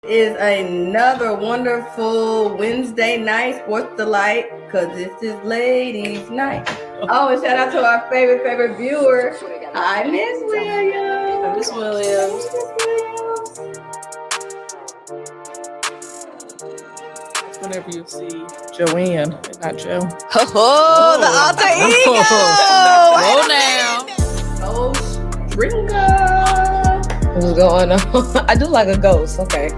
Is another wonderful Wednesday night sports delight because this is ladies' night. Oh, and shout out to our favorite viewer. Hi, Miss Williams. Miss Williams. Whenever you see Joanne, not Joe. Oh, the alter ego. Roll now. Oh, Ringo. What's going on? I do like a ghost. Okay.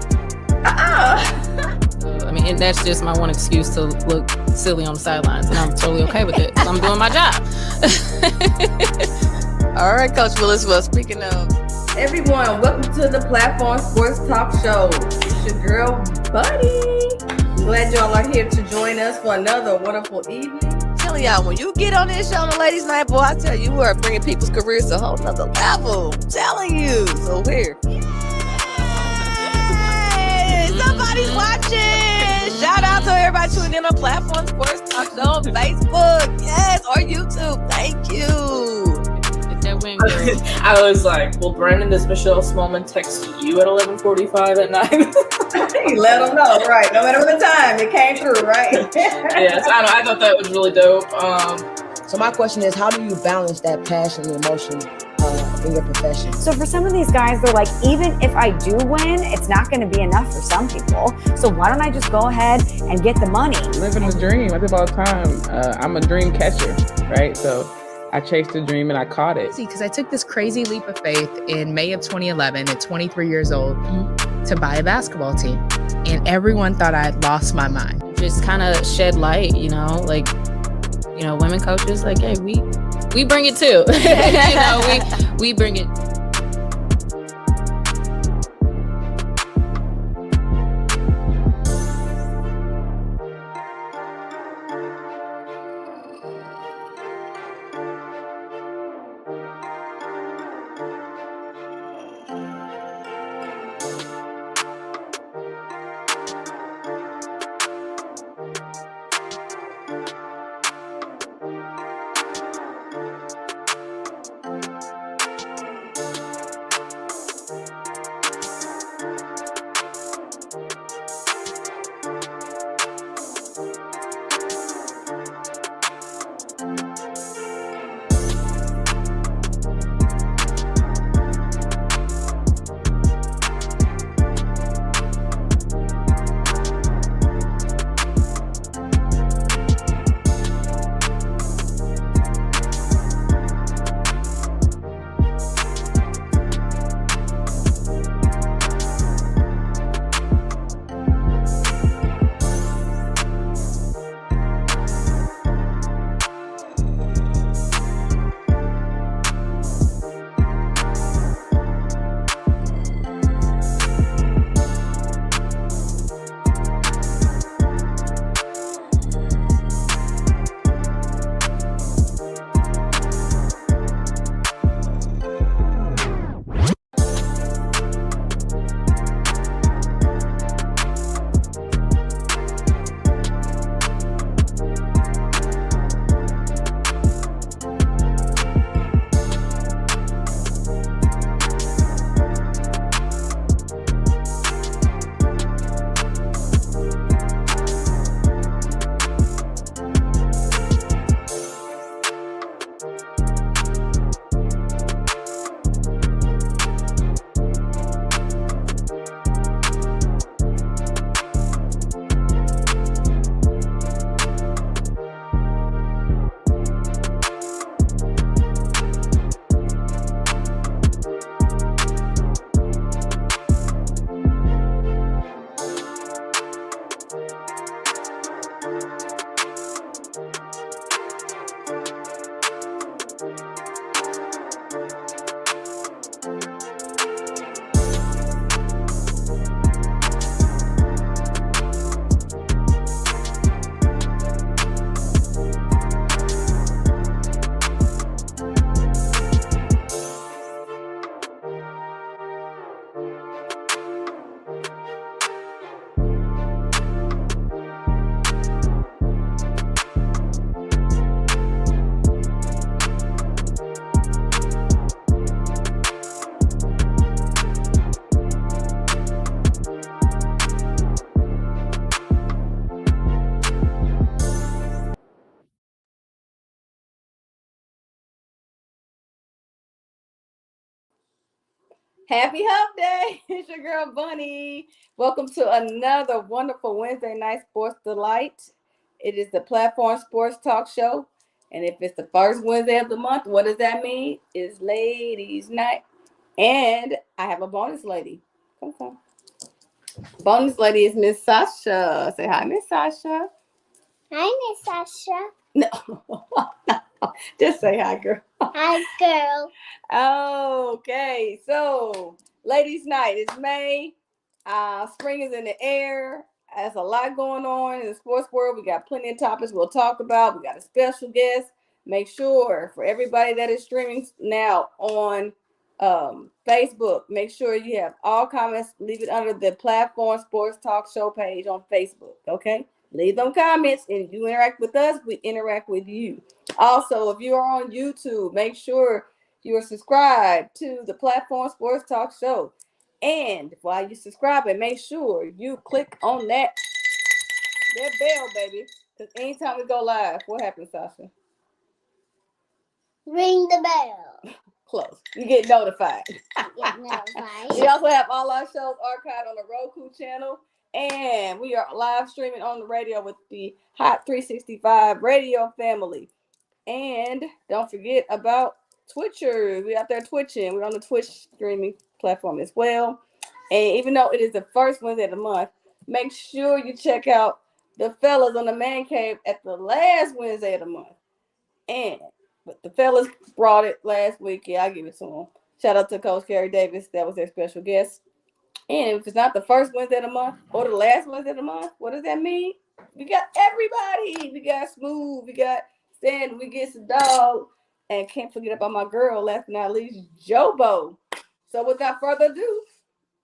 I mean, and that's just my one excuse to look silly on the sidelines, and I'm totally okay with it. I'm doing my job. All right, Coach Willis. Well, speaking of, Everyone, welcome to the Platform Sports Talk Show. It's your girl, Buddy. I'm glad y'all are here to join us for another wonderful evening. telling y'all, when you get on this show on the ladies' night, boy, I tell you, you are bringing people's careers to a whole nother level. I'm telling you. So here. Yay! Somebody's watching. Shout out to everybody tuning in on Platform Sports Talk Show on Facebook. Yes, or YouTube. Thank you. Get that win, girl. I was like, well, Brandon, does Michelle Smallman text you at 11:45 at night? You let them know, right? No matter what the time, it came through, right? Yes, I thought that was really dope. So my question is, how do you balance that passion and emotion in your profession? So for some of these guys, they're like, even if I do win, it's not going to be enough for some people. So why don't I just go ahead and get the money? Living a dream. I think all the time. I'm a dream catcher, right? So I chased a dream and I caught it. Because I took this crazy leap of faith in May of 2011 at 23 years old to buy a basketball team. And everyone thought I had lost my mind. Just kind of shed light, women coaches, like, hey, we bring it too. We bring it. Happy Hump Day. It's your girl, Bunny. Welcome to another wonderful Wednesday night sports delight. It is the Platform Sports Talk Show. And if it's the first Wednesday of the month, what does that mean? It's Ladies Night. And I have a bonus lady. Come. Bonus lady is Miss Sasha. Say hi, Miss Sasha. Hi, Miss Sasha. No. Just say hi, girl. Hi, girl. Okay, so ladies' night. It's May. Spring is in the air. There's a lot going on in the sports world. We got plenty of topics we'll talk about. We got a special guest. Make sure for everybody that is streaming now on Facebook, make sure you have all comments. Leave it under the Platform Sports Talk Show page on Facebook. Okay, leave them comments, and if you interact with us, we interact with you. Also, if you are on YouTube, make sure you are subscribed to the Platform Sports Talk Show. And while you subscribe, and make sure you click on that bell, baby. Because anytime we go live, what happens, Sasha? Ring the bell. Close. You get notified. Get notified. We also have all our shows archived on the Roku channel. And we are live streaming on the radio with the Hot 365 radio family. And don't forget about Twitchers. We out there twitching. We're on the Twitch streaming platform as well. And even though it is the first Wednesday of the month, make sure you check out the fellas on the Man Cave at the last Wednesday of the month. And but the fellas brought it last week. Yeah, I'll give it to them. Shout out to Coach Carrie Davis. That was their special guest. And if it's not the first Wednesday of the month or the last Wednesday of the month, what does that mean? We got everybody. We got Smoooth. We got Stan. We get some dog. And can't forget about my girl, last but not least, Jobo. So without further ado,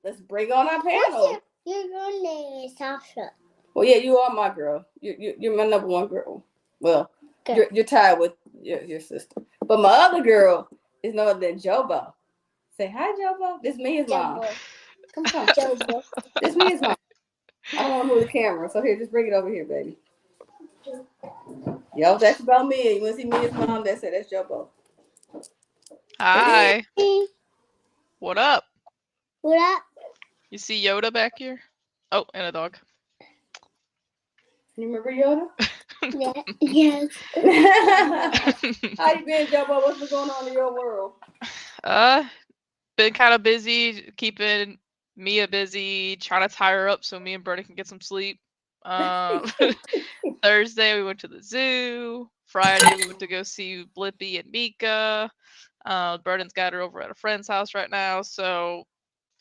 let's bring on our panel. Your name is Sasha. Well, yeah, you are my girl. You're my number one girl. Well, you're tied with your sister. But my other girl is no other than Jobo. Say hi, Jobo. This me is mom. Come on, Jobo. This me is mom. I don't want to move the camera, so here, just bring it over here, baby. Yo, that's about me. You want to see me as mom? That's it. That's Jobo. Hi. What up? What up? You see Yoda back here? Oh, and a dog. You remember Yoda? Yeah. Yes. How you been, Jobo? What's been going on in your world? Been kind of busy, keeping Mia busy, trying to tie her up so me and Bernie can get some sleep. Thursday we went to the zoo. Friday we went to go see Blippi and Mika. Burden's got her over at a friend's house right now, so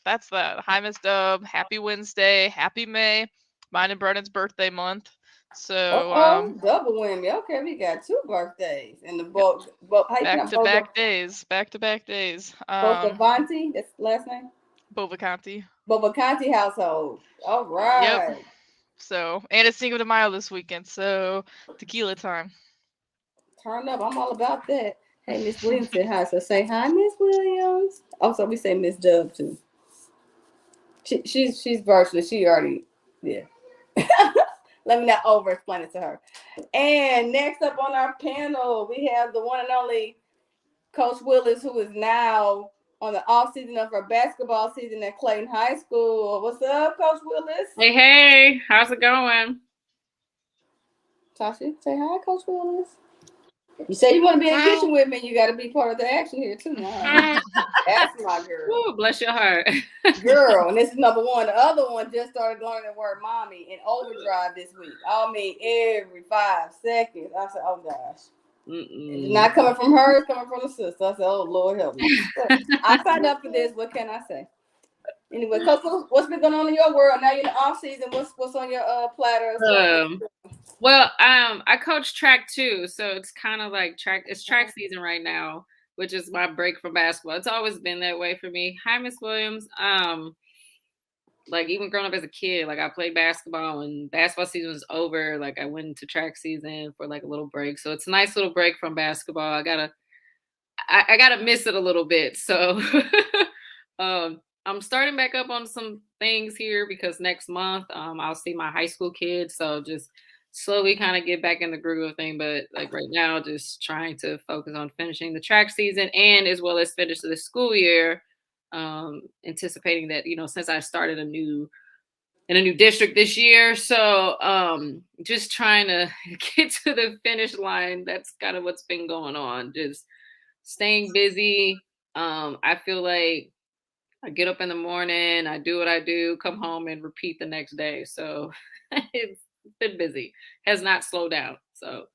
that's that. Hi, Miss Dub. Happy Wednesday. Happy May. Mine and Burden's birthday month. So double whammy. Okay, we got 2 birthdays in the both back-to-back days. Back-to-back days. Bovacanti, that's the last name? Bovacanti household. All right. Yep. So, and it's Cinco de Mayo this weekend, so tequila time. Turn up. I'm all about that. Hey, Miss Williams said hi. So say hi, Miss Williams. Also, we say Miss Dub too. She's virtually. She already, yeah. Let me not over-explain it to her. And next up on our panel, we have the one and only Coach Willis, who is now on the off season of her basketball season at Clayton High School. What's up, Coach Willis? Hey, how's it going? Tasha, say hi, Coach Willis. You say you want to be in the kitchen with me, you got to be part of the action here too. Now. That's my girl. Ooh, bless your heart. Girl, and this is number one. The other one just started learning the word mommy in overdrive this week. I mean, every 5 seconds. I said, oh gosh. It's not coming from her, it's coming from the sister. I said, oh Lord help me. I signed up for this. What can I say? Anyway, Coach, what's been going on in your world? Now you're in the off season. What's on your platter? Well, I coach track too, so it's kind of like track season right now, which is my break from basketball. It's always been that way for me. Hi, Miss Williams. Like even growing up as a kid, like I played basketball when basketball season was over. Like I went into track season for like a little break, so it's a nice little break from basketball. I gotta miss it a little bit. So I'm starting back up on some things here because next month I'll see my high school kids. So just slowly kind of get back in the groove of thing. But like right now, just trying to focus on finishing the track season and as well as finish the school year anticipating that, since I started in a new district this year. So just trying to get to the finish line. That's kind of what's been going on. Just staying busy. I feel like I get up in the morning, I do what I do, come home and repeat the next day. So it's been busy. Has not slowed down. So.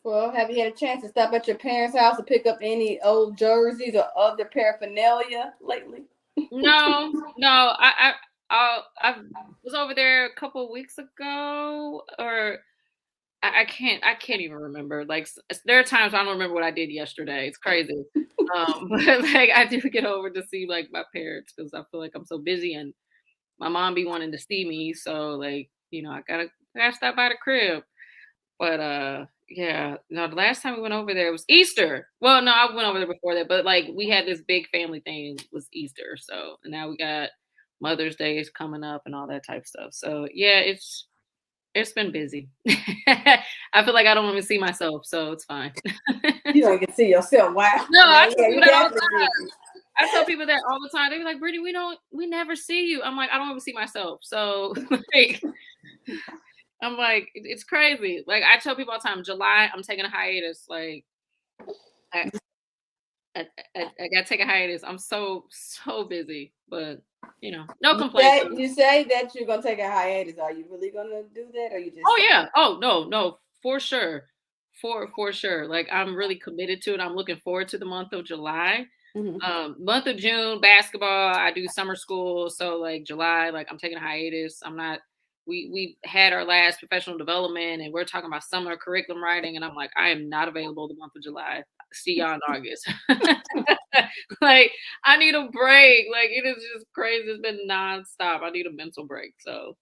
Well, have you had a chance to stop at your parents' house to pick up any old jerseys or other paraphernalia lately? No. I was over there a couple of weeks ago, or I can't even remember. Like, there are times I don't remember what I did yesterday. It's crazy. But like, I do get over to see like my parents because I feel like I'm so busy, and my mom be wanting to see me. So like, I gotta stop by the crib. But yeah, no, the last time we went over there was Easter. Well, no, I went over there before that, but like we had this big family thing. It was Easter. So now we got Mother's Day is coming up and all that type of stuff. So yeah, it's been busy. I feel like I don't even see myself, so it's fine. You don't even see yourself. Wow. No, I Yeah, tell you people that all the definitely time. I tell people that all the time. They be like, Brittany, we never see you. I'm like, I don't even see myself. So like, I'm like, it's crazy. Like I tell people all the time, July, I'm taking a hiatus. Like I gotta take a hiatus. I'm so busy, but no complaints. You say that you're gonna take a hiatus. Are you really gonna do that, or you just? Oh yeah. Oh no, for sure, for sure. Like I'm really committed to it. I'm looking forward to the month of July. Mm-hmm. Month of June, basketball. I do summer school, so like July, like I'm taking a hiatus. I'm not. We had our last professional development, and we're talking about summer curriculum writing, and I'm like, I am not available the month of July. See y'all in August. Like I need a break. Like it is just crazy. It's been nonstop. I need a mental break. So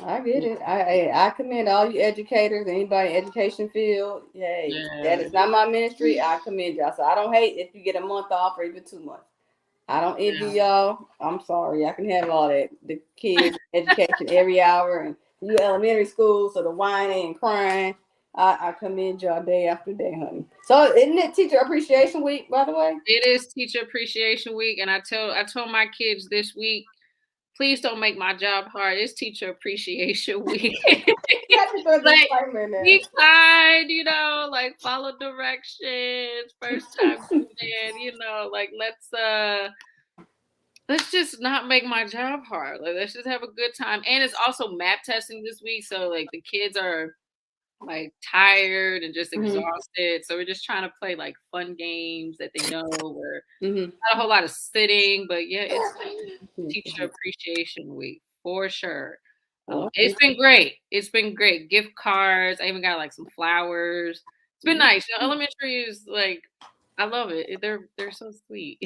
I get it. I commend all you educators, anybody in education field. Hey, that is not my ministry. I commend y'all. So I don't hate if you get a month off or even 2 months. I don't envy y'all. I'm sorry. I can have all that. The kids education every hour, and you elementary school, so the whining and crying. I commend y'all day after day, honey. So isn't it Teacher Appreciation Week, by the way? It is Teacher Appreciation Week, and I told my kids this week, please don't make my job hard. It's Teacher Appreciation Week. Like, be kind, like follow directions. First time in, like let's just not make my job hard. Like let's just have a good time. And it's also map testing this week, so like the kids are like tired and just exhausted. So we're just trying to play like fun games that they know, or not a whole lot of sitting, but yeah, it's Teacher Appreciation Week for sure. It's been great. It's been great. Gift cards. I even got like some flowers. It's been nice. Elementary is like, I love it. They're so sweet.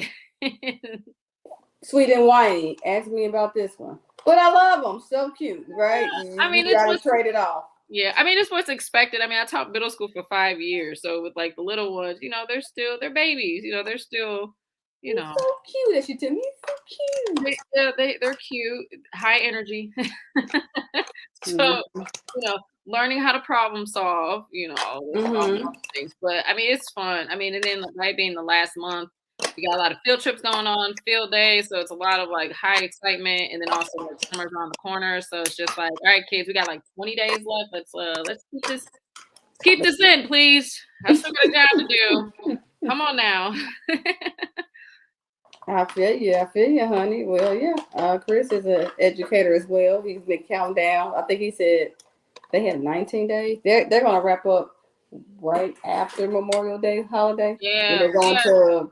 Sweet and whiny. Ask me about this one. But I love them. So cute, right? I mean, you gotta trade it off. Yeah, I mean, it's what's expected. I mean, I taught middle school for 5 years, so with like the little ones, they're babies. They're still, so cute. As you tell me, so cute. They're cute, high energy. So, learning how to problem solve, all those things. But I mean, it's fun. I mean, and then right being the last month, we got a lot of field trips going on, field days. So it's a lot of like high excitement, and then also like summer's around the corner. So it's just like, all right, kids, we got like 20 days left. Let's keep this in, please. I've still got a job to do. Come on now. I feel you, honey. Well, yeah. Chris is an educator as well. He's been counting down. I think he said they had 19 days. They're gonna wrap up right after Memorial Day holiday. Yeah, they're going to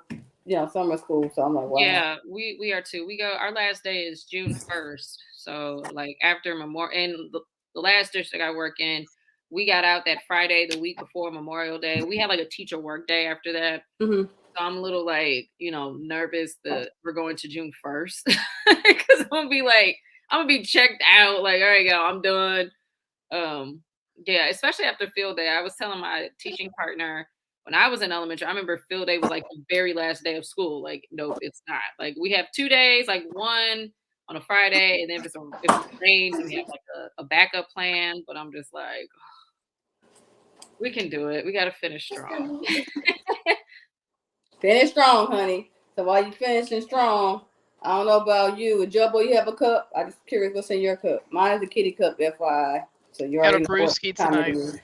summer school. So I'm like, wow. Yeah, we are too. Our last day is June 1st. So like after Memorial, and the last district I work in, we got out that Friday, the week before Memorial Day. We had like a teacher work day after that. So I'm a little like, nervous that we're going to June 1st because I'm gonna be checked out. Like, all right, go, I'm done. Yeah, especially after field day. I was telling my teaching partner, when I was in elementary, I remember field day was like the very last day of school. Like, nope, it's not. Like, we have 2 days, like one on a Friday, and then if it rains, we have like a backup plan. But I'm just like, we can do it. We got to finish strong. Finish strong, honey. So while you finishing strong, I don't know about you. Jumbo, you have a cup? I'm just curious what's in your cup. Mine is the kitty cup, FYI. So you Got a already know what brewski time it tonight. is.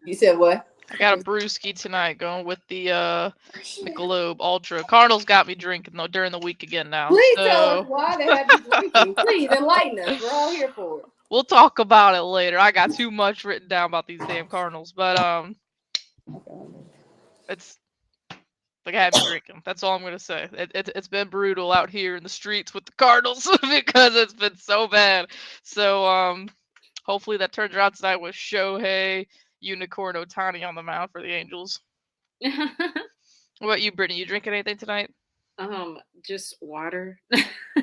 You said what? I got a brewski tonight going with the Michelob Ultra. Cardinals got me drinking though during the week again now. Please so... tell us why they have you drinking. Please enlighten us. We're all here for it. We'll talk about it later. I got too much written down about these damn Cardinals, but it's like I had me drinking. That's all I'm gonna say. It's been brutal out here in the streets with the Cardinals because it's been so bad. So hopefully that turns around tonight with Shohei Unicorn Ohtani on the mound for the Angels. What about you, Brittany? You drinking anything tonight? Just water.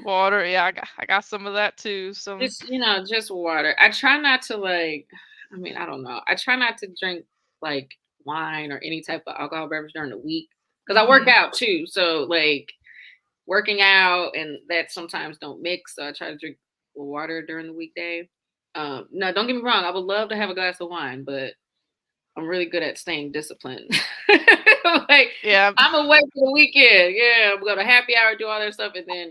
Water, yeah, I got some of that too. Some just water. I try not to I don't know. I try not to drink like wine or any type of alcohol beverage during the week because I work out too. So like working out and that sometimes don't mix. So I try to drink water during the weekday. No, don't get me wrong. I would love to have a glass of wine, but I'm really good at staying disciplined. Yeah, I'm away for the weekend. Yeah, I'm going to happy hour, do all that stuff, and then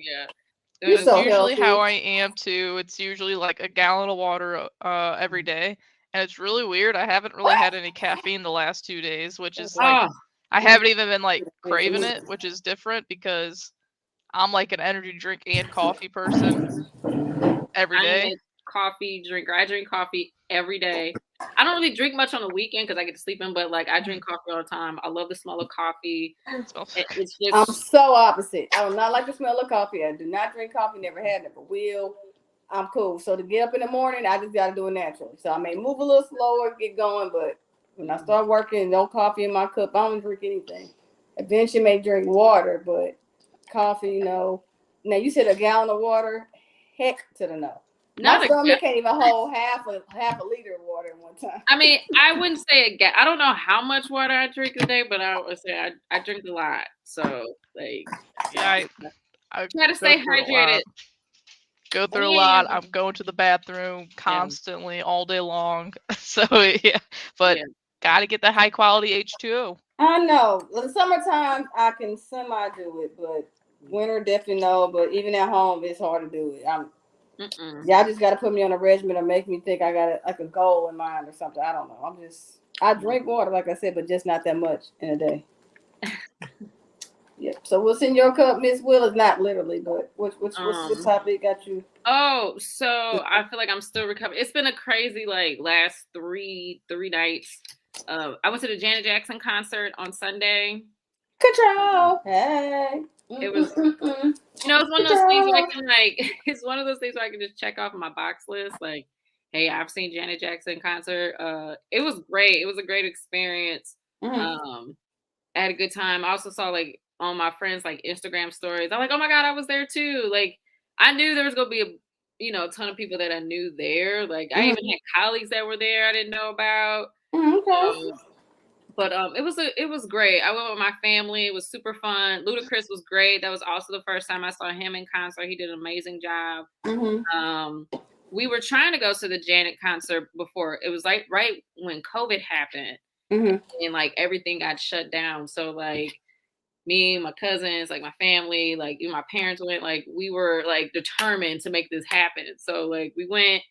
You're so usually healthy. how I am too. It's usually like a gallon of water every day, and it's really weird. I haven't really had any caffeine the last 2 days, which is like I haven't even been like craving it, which is different because I'm like an energy drink and coffee person every day. I'm a coffee drinker. I drink coffee every day. I don't really drink much on the weekend because I get to sleep in, but like I drink coffee all the time. I love the smell of coffee. It's just I'm so opposite. I do not like the smell of coffee. I do not drink coffee, never had it, but will. I'm cool. So to get up in the morning, I just got to do it naturally. So I may move a little slower, get going, but when I start working, no coffee in my cup, I don't drink anything. Eventually may drink water, but coffee, no. Now you said a gallon of water? Heck to the no. My stomach can't even hold half a liter of water at one time. I mean, I wouldn't say I don't know how much water I drink a day, but I would say I drink a lot. So like, yeah, I try to stay hydrated. Go through a lot. I'm going to the bathroom constantly all day long. So yeah, but got to get the high quality H2O. I know. The summertime I can semi do it, but winter definitely no. But even at home, it's hard to do it. Y'all just got to put me on a regimen or make me think I got like a goal in mind or something. I don't know. I drink water, like I said, but just not that much in a day. Yep. So what's in your cup, Miss Willis? Not literally, but what topic got you? Oh, so I feel like I'm still recovering. It's been a crazy last three nights. I went to the Janet Jackson concert on Sunday. Control. Hey. It was, it's one of those things where I can it's one of those things where I can just check off my box list. Like, hey, I've seen Janet Jackson concert. It was great. It was a great experience. I had a good time. I also saw on my friends Instagram stories. I'm like, oh my God, I was there too. Like, I knew there was gonna be a ton of people that I knew there. Like, I even had colleagues that were there I didn't know about. But it was great. I went with my family. It was super fun. Ludacris was great. That was also the first time I saw him in concert. He did an amazing job. We were trying to go to the Janet concert before. It was right when COVID happened, and everything got shut down. So me, my cousins, my family, even my parents went. We were determined to make this happen. So we went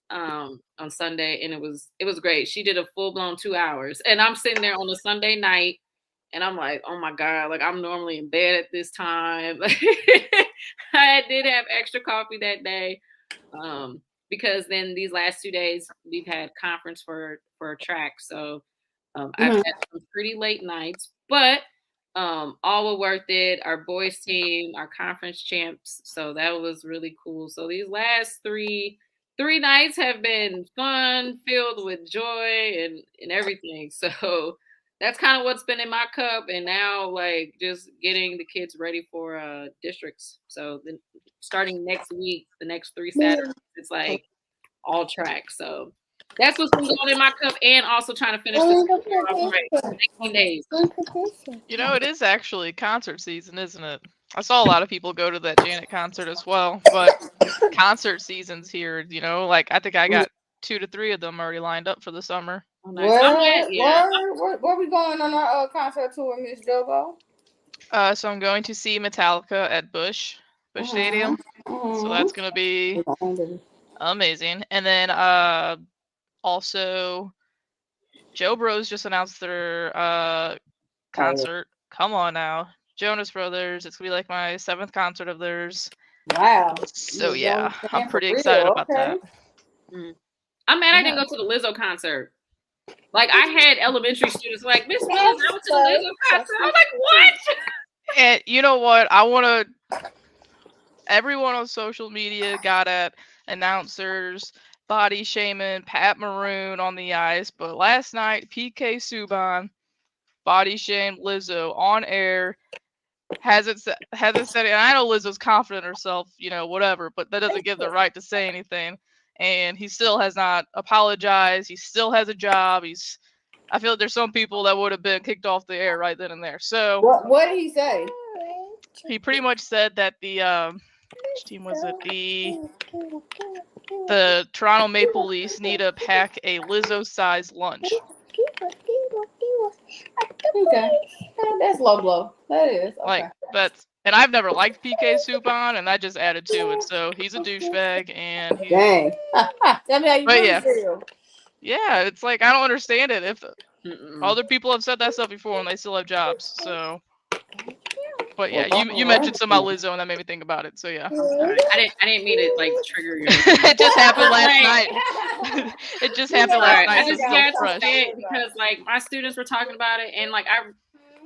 on Sunday, and it was great. She did a full-blown 2 hours, and I'm sitting there on a Sunday night, and I'm like, oh my God, I'm normally in bed at this time. I did have extra coffee that day, because then these last 2 days we've had conference for track, so I've had some pretty late nights, but all were worth it. Our boys team, our conference champs, so that was really cool. So these last three nights have been fun, filled with joy and everything. So that's kind of what's been in my cup. And now just getting the kids ready for districts. So then starting next week, the next 3 Saturdays, it's all track. So that's what's been going in my cup, and also trying to finish this 16 days. It is actually concert season, isn't it? I saw a lot of people go to that Janet concert as well, but concert season's here, I think I got 2 to 3 of them already lined up for the summer. Where we going on our concert tour, Miss Jobo? So I'm going to see Metallica at Busch Stadium. So that's gonna be amazing. And then also Joe Bros just announced their concert. Come on now. Jonas Brothers. It's gonna be like my 7th concert of theirs. Wow. So You don't yeah, I'm stand pretty for excited real, about okay. that. I'm mad I Yeah. didn't go to the Lizzo concert. Like, I had elementary students like, Miss Willis, I went to the Lizzo concert. I was like, what? And you know what? I want to. Everyone on social media got at announcers, body shaming, Pat Maroon on the ice, but last night PK Subban body shamed Lizzo on air. Hasn't said it. And I know Lizzo's confident in herself, you know, whatever, but that doesn't give the right to say anything. And he still has not apologized. He still has a job. I feel like there's some people that would have been kicked off the air right then and there. So What did he say? he pretty much said that which team was it? The Toronto Maple Leafs need to pack a Lizzo-sized lunch. Okay. That's low blow. That is. Okay. Like and I've never liked PK Subban, and that just added to it. So he's a douchebag, and he's. Dang. Tell me how you really feel. Yeah, it's like I don't understand it. If other people have said that stuff before and they still have jobs, so. But yeah, you mentioned some about Lizzo, and that made me think about it. So yeah. I didn't mean to like trigger you. It just happened last night. It just happened last night. I just had to say it because like my students were talking about it, and like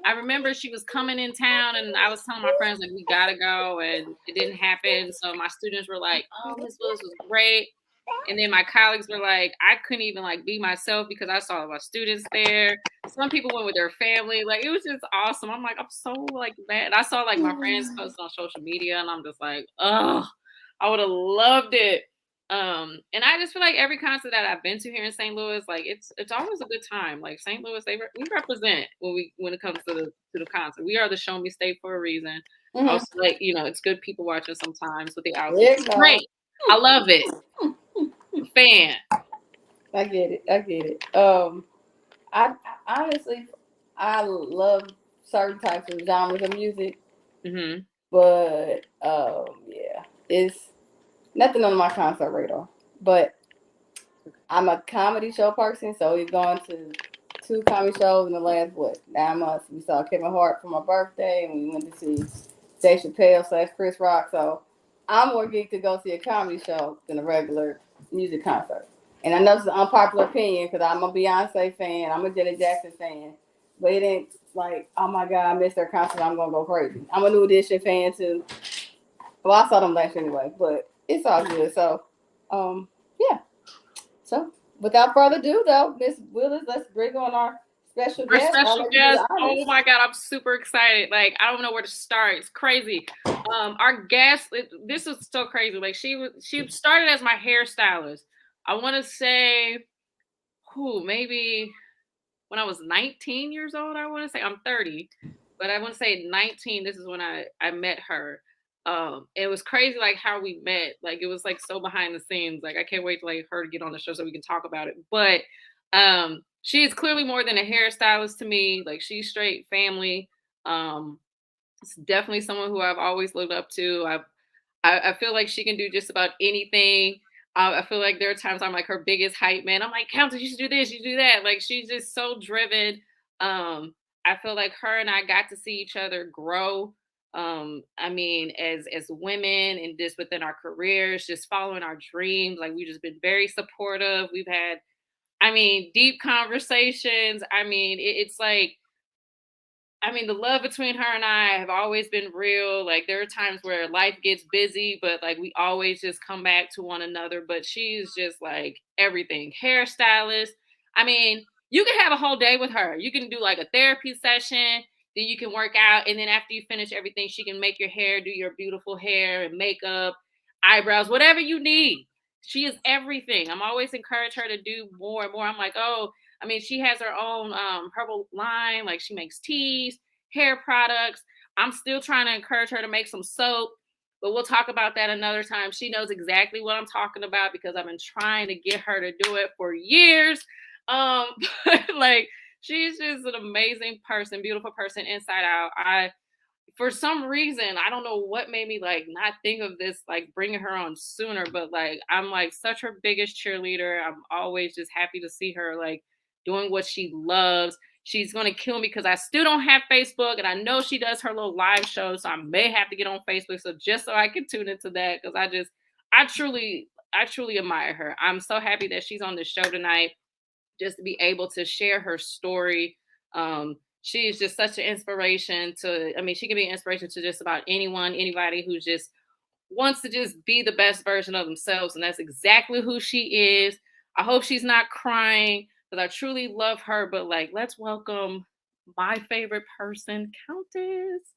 I remember she was coming in town, and I was telling my friends like we gotta go, and it didn't happen. So my students were like, "Oh, Miss Willis was great," and then my colleagues were like, "I couldn't even like be myself because I saw my students there." Some people went with their family. Like it was just awesome. I'm like, I'm so like mad. I saw like my friends post on social media, and I'm just like, oh, I would have loved it. And I just feel like every concert that I've been to here in St. Louis, like it's always a good time. Like St. Louis, we represent when it comes to the concert. We are the show me state for a reason. Mm-hmm. Also, like it's good people watching sometimes with the outfits. It's great. I love it. Fan. I get it. I honestly love certain types of genres of music, but yeah, it's nothing on my concert radar. But I'm a comedy show person, so we've gone to 2 comedy shows in the last 9 months. We saw Kevin Hart for my birthday, and we went to see Dave Chappelle / Chris Rock. So I'm more geeked to go see a comedy show than a regular music concert. And I know it's an unpopular opinion because I'm a Beyonce fan, I'm a Janet Jackson fan, but it ain't like, oh my God, I missed their concert, I'm gonna go crazy. I'm a New Edition fan too. Well, I saw them last year anyway, but it's all good. So, yeah. So, without further ado, though, Miss Willis, let's bring on our special guest. Oh my God, I'm super excited. Like, I don't know where to start. It's crazy. Our guest, this is so crazy. Like, she started as my hairstylist. I want to say, maybe when I was 19 years old, I want to say. I'm 30, but I want to say 19. This is when I met her. It was crazy, like how we met. Like it was like so behind the scenes. Like I can't wait for her to get on the show so we can talk about it. But she is clearly more than a hairstylist to me. Like she's straight family. It's definitely someone who I've always looked up to. I feel like she can do just about anything. I feel like there are times I'm like her biggest hype man. I'm like, Countess, you should do this, you do that. Like she's just so driven. I feel like her and I got to see each other grow. I mean, as women and just within our careers, just following our dreams. Like we've just been very supportive. We've had, deep conversations. It's like, the love between her and I have always been real. Like there are times where life gets busy, but like we always just come back to one another. But she's just like everything. Hairstylist. You can have a whole day with her. You can do like a therapy session. Then you can work out. And then after you finish everything, she can make your hair, do your beautiful hair and makeup, eyebrows, whatever you need. She is everything. I'm always encourage her to do more and more. I'm like, she has her own herbal line. Like she makes teas, hair products. I'm still trying to encourage her to make some soap, but we'll talk about that another time. She knows exactly what I'm talking about because I've been trying to get her to do it for years. But like, she's just an amazing person, beautiful person inside out. for some reason, I don't know what made me like not think of this, like bringing her on sooner, but like I'm like such her biggest cheerleader. I'm always just happy to see her like doing what she loves. She's gonna kill me because I still don't have Facebook, and I know she does her little live show, so I may have to get on Facebook so just so I can tune into that, because I truly admire her. I'm so happy that she's on the show tonight, just to be able to share her story. She's just such an inspiration she can be an inspiration to just about anybody who just wants to just be the best version of themselves. And that's exactly who she is. I hope she's not crying, because I truly love her. But like, let's welcome my favorite person, Countess.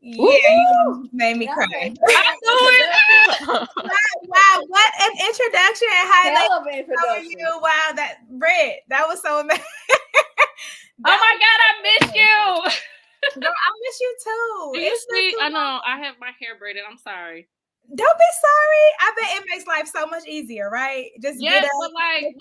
Yeah, you made me cry. Wow, what an introduction and highlight. Hell of an introduction. Wow, that was so amazing. Oh my God, I miss you. Girl, I miss you too. Do you see? I know I have my hair braided. I'm sorry. Don't be sorry. I bet it makes life so much easier, right? Just get up, but like,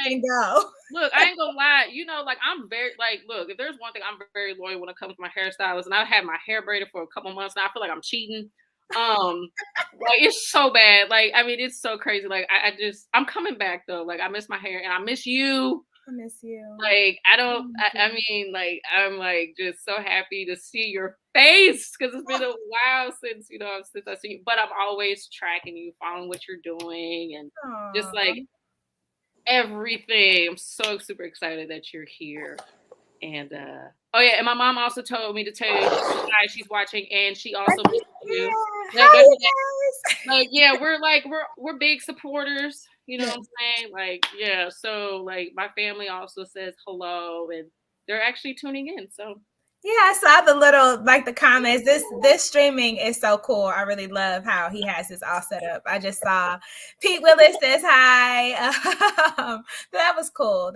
and go. Look, I ain't gonna lie. You know, like I'm very like, look, if there's one thing, I'm very loyal when it comes to my hairstylist, and I've had my hair braided for a couple months now. I feel like I'm cheating. Like it's so bad. Like, I mean, it's so crazy. Like, I'm coming back though. Like, I miss my hair, and I miss you. I miss you. Like, I mean, like, I'm like just so happy to see your face, because it's been a while since I've seen you. But I'm always tracking you, following what you're doing, and just like everything. I'm so super excited that you're here. And oh yeah, and my mom also told me to tell you she's watching, and she also missed you. Like, yeah, we're big supporters. You know what I'm saying? Like, yeah. So like my family also says hello, and they're actually tuning in. So yeah, I saw the little the comments. This streaming is so cool. I really love how he has this all set up. I just saw Pete Willis says hi. That was cool.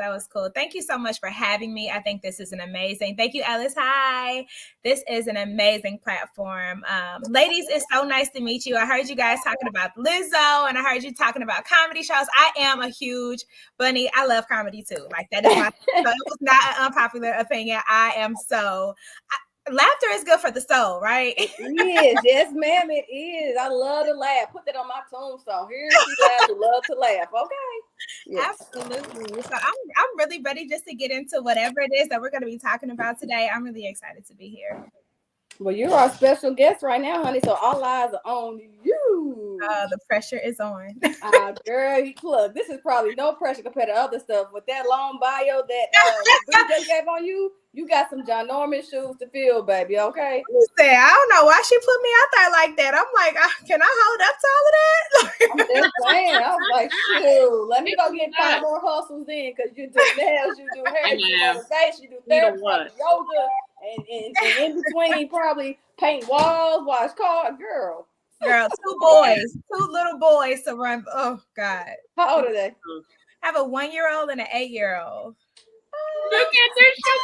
Thank you so much for having me. I think this is an amazing. Thank you, Ellis. Hi. This is an amazing platform. Ladies, it's so nice to meet you. I heard you guys talking about Lizzo, and I heard you talking about comedy shows. I am a huge bunny. I love comedy too. Like, that is my. So it was not an unpopular opinion. I am so. Laughter is good for the soul, right? It is. Yes, ma'am, it is. I love to laugh. Put that on my tombstone. Here's she guys who love to laugh. Okay. Yes. Absolutely. So I'm really ready just to get into whatever it is that we're going to be talking about today. I'm really excited to be here. Well, you're our special guest right now, honey. So all eyes are on you. The pressure is on. Girl, look, this is probably no pressure compared to other stuff. With that long bio that we just gave on you, you got some John Norman shoes to fill, baby. Okay. Listen, I don't know why she put me out there like that. I'm like, can I hold up to all of that? I'm just saying. I was like, shoot, let me go get 5 more hustles in, because you do nails, you do hair, you do face, you do therapy, yoga, and in between probably paint walls, wash cars, girl. 2 little boys to run. Oh God. How old are they? I have a 1-year-old and an 8-year-old. Look at their picture.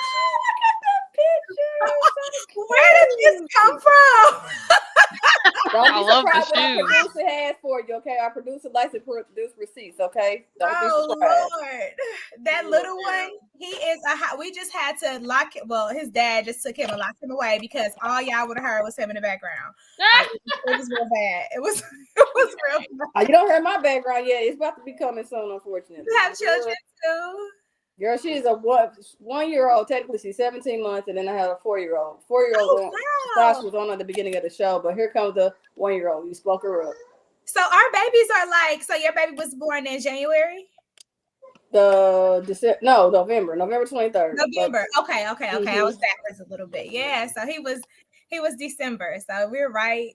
Where did this come from? Don't I be love the surprised what our shoes. producer has for you, okay? Our producer likes to produce receipts, okay? Don't be Oh surprised. Lord, that little one, he is we just had to lock it. Well, his dad just took him and locked him away, because all y'all would have heard was him in the background. Like, it was real bad. It was real bad. You don't hear my background yet. It's about to be coming soon, unfortunately. You have children too? Girl, she's a 1-year-old. Technically, she's 17 months, and then I have a 4-year-old. 4-year-old Sasha was on at the beginning of the show, but here comes the 1-year-old. You spoke her up. So our babies are like, so your baby was born in January? November 23rd. November. Okay. Mm-hmm. I was backwards a little bit. Yeah. So he was December. So we're right.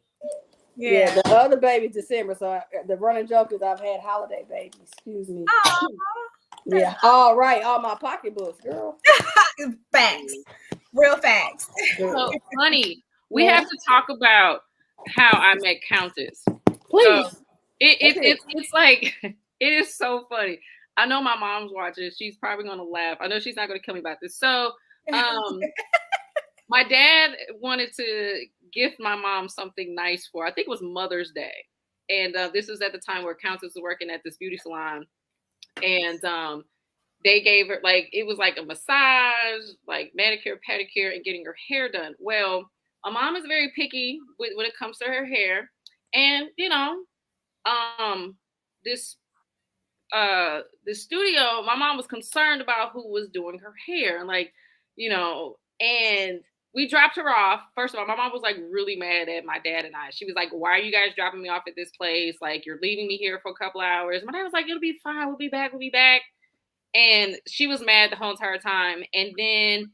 Yeah. The other baby's December. So the running joke is I've had holiday babies. Excuse me. Aww. Yeah. All right. All my pocketbooks, girl. Facts. Real facts. So, honey, we have to talk about how I met Countess. Please. It's like, it is so funny. I know my mom's watching. She's probably going to laugh. I know she's not going to kill me about this. So, my dad wanted to gift my mom something nice for, I think it was Mother's Day. And this was at the time where Countess was working at this beauty salon. And they gave her like, it was like a massage, like manicure, pedicure, and getting her hair done. Well, my mom is very picky when it comes to her hair. And, you know, this the studio, my mom was concerned about who was doing her hair. And like, you know, and we dropped her off. First of all, my mom was like really mad at my dad and I. She was like, why are you guys dropping me off at this place? Like, you're leaving me here for a couple hours. My dad was like, it'll be fine. We'll be back. We'll be back. And she was mad the whole entire time. And then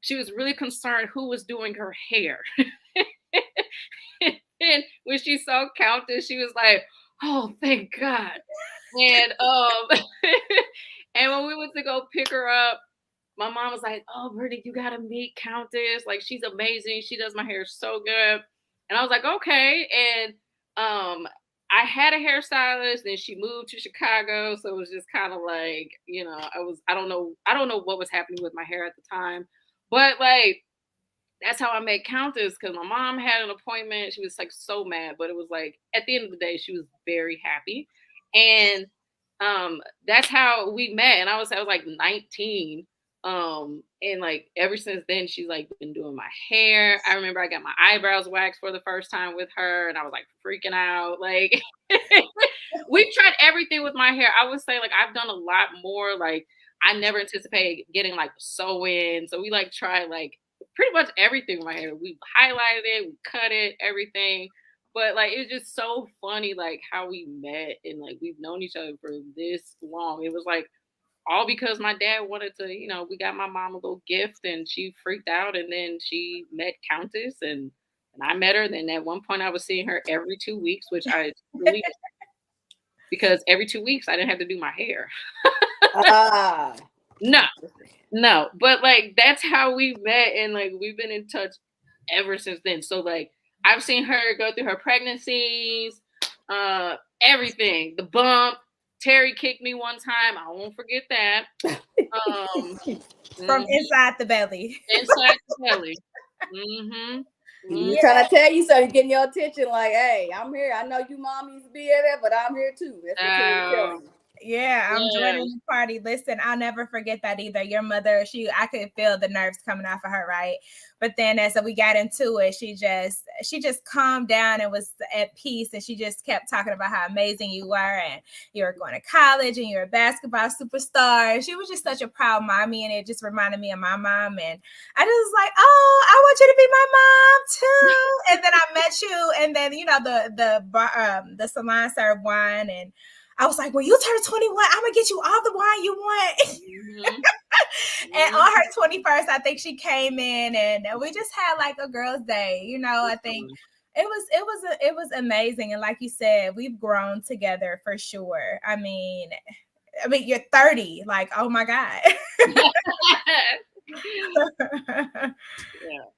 she was really concerned who was doing her hair. And when she saw Countess, she was like, oh, thank God. And and when we went to go pick her up, my mom was like, oh, Brittany, you got to meet Countess. Like, she's amazing. She does my hair so good. And I was like, okay. And I had a hairstylist, and she moved to Chicago. So it was just kind of like, you know, I don't know what was happening with my hair at the time. But like, that's how I met Countess, because my mom had an appointment. She was like so mad, but it was like at the end of the day, she was very happy. And that's how we met. And I was like 19. And like ever since then, she's like been doing my hair. I remember I got my eyebrows waxed for the first time with her, and I was like freaking out. Like, we've tried everything with my hair. I would say like I've done a lot more. Like, I never anticipated getting like sew-in. So we like try like pretty much everything with my hair. We highlighted it, we cut it, everything. But like, it's just so funny, like how we met, and like we've known each other for this long. It was like all because my dad wanted to, you know, we got my mom a little gift, and she freaked out, and then she met Countess, and I met her. Then at one point I was seeing her every 2 weeks, which I really because every 2 weeks I didn't have to do my hair. No, but like that's how we met, and like we've been in touch ever since then. So like I've seen her go through her pregnancies, everything. The bump. Terry kicked me one time. I won't forget that. From inside the belly. Inside the belly. Mm-hmm. You're trying to tell you so you're getting your attention, like, hey, I'm here. I know you mom used to be there, but I'm here too. That's what you're telling you. Yeah, I'm joining the party. Listen, I'll never forget that either. Your mother, I could feel the nerves coming off of her, right? But then as we got into it, she just calmed down and was at peace. And she just kept talking about how amazing you were, and you were going to college, and you're a basketball superstar. And she was just such a proud mommy, and it just reminded me of my mom. And I just was like, oh, I want you to be my mom too. And then I met you, and then you know the salon served wine, and I was like, when you turn 21, I'm going to get you all the wine you want. Mm-hmm. And on her 21st, I think she came in, and we just had like a girl's day. You know, I think it was amazing. And like you said, we've grown together for sure. I mean, you're 30. Like, oh my God. Yeah.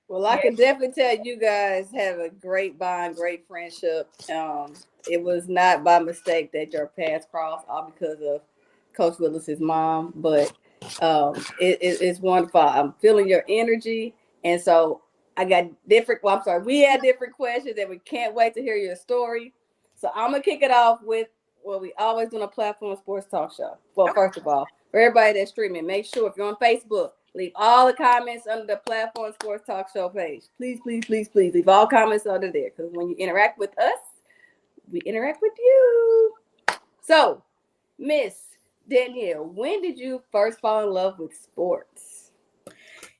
Well, I can definitely tell you guys have a great bond, great friendship. It was not by mistake that your paths crossed, all because of Coach Willis's mom. But it's wonderful. I'm feeling your energy, and so I got different. Well, I'm sorry, we had different questions, and we can't wait to hear your story. So I'm gonna kick it off with what we always do on a platform sports talk show. Well, first of all, for everybody that's streaming, make sure if you're on Facebook, leave all the comments under the Platform Sports Talk Show page. Please, please, please, please leave all comments under there, because when you interact with us, we interact with you. So, Miss Danielle, when did you first fall in love with sports?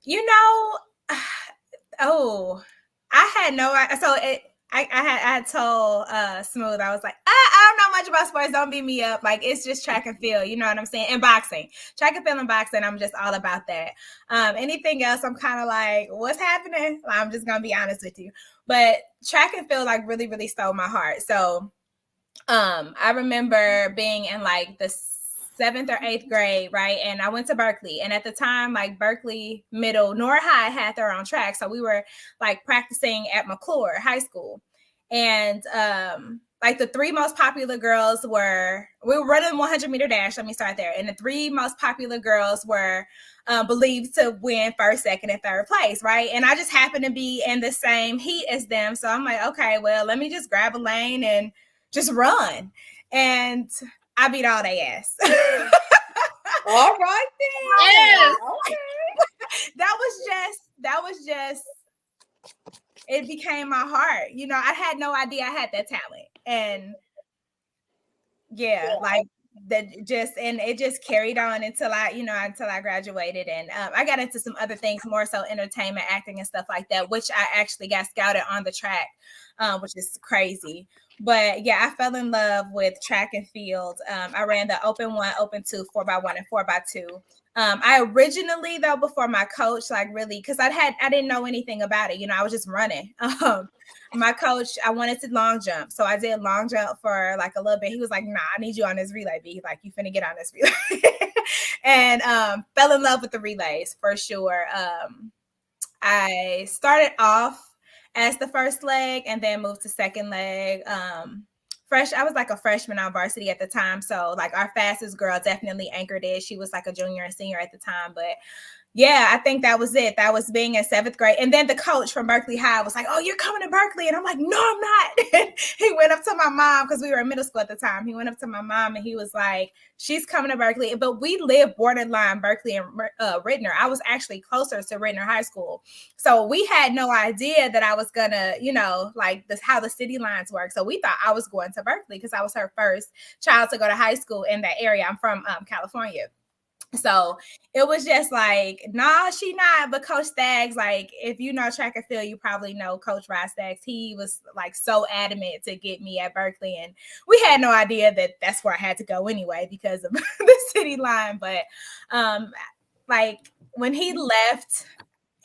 You know, I had no idea. So I had told Smoooth, I was like, I don't know much about sports. Don't beat me up. Like, it's just track and field. You know what I'm saying? And boxing. Track and field and boxing, I'm just all about that. Anything else, I'm kind of like, what's happening? I'm just going to be honest with you. But track and field, like, really, really stole my heart. So I remember being in, like, the 7th or 8th grade, right? And I went to Berkeley. And at the time, like, Berkeley Middle nor High had their own track. So we were like practicing at McClure High School. And like the 3 most popular girls we were running 100-meter dash. Let me start there. And the 3 most popular girls were believed to win 1st, 2nd, and 3rd place, right? And I just happened to be in the same heat as them. So I'm like, okay, well, let me just grab a lane and just run. And I beat all their ass. All right then. Yes. Okay. That was just it became my heart. You know, I had no idea I had that talent. And yeah, like that just, and it just carried on until I graduated. And I got into some other things, more so entertainment, acting and stuff like that, which I actually got scouted on the track, which is crazy. But yeah, I fell in love with track and field. I ran the open 1, open 2, 4x1, and 4x2. I originally, though, before my coach, like really, because I didn't know anything about it. You know, I was just running. My coach, I wanted to long jump. So I did long jump for like a little bit. He was like, nah, I need you on this relay, B. He's like, you finna get on this relay. And fell in love with the relays for sure. I started off as the first leg and then moved to second leg. I was like a freshman on varsity at the time. So like our fastest girl definitely anchored it. She was like a junior and senior at the time. But yeah, I think that was it. That was being in 7th grade. And then the coach from Berkeley High was like, oh, you're coming to Berkeley. And I'm like, no, I'm not. He went up to my mom, because we were in middle school at the time. He went up to my mom and he was like, she's coming to Berkeley. But we lived borderline Berkeley and Rittner. I was actually closer to Rittner High School. So we had no idea that I was going to, you know, like this, how the city lines work. So we thought I was going to Berkeley because I was her first child to go to high school in that area. I'm from California. So it was just like, nah, she not. But Coach Staggs, like, if you know track and field, you probably know Coach Rod Staggs. He was like so adamant to get me at Berkeley. And we had no idea that that's where I had to go anyway because of the city line. But like when he left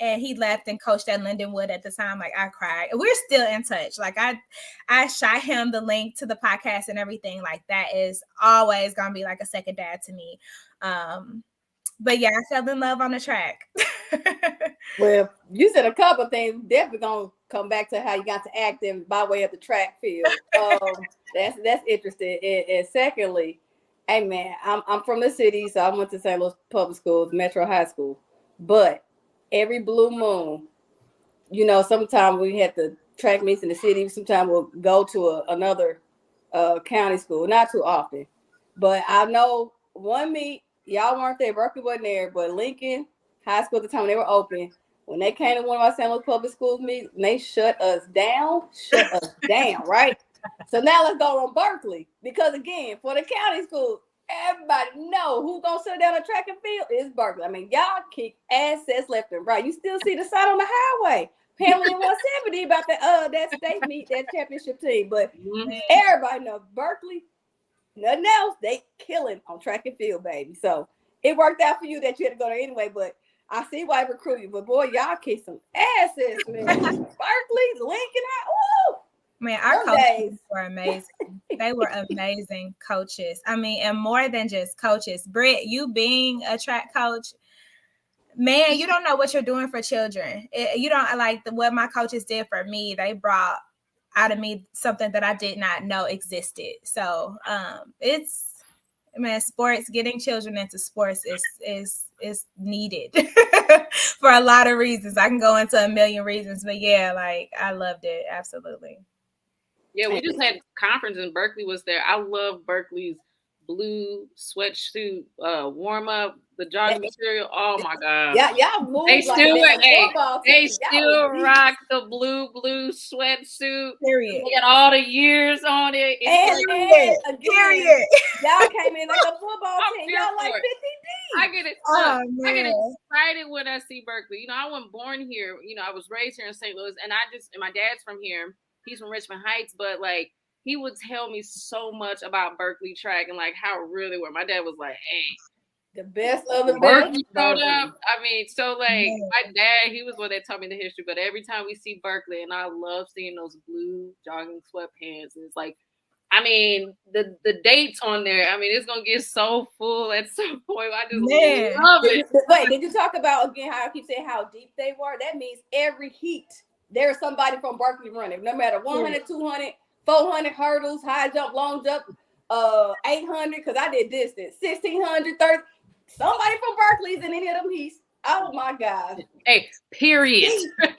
and coached at Lindenwood at the time, like I cried. We're still in touch. Like I shot him the link to the podcast and everything. Like that is always going to be like a second dad to me. But yeah, I fell in love on the track. Well, you said a couple of things. Definitely gonna come back to how you got to acting by way of the track field. That's interesting. And secondly, hey man, I'm from the city, so I went to St. Louis Public Schools, Metro High School. But every blue moon, you know, sometimes we had the track meets in the city. Sometimes we'll go to another county school. Not too often, but I know one meet. Y'all weren't there. Berkeley wasn't there, but Lincoln High School at the time, when they were open, when they came to one of our St. Louis Public Schools meetings, they shut us down, right? So now let's go on Berkeley, because again, for the county school, everybody know who's gonna sit down on track and field is Berkeley. I mean, y'all kick asses left and right. You still see the sign on the highway, Pamela in 170 about that state meet, that championship team. But everybody knows Berkeley. Nothing else, they killing on track and field, baby. So it worked out for you that you had to go there anyway. But I see why I recruit you. But boy, y'all kick some asses, man. Berkeley, Lincoln, woo! Man, our coaches were amazing. They were amazing coaches. I mean, and more than just coaches. Britt, you being a track coach, man, you don't know what you're doing for children. You don't like what my coaches did for me. They brought out of me something that I did not know existed. So sports, getting children into sports is needed for a lot of reasons. I can go into a million reasons, but yeah, like I loved it. Absolutely. Yeah, we just had a conference and Berkeley was there. I love Berkeley's blue sweatsuit warm up, the jogging material. Oh my god! Yeah, y'all move. They still they still rock the blue sweatsuit. Period. They got all the years on it. And period. Y'all came in like a football team. Y'all like 50 deep. I get it. I get excited when I see Berkeley. You know, I wasn't born here. You know, I was raised here in St. Louis, and my dad's from here. He's from Richmond Heights, but like. He would tell me so much about Berkeley track and like how it really were. My dad was like, hey, the best of the best. Berkeley showed up. I mean, so like my dad, he was one that taught me the history, but every time we see Berkeley, and I love seeing those blue jogging sweatpants. And it's like, I mean, the dates on there, I mean, it's going to get so full at some point. I just love it. Wait, did you talk about, again, how I keep saying how deep they were? That means every heat, there's somebody from Berkeley running, no matter 100, 200, 400 hurdles, high jump, long jump, 800, because I did distance, 1600, 30. Somebody from Berkeley's in any of them heats. Oh my God. Hey, period. You know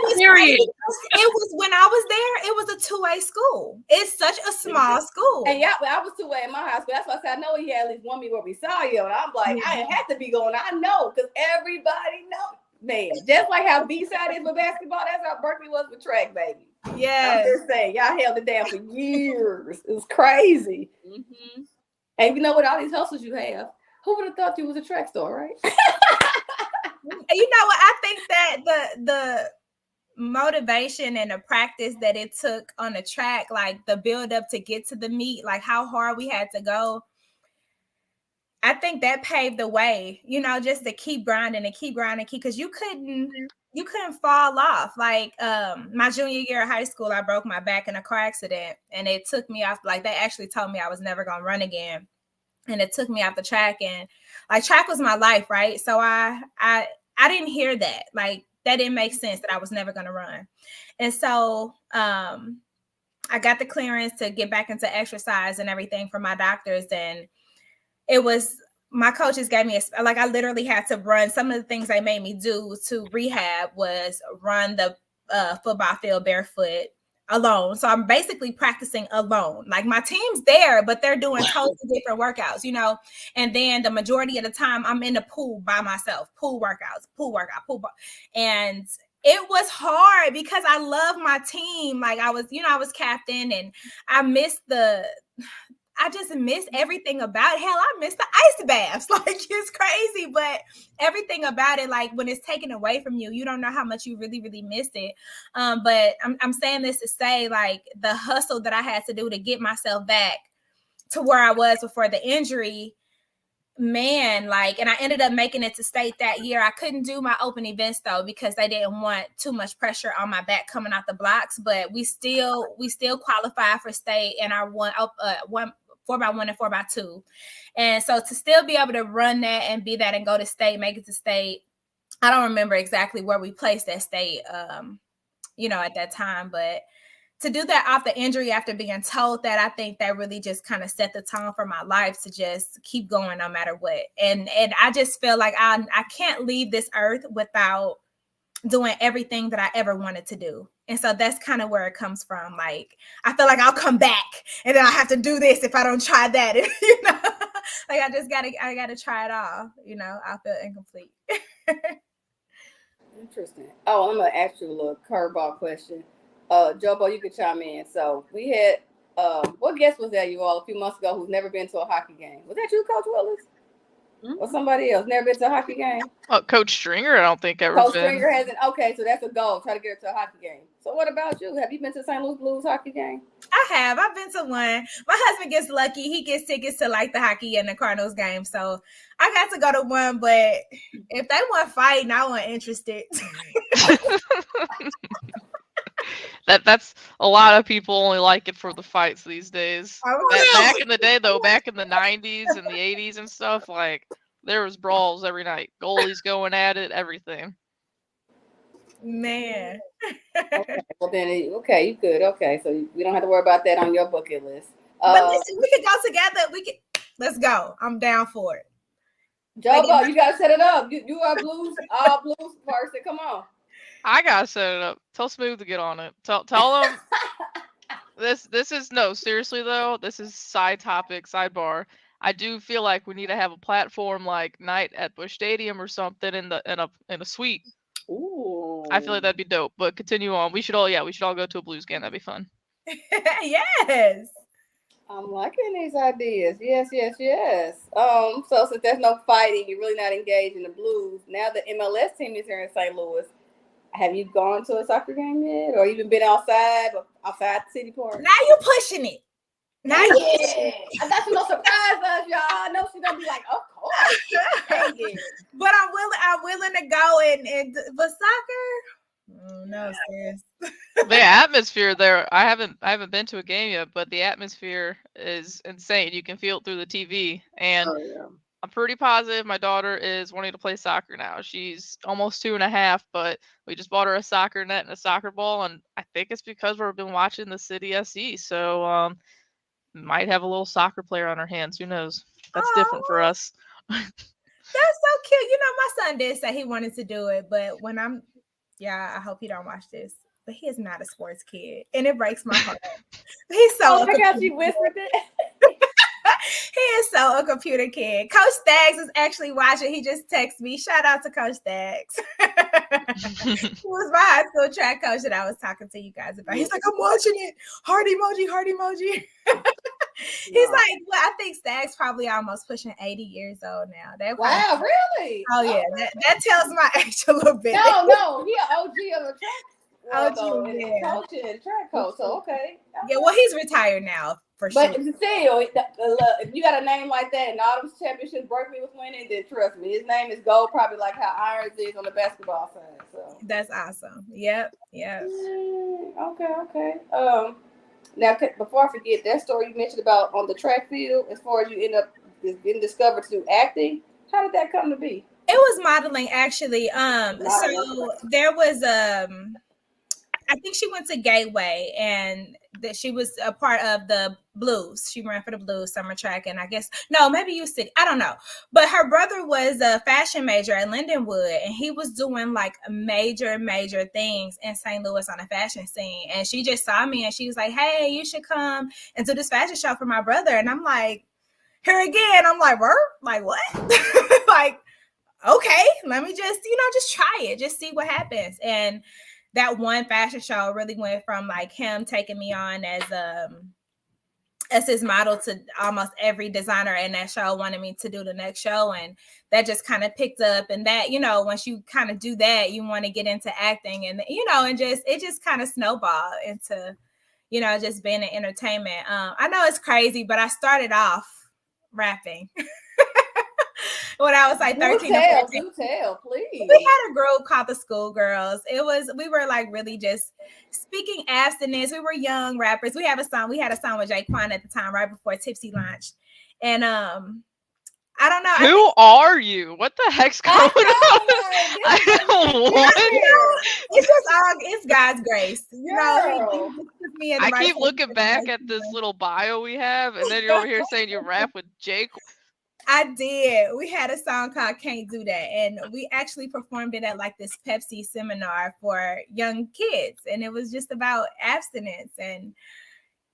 what's Period. crazy? It was when I was there, it was a 2A school. It's such a small school. And yeah, I was 2A in my high school. That's why I said I know he had at least one meet where we saw you. And I'm like, I didn't have to be going. I know, because everybody knows. Man, just like how B-side is with basketball, that's how Berkeley was with track, baby. Yeah. I'm just saying, y'all held it down for years. It was crazy. Mm-hmm. And you know what, all these hustles you have, who would have thought you was a track star, right? You know what? I think that the motivation and the practice that it took on the track, like the build up to get to the meet, like how hard we had to go, I think that paved the way, you know, just to keep grinding and keep grinding, because you couldn't fall off. Like my junior year of high school, I broke my back in a car accident, and it took me off. Like they actually told me I was never gonna run again, and it took me off the track. And like track was my life, right? So I didn't hear that. Like that didn't make sense that I was never gonna run. And so I got the clearance to get back into exercise and everything from my doctors, and it was, my coaches gave me like I literally had to run. Some of the things they made me do to rehab was run the football field barefoot alone. So I'm basically practicing alone. Like my team's there, but they're doing totally different workouts, you know. And then the majority of the time I'm in the pool by myself, pool workouts, and it was hard because I love my team. Like I was captain, and I just miss everything about it. Hell, I miss the ice baths. Like it's crazy, but everything about it, like when it's taken away from you, you don't know how much you really, really miss it. But I'm saying this to say, like the hustle that I had to do to get myself back to where I was before the injury, man, like, and I ended up making it to state that year. I couldn't do my open events though, because they didn't want too much pressure on my back coming out the blocks, but we still qualified for state, and I won 4x1 and 4x2. And so to still be able to run that and be that and go to state, make it to state, I don't remember exactly where we placed that state, at that time, but to do that off the injury after being told that, I think that really just kind of set the tone for my life to just keep going no matter what. And I just feel like I can't leave this earth without doing everything that I ever wanted to do. And so that's kind of where it comes from. Like, I feel like I'll come back and then I have to do this if I don't try that. Like I gotta try it all, I feel incomplete. Interesting. Oh, I'm gonna ask you a little curveball question. Jobo, you could chime in. So we had what guest was that you all a few months ago who's never been to a hockey game? Was that you, Coach Willis? Or somebody else? Never been to a hockey game? Coach Stringer, I don't think ever Coach been. Stringer hasn't. Okay, so that's a goal. Try to get her to a hockey game. So what about you? Have you been to St. Louis Blues hockey game? I have. I've been to one. My husband gets lucky. He gets tickets to like the hockey and the Cardinals game. So I got to go to one, but if they want fighting, I wasn't interested. That's a lot of people only like it for the fights these days. Back in the day, though, back in the 90s and the 80s and stuff, like there was brawls every night, goalies going at it, everything. Man. Okay, well then, you good. Okay, so we don't have to worry about that on your bucket list. But listen, we can go together. Let's go. I'm down for it. Jobo, you gotta set it up. You are Blues, all Blues person. Come on. I gotta set it up. Tell Smoooth to get on it. Tell them this is no, seriously though, this is sidebar. I do feel like we need to have a platform like night at Busch Stadium or something in a suite. Ooh. I feel like that'd be dope. But continue on. We should all go to a Blues game. That'd be fun. Yes. I'm liking these ideas. Yes. So since there's no fighting, you're really not engaged in the Blues. Now the MLS team is here in St. Louis. Have you gone to a soccer game yet, or even been outside the city park? Now you pushing it. Now you pushing it. I thought you were gonna surprise us, y'all. I know she's gonna be like, of course. But I'm willing to go and but soccer. No, sis. The atmosphere there, I haven't been to a game yet, but the atmosphere is insane. You can feel it through the TV, and I'm pretty positive my daughter is wanting to play soccer now. She's almost 2.5, but we just bought her a soccer net and a soccer ball, and I think it's because we've been watching the City SC. So might have a little soccer player on her hands. Who knows? That's different for us. That's so cute. You know, my son did say he wanted to do it, but I hope he don't watch this. But he is not a sports kid, and it breaks my heart. He's so. Oh my God, she whispered it. He is so a computer kid. Coach Staggs is actually watching. He just texted me. Shout out to Coach Staggs. He was my high school track coach that I was talking to you guys about. He's like, I'm watching it. Heart emoji, heart emoji. He's like, well, I think Staggs probably almost pushing 80 years old now. Wow, really? Oh yeah, that tells my age a little bit. No, he an OG of the track. Coaching track coach. So okay. Yeah, well, he's retired now for sure. But still, if you got a name like that and all those championships Berkeley was winning, then trust me, his name is gold, probably like how Irons is on the basketball side. So that's awesome. Yep. Okay. Now, before I forget, that story you mentioned about on the track field, as far as you end up getting discovered to do acting, how did that come to be? It was modeling, actually. So there was I think she went to Gateway, and that she was a part of the Blues. She ran for the Blues summer track, and I guess maybe U City. I don't know. But her brother was a fashion major at Lindenwood, and he was doing like major things in St. Louis on a fashion scene. And she just saw me, and she was like, "Hey, you should come and do this fashion show for my brother." And I'm like, here again, I'm like, like what? Like, okay, let me just try it, just see what happens. And that one fashion show really went from like him taking me on as his model to almost every designer in that show wanted me to do the next show. And that just kind of picked up. And that, once you kind of do that, you want to get into acting, and, and it just kind of snowballed into, just being in entertainment. I know it's crazy, but I started off rapping. When I was like 13 or 14. Do tell, please. We had a group called the Schoolgirls. We were like really just speaking abstinence. We were young rappers. We had a song with Jaquan at the time, right before Tipsy launched. And I don't know. Who are you? What the heck's going on? I don't want it's God's grace. I keep looking back at this little bio we have, and then you're over here saying you rap with Jake. I did. We had a song called Can't Do That, and we actually performed it at like this Pepsi seminar for young kids, and it was just about abstinence. And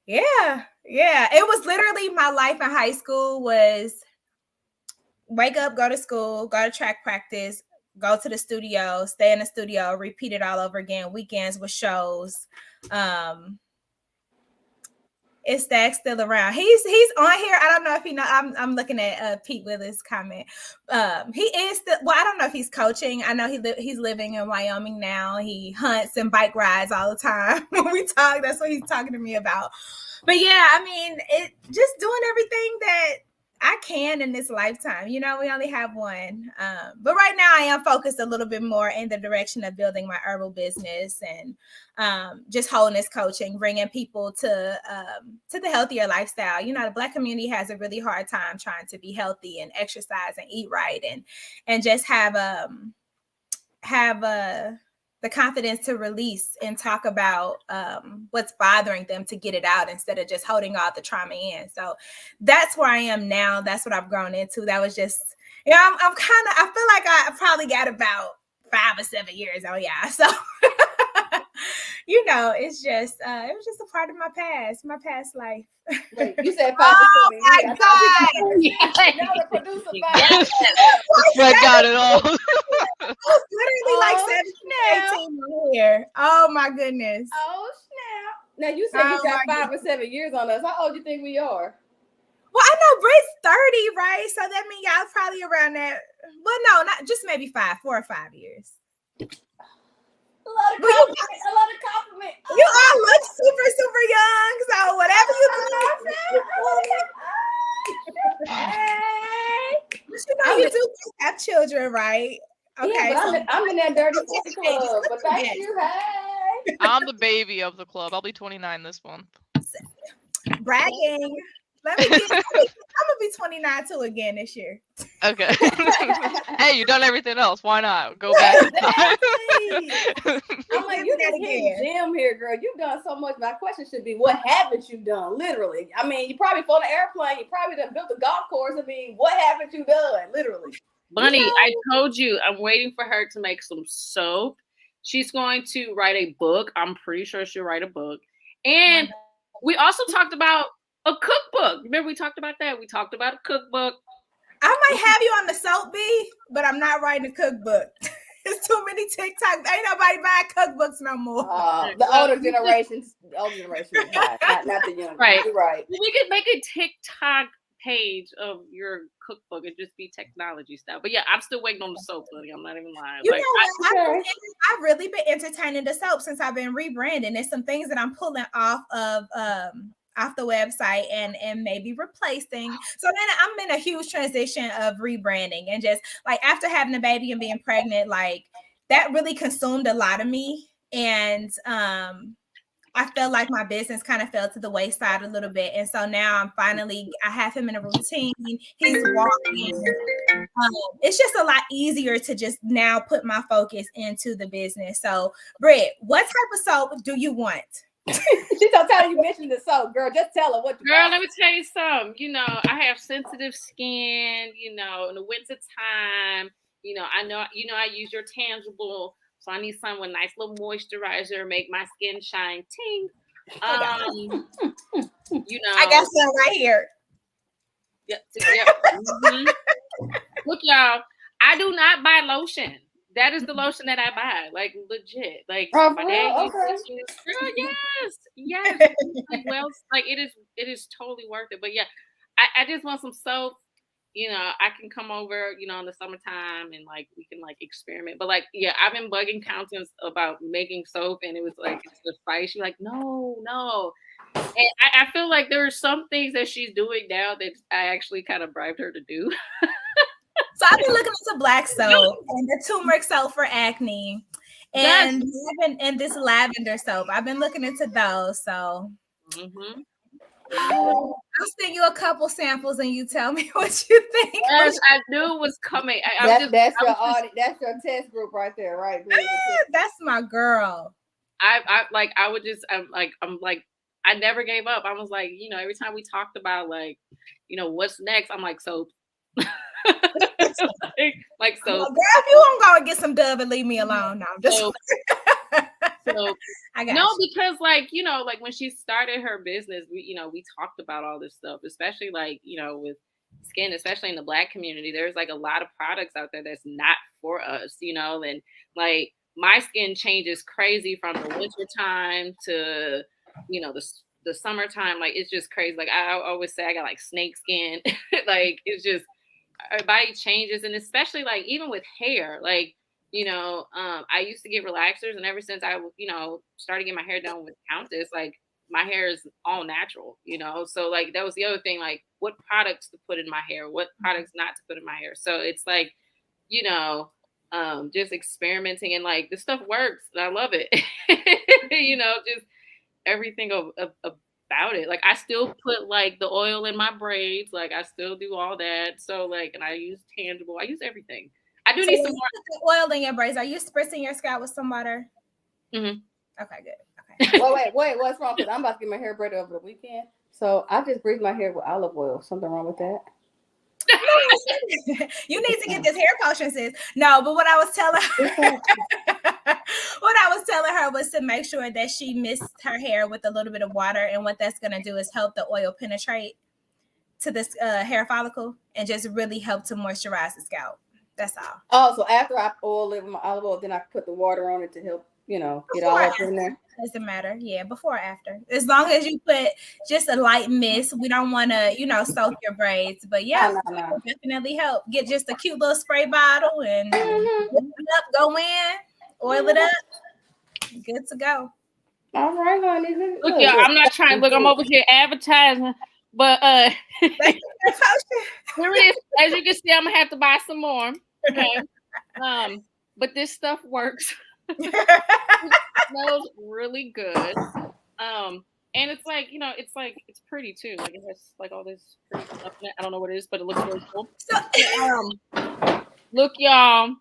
yeah, it was literally my life in high school was wake up, go to school, go to track practice, go to the studio, stay in the studio, repeat it all over again, weekends with shows. Is Staggs still around? He's on here. I don't know if he know. I'm looking at Pete Willis' comment. He is still. Well, I don't know if he's coaching. I know he's living in Wyoming now. He hunts and bike rides all the time. When we talk, that's what he's talking to me about. But yeah, I mean, it just doing everything that I can in this lifetime. We only have one. But right now I am focused a little bit more in the direction of building my herbal business and just wholeness coaching, bringing people to the healthier lifestyle. The Black community has a really hard time trying to be healthy and exercise and eat right and just have the confidence to release and talk about what's bothering them, to get it out instead of just holding all the trauma in. So that's where I am now. That's what I've grown into. That was just, I feel like I probably got about 5 or 7 years. Oh yeah. So, it's just, it was just a part of my past life. Wait, you said 5 to 7 years. My God. The producer Fred got it all. I was literally like 17, 18 here. Oh my goodness. Oh snap. Now you said you got 5 or 7 years on us. How old do you think we are? Well, I know Britt's 30, right? So that means y'all probably around that. Well, no, not just maybe 4 or 5 years. A lot of compliment. You all look super, super young. So whatever you do. You do have children, right? Okay. Yeah, I'm in that dirty club. But thank you. Hey. I'm the baby of the club. I'll be 29 this month. Bragging. I'm gonna be 29 too again this year. Okay. Hey, you've done everything else. Why not go back? I'm like, you just hit gym here, girl. You've done so much. My question should be, what haven't you done? Literally. I mean, you probably flown an airplane. You probably done built a golf course. I mean, what haven't you done? Literally. Bunny, I told you I'm waiting for her to make some soap. She's going to write a book. I'm pretty sure she'll write a book. And we also talked about a cookbook. Remember we talked about that? We talked about a cookbook. I might have you on the soap bee, but I'm not writing a cookbook. There's too many TikTok. Ain't nobody buying cookbooks no more. The older generations, not the younger. Right. You're right. We could make a TikTok page of your cookbook and just be technology stuff. But yeah, I'm still waiting on the soap, buddy. I'm not even lying. You know what? I've really been entertaining the soap since I've been rebranding. There's some things that I'm pulling off the website and maybe replacing. So then I'm in a huge transition of rebranding, and just like after having a baby and being pregnant, like that really consumed a lot of me. And I felt like my business kind of fell to the wayside a little bit. And so now I have him in a routine. He's walking. It's just a lot easier to just now put my focus into the business. So Britt, what type of soap do you want? She's gonna tell you mention the soap, girl. Just tell her what you want. Let me tell you something. You know, I have sensitive skin, you know, in the winter time, you know, I use your tangible. So I need some with nice little moisturizer, make my skin shine. Ting. You know, I got some right here. Yep. Mm-hmm. Look, y'all, I do not buy lotion. That is the lotion that I buy, like legit. Like my dad uses it. Girl, yes. Well, like it is totally worth it. But yeah, I just want some soap. You know, I can come over, you know, in the summertime and like we can like experiment. But like, yeah, I've been bugging Countess about making soap, and it was like it's the fight. She's like, no. And I feel like there are some things that she's doing now that I actually kind of bribed her to do. So I've been looking into black soap and the turmeric soap for acne, and this lavender soap. I've been looking into those. So I'll send you a couple samples and you tell me what you think. Yes, I knew it was coming. That's your test group right there, right? That's my girl. I never gave up. I was like, you know, every time we talked about like, you know, what's next, I'm like, soap. like soap. Well, girl, if you won't go and get some Dove and leave me alone now. Just so because like, you know, like when she started her business, we talked about all this stuff, especially like, you know, with skin, especially in the Black community. There's like a lot of products out there that's not for us, you know, and like my skin changes crazy from the winter time to, you know, the summertime. Like it's just crazy. Like I always say I got like snake skin. Like it's just our body changes, and especially like even with hair, like, you know, I used to get relaxers, and ever since I, you know, started getting my hair done with Countess, like my hair is all natural, you know. So like that was the other thing, like what products to put in my hair, what products not to put in my hair. So it's like, you know, just experimenting, and like this stuff works, and I love it. You know, just everything about it. Like I still put like the oil in my braids, like I still do all that. So like, and I use tangible, I use everything. I do need some more oil in your braids. Are you spritzing your scalp with some water? Mm-hmm. Okay, good. Okay. Wait, what's wrong? Because I'm about to get my hair braided over the weekend. So I just breathe my hair with olive oil. Something wrong with that? You need to get this hair potion, sis. No, but what I was telling her was to make sure that she mixed her hair with a little bit of water, and what that's going to do is help the oil penetrate to this hair follicle and just really help to moisturize the scalp. That's all. Oh, so after I oil it with my olive oil, then I put the water on it to help, you know, get all up in there. Doesn't matter. Yeah, before or after. As long as you put just a light mist. We don't want to, you know, soak your braids. But yeah, it'll definitely help. Get just a cute little spray bottle and go in, oil it up. Good to go. All right, honey. Look, y'all, I'm not trying. Look, I'm over here advertising. But here it is. As you can see, I'm gonna have to buy some more. Okay. But this stuff works. It smells really good. And it's like, you know, it's pretty too. Like it has like all this pretty stuff in it. I don't know what it is, but it looks really cool. So look, y'all,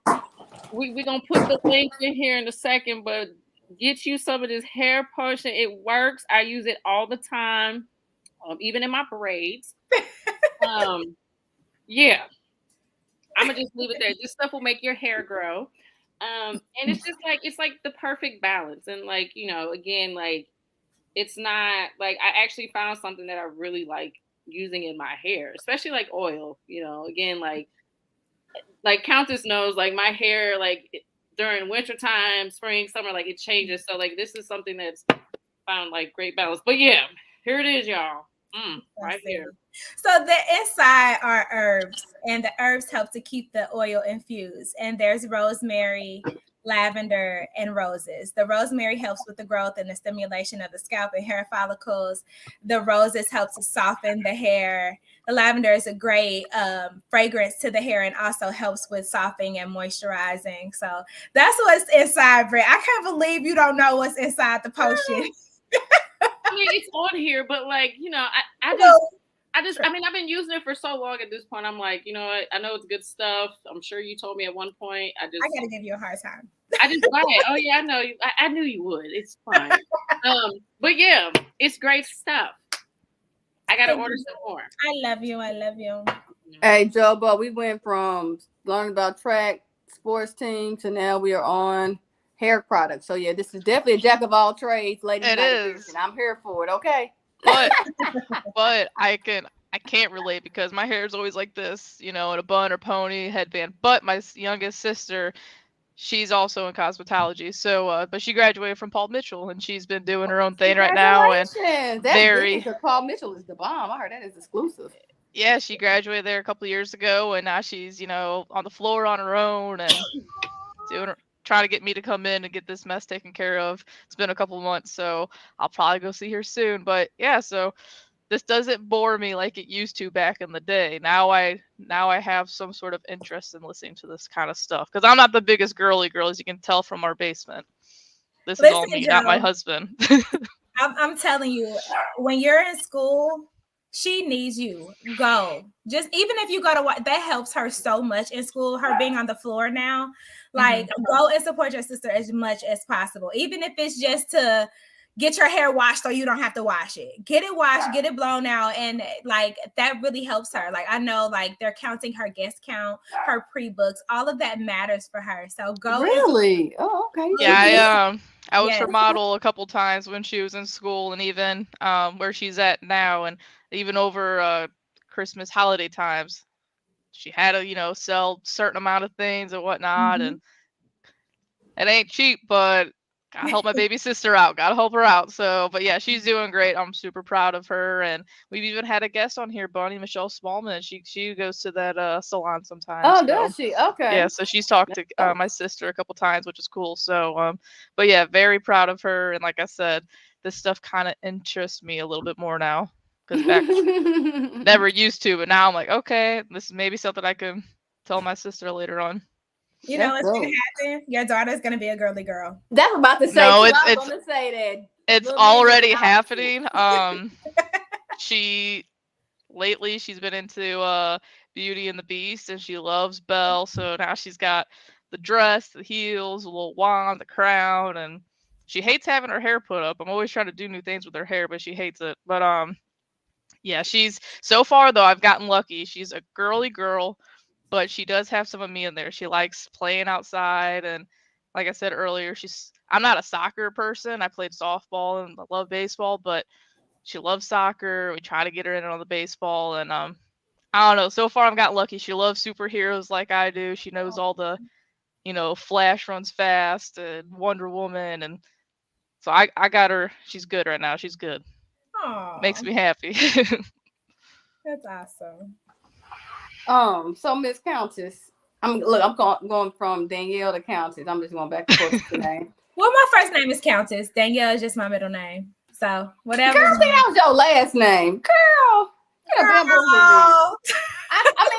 we're gonna put the link in here in a second, but get you some of this hair potion. It works. I use it all the time. Even in my braids. Yeah. I'm gonna just leave it there. This stuff will make your hair grow. And it's just like it's like the perfect balance. And like, you know, again, like it's not like I actually found something that I really like using in my hair, especially like oil, you know, again, like Countess knows, like my hair, like during wintertime, spring, summer, like it changes. So like this is something that's found like great balance. But yeah, here it is, y'all. Right here. So the inside are herbs, and the herbs help to keep the oil infused. And there's rosemary, lavender, and roses. The rosemary helps with the growth and the stimulation of the scalp and hair follicles. The roses help to soften the hair. The lavender is a great fragrance to the hair and also helps with softening and moisturizing. So that's what's inside, Britt. I can't believe you don't know what's inside the potion. I mean, it's on here, but like, you know, I mean, I've been using it for so long at this point. I'm like, you know what? I know it's good stuff. I'm sure you told me at one point. I gotta give you a hard time. I just buy it. Oh yeah, I know you. I knew you would. It's fine. But yeah, it's great stuff. I gotta order some more. I love you. I love you. Hey, Joe, but we went from learning about track sports team to now we are on hair products. So yeah, this is definitely a jack of all trades, ladies. It is. And I'm here for it. Okay. But I can't relate because my hair is always like this, you know, in a bun or pony headband. But my youngest sister, she's also in cosmetology. So, but she graduated from Paul Mitchell and she's been doing her own thing right now. And Paul Mitchell is the bomb. I heard that is exclusive. Yeah, she graduated there a couple of years ago, and now she's, you know, on the floor on her own and trying to get me to come in and get this mess taken care of. It's been a couple months, so I'll probably go see her soon. But yeah, so this doesn't bore me like it used to back in the day. Now I have some sort of interest in listening to this kind of stuff because I'm not the biggest girly girl, as you can tell from our basement. This is all me, Joe, not my husband. I'm telling you, when you're in school, she needs you. Go. Just even if you go to watch, that helps her so much in school. Her being on the floor now, like go and support your sister as much as possible. Even if it's just to get your hair washed so you don't have to wash it. Get it washed, get it blown out, and like that really helps her. Like I know, like they're counting her guest count, her pre-books, all of that matters for her. So go. Really? Oh, okay. Yeah, I was her model a couple times when she was in school, and even where she's at now, and even over Christmas holiday times, she had to, sell certain amount of things and whatnot, and it ain't cheap, but gotta help my baby sister out. Gotta help her out. So, but yeah, she's doing great. I'm super proud of her, and we've even had a guest on here, Bonnie Michelle Smallman. She goes to that salon sometimes. Oh, does she? Okay. Yeah, so she's talked to my sister a couple times, which is cool. So, but yeah, very proud of her. And like I said, this stuff kind of interests me a little bit more now because back never used to, but now I'm like, okay, this is maybe something I can tell my sister later on. You know what's gonna happen? Your daughter's gonna be a girly girl. That's about to say. No, I was gonna say that. It's already happening. She's been into Beauty and the Beast, and she loves Belle. So now she's got the dress, the heels, the little wand, the crown, and she hates having her hair put up. I'm always trying to do new things with her hair, but she hates it. But yeah, she's so far though. I've gotten lucky. She's a girly girl. But she does have some of me in there. She likes playing outside. And like I said earlier, I'm not a soccer person. I played softball and I love baseball, but she loves soccer. We try to get her in on the baseball. And I don't know. So far, I've got lucky. She loves superheroes like I do. She knows all the, Flash runs fast and Wonder Woman. And so I got her. She's good right now. She's good. Aww. Makes me happy. That's awesome. So Miss Countess, I'm going from Danielle to Countess. I'm just going back and forth today. Well, my first name is Countess. Danielle is just my middle name. So whatever. Girl, see, that was your last name. Girl. I mean,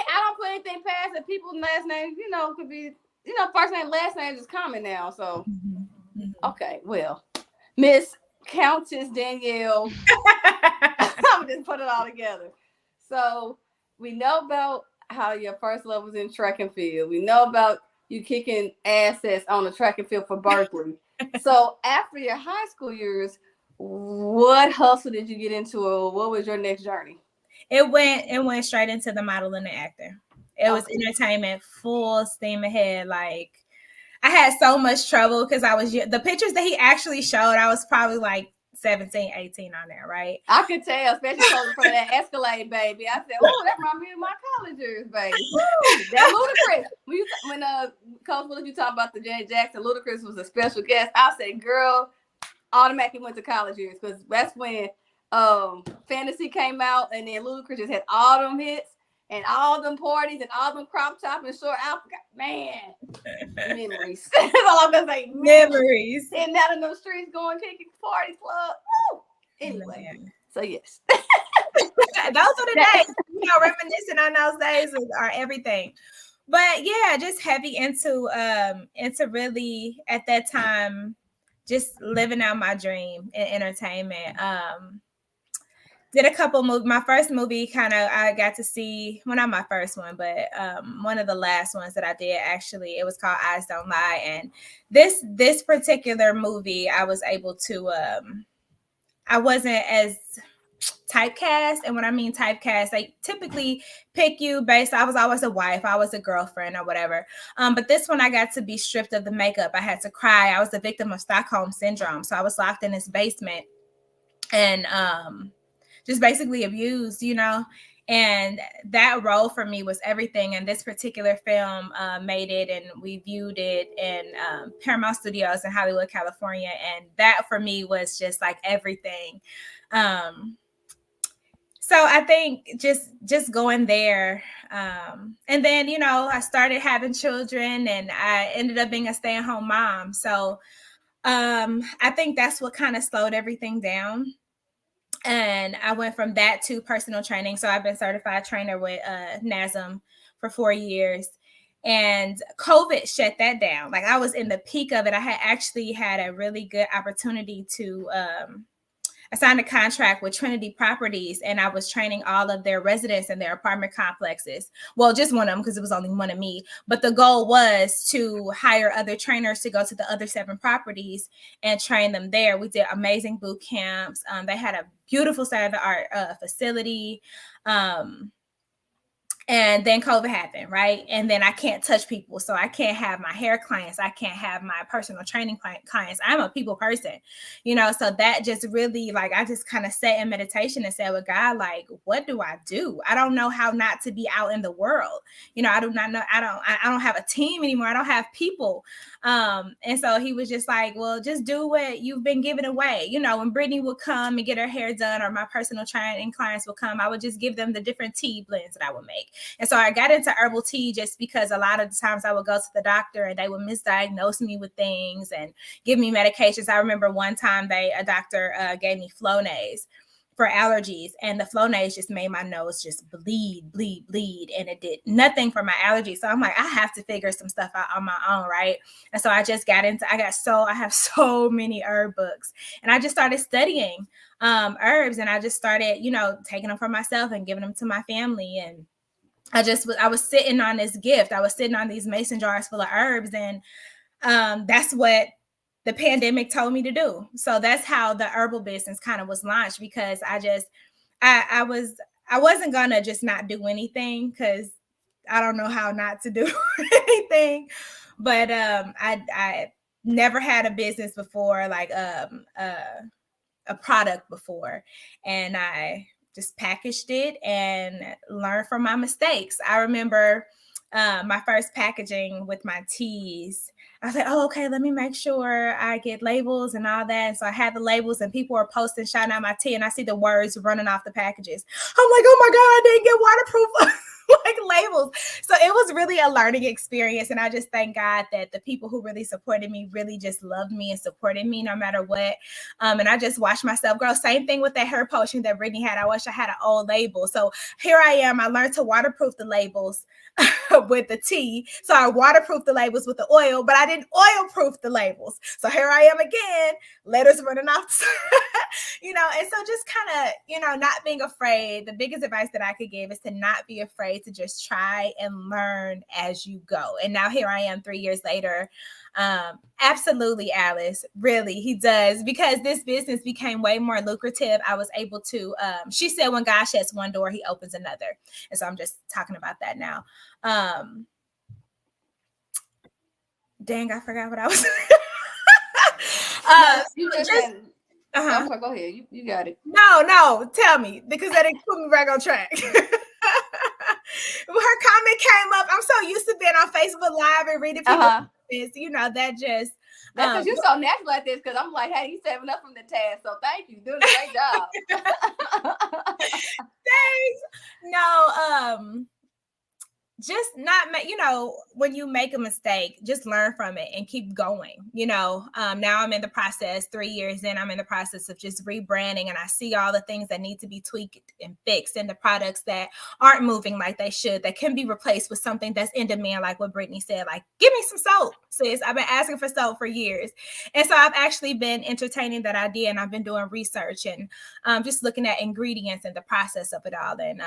I don't put anything past it. People's last names, could be, first name, last name is common now. So, okay, well, Miss Countess Danielle. I'm just put it all together. So we know about how your first love was in track and field. We know about you kicking asses on the track and field for Berkeley. So after your high school years, what hustle did you get into, or what was your next journey? It went straight into the modeling and acting. It was entertainment, full steam ahead. Like, I had so much trouble because the pictures that he actually showed, I was probably like 17, 18 on there, right? I could tell, especially in front of that Escalade, baby. I said, "Oh, that reminds me of my college years, baby." Woo, that Ludacris. When Coach Willis, you talk about the Janet Jackson, Ludacris was a special guest. I said, "Girl, automatically went to college years," because that's when Fantasy came out, and then Ludacris just had all them hits and all them parties and all them crop top and short outfit. Man, memories. That's all I'm gonna say. Memories. Sitting out in those streets, going kicking party club. Woo. Anyway, so yes, those are the days. Reminiscing on those days are everything. But yeah, just heavy into really at that time, just living out my dream in entertainment. Did a couple movies. My first movie I got to see, well, not my first one, but one of the last ones that I did, actually. It was called Eyes Don't Lie. And this particular movie, I was able to, I wasn't as typecast. And when I mean typecast, they typically pick you based, I was always a wife, I was a girlfriend or whatever. But this one, I got to be stripped of the makeup. I had to cry. I was a victim of Stockholm syndrome. So I was locked in this basement and just basically abused, and that role for me was everything. And this particular film made it, and we viewed it in Paramount Studios in Hollywood, California. And that for me was just like everything. So I think just going there, and then, I started having children, and I ended up being a stay-at-home mom. So I think that's what kind of slowed everything down. And I went from that to personal training. So I've been certified trainer with NASM for 4 years. And COVID shut that down. Like, I was in the peak of it. I had actually had a really good opportunity to I signed a contract with Trinity Properties, and I was training all of their residents in their apartment complexes. Well, just one of them, because it was only one of me. But the goal was to hire other trainers to go to the other 7 properties and train them there. We did amazing boot camps. They had a beautiful state-of-the-art facility. And then COVID happened, right? And then I can't touch people. So I can't have my hair clients. I can't have my personal training clients. I'm a people person, so that just really, like, I just kind of sat in meditation and said, well, God, like, what do I do? I don't know how not to be out in the world. I do not know. I don't have a team anymore. I don't have people. And so he was just like, well, just do what you've been giving away. When Brittany would come and get her hair done, or my personal training clients would come, I would just give them the different tea blends that I would make. And so I got into herbal tea just because a lot of the times I would go to the doctor and they would misdiagnose me with things and give me medications. I remember one time a doctor gave me Flonase for allergies, and the Flonase just made my nose just bleed, and it did nothing for my allergies. So I'm like, I have to figure some stuff out on my own, right? And so I just I have so many herb books, and I just started studying herbs, and I just started, taking them for myself and giving them to my family. And I was sitting on this gift. I was sitting on these mason jars full of herbs, and that's what the pandemic told me to do. So that's how the herbal business kind of was launched, because I wasn't gonna just not do anything, because I don't know how not to do anything. But I never had a business before, like a product before, and I just packaged it and learned from my mistakes. I remember my first packaging with my teas. I said, oh, okay, let me make sure I get labels and all that. And so I had the labels, and people were posting, shouting out my tea, and I see the words running off the packages. I'm like, oh my God, I didn't get waterproof like labels. So it was really a learning experience. And I just thank God that the people who really supported me really just loved me and supported me no matter what. And I just watched myself grow. Same thing with that hair potion that Brittany had. I wish I had an old label. So here I am. I learned to waterproof the labels with the tea. So I waterproofed the labels with the oil, but I didn't oil proof the labels. So here I am again, letters running off, and so just kind of, not being afraid. The biggest advice that I could give is to not be afraid afraid to just try and learn as you go. And now here I am 3 years later. Absolutely, Alice. Really, he does, because this business became way more lucrative. I was able to, she said, when God shuts one door, he opens another. And so I'm just talking about that now. Dang, I forgot what I was. I'm sorry, go ahead. You got it. No, tell me, because that didn't put me back on track. When her comment came up, I'm so used to being on Facebook Live and reading people's comments, you know, that just. That's because you're so natural at this, because I'm like, hey, he's saving up from the task, so thank you. Doing a great job. Thanks. No, just not make, you know, when you make a mistake, just learn from it and keep going. You know, now I'm in the process, 3 years in, I'm in the process of just rebranding, and I see all the things that need to be tweaked and fixed, and the products that aren't moving like they should, that can be replaced with something that's in demand, like what Brittany said, like, give me some soap, sis. I've been asking for soap for years. And so I've actually been entertaining that idea, and I've been doing research and just looking at ingredients and the process of it all. And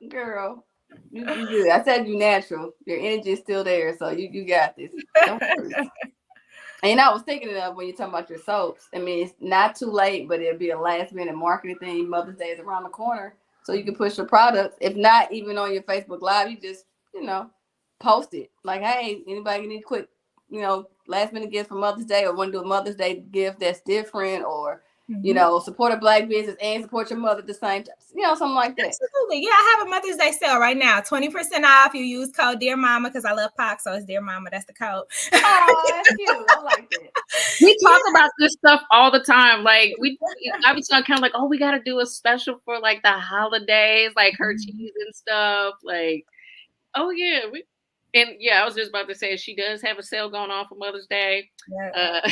good, girl. You good. I said you natural. Your energy is still there, so you got this. Don't worry. And I was thinking of when you're talking about your soaps. I mean, it's not too late, but it'll be a last minute marketing thing. Mother's Day is around the corner, so you can push your products. If not, even on your Facebook Live, you just, you know, post it. Like, hey, anybody need a quick, you know, last minute gift for Mother's Day, or want to do a Mother's Day gift that's different, or you know, support a Black business and support your mother at the same time. You know, something like that. Absolutely. Yeah, I have a Mother's Day sale right now. 20% off. You use code Dear Mama, because I love Pac, so it's Dear Mama. That's the code. Oh, that's cute. I like that. We talk about this stuff all the time. Like I was kind of like, oh, we got to do a special for like the holidays, like her cheese and stuff. Like, oh yeah, I was just about to say she does have a sale going on for Mother's Day. Yeah.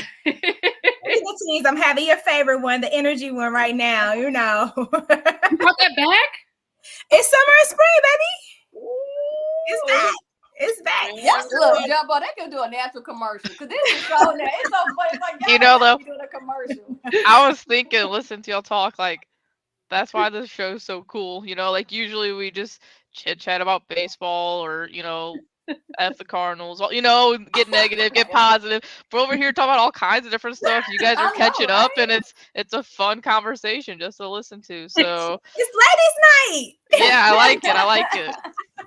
I'm having your favorite one, the energy one right now, you know. You brought that back? It's summer and spring, baby. Ooh. It's back. It's back. Yes, look, Jumbo, they can do a natural commercial, because this is so now. It's so funny. It's like, you know, though, doing a commercial. I was thinking, listen to y'all talk, like, that's why this show's so cool. You know, like, usually we just chit chat about baseball, or, you know, F the Cardinals, you know, get negative, get positive. But over here talking about all kinds of different stuff. You guys are catching up, and it's a fun conversation just to listen to. So it's ladies' night. Yeah, I like it.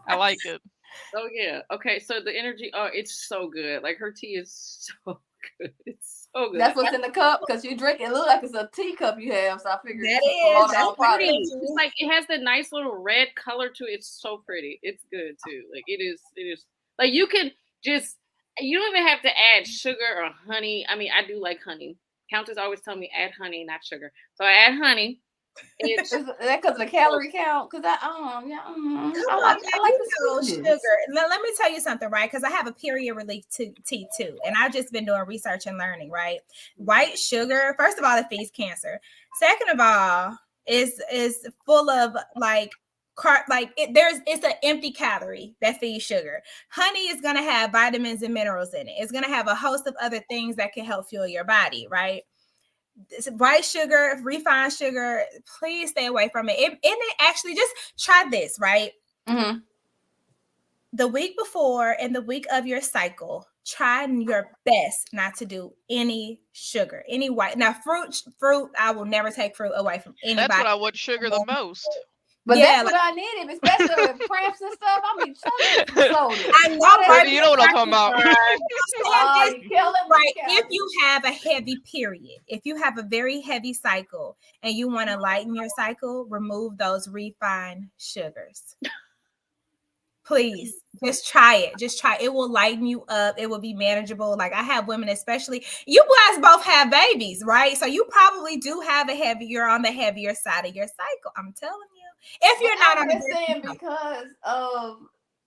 I like it. Oh yeah. Okay, so the energy, it's so good. Like, her tea is so good. It's so good. That's what's in the cup, because you drink it. It looks like it's a teacup you have, so I figured that's pretty. It's like, it has the nice little red color to it. It's so pretty. It's good too. Like, it is like, you can just, you don't even have to add sugar or honey. I mean, I do like honey. Countess always tell me add honey, not sugar. So I add honey. Is that because of the calorie count? Because I like the sugar. Let me tell you something, right? Because I have a period relief tea too, and I've just been doing research and learning, right? White sugar, first of all, it feeds cancer. Second of all, is full of it's an empty calorie that feeds sugar. Honey is going to have vitamins and minerals in it. It's going to have a host of other things that can help fuel your body, right? White sugar, refined sugar, please stay away from it. And it actually, just try this, right? Mm-hmm. The week before and the week of your cycle, try your best not to do any sugar, any white. Now, fruit, I will never take fruit away from anybody. That's what I would sugar the most. But that's what I needed, especially with cramps and stuff. I mean, soda. I know, right? You know what I'm talking about. Right. If you have a heavy period, if you have a very heavy cycle and you want to lighten your cycle, remove those refined sugars. Please, just try it. Just try. It will lighten you up. It will be manageable. Like, I have women, especially, you guys both have babies, right? So you probably do have you're on the heavier side of your cycle. I'm telling you. If you're not understanding, because of,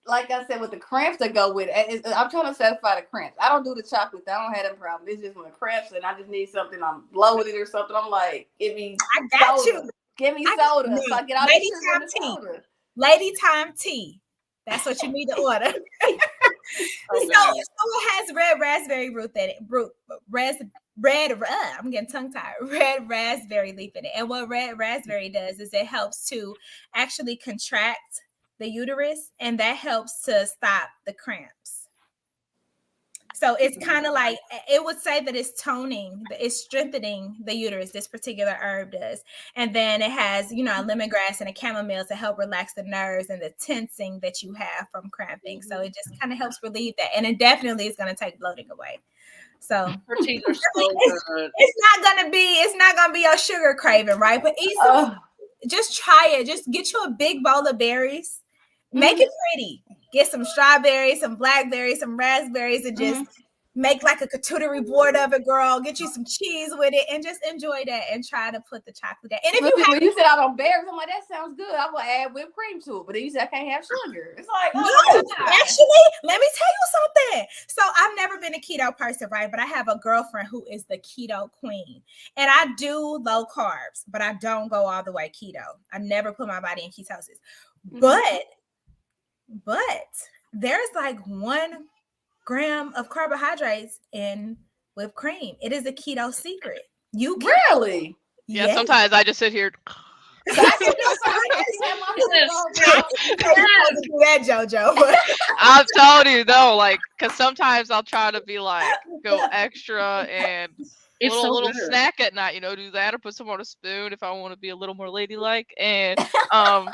like I said, with the cramps that go with it, I'm trying to satisfy the cramps. I don't do the chocolate. I don't have that problem. It's just when the cramps and I just need something, I'm bloated or something. I'm like, give me soda. Give me soda. So I get all Lady the time tea. Lady time tea. That's what you need to order. So it has red raspberry root in it. I'm getting tongue tied. Red raspberry leaf in it. And what red raspberry does is it helps to actually contract the uterus, and that helps to stop the cramps. So it's kind of like, it would say that it's toning, it's strengthening the uterus, this particular herb does. And then it has, you know, a lemongrass and a chamomile to help relax the nerves and the tensing that you have from cramping. So it just kind of helps relieve that. And it definitely is going to take bloating away. So Her teeth are so good. it's not gonna be your sugar craving, right? But eat some, just try it. Just get you a big bowl of berries. Make it pretty. Get some strawberries, some blackberries, some raspberries, and just make like a charcuterie board of it, girl. Get you some cheese with it and just enjoy that and try to put the chocolate down. And if when you said out on berries, I'm like, that sounds good. I will add whipped cream to it. But then you said I can't have sugar. It's like, no, God. actually, let me tell you something. So I've never been a keto person, right? But I have a girlfriend who is the keto queen. And I do low carbs, but I don't go all the way keto. I never put my body in ketosis. But there's like 1 gram of carbohydrates in whipped cream. It is a keto secret. You can, really? Yeah, yes. sometimes I just sit here. That JoJo. I'm telling you, though, like, because sometimes I'll try to be like, go extra and It's little so snack at night, you know, do that or put some on a spoon if I want to be a little more ladylike, and and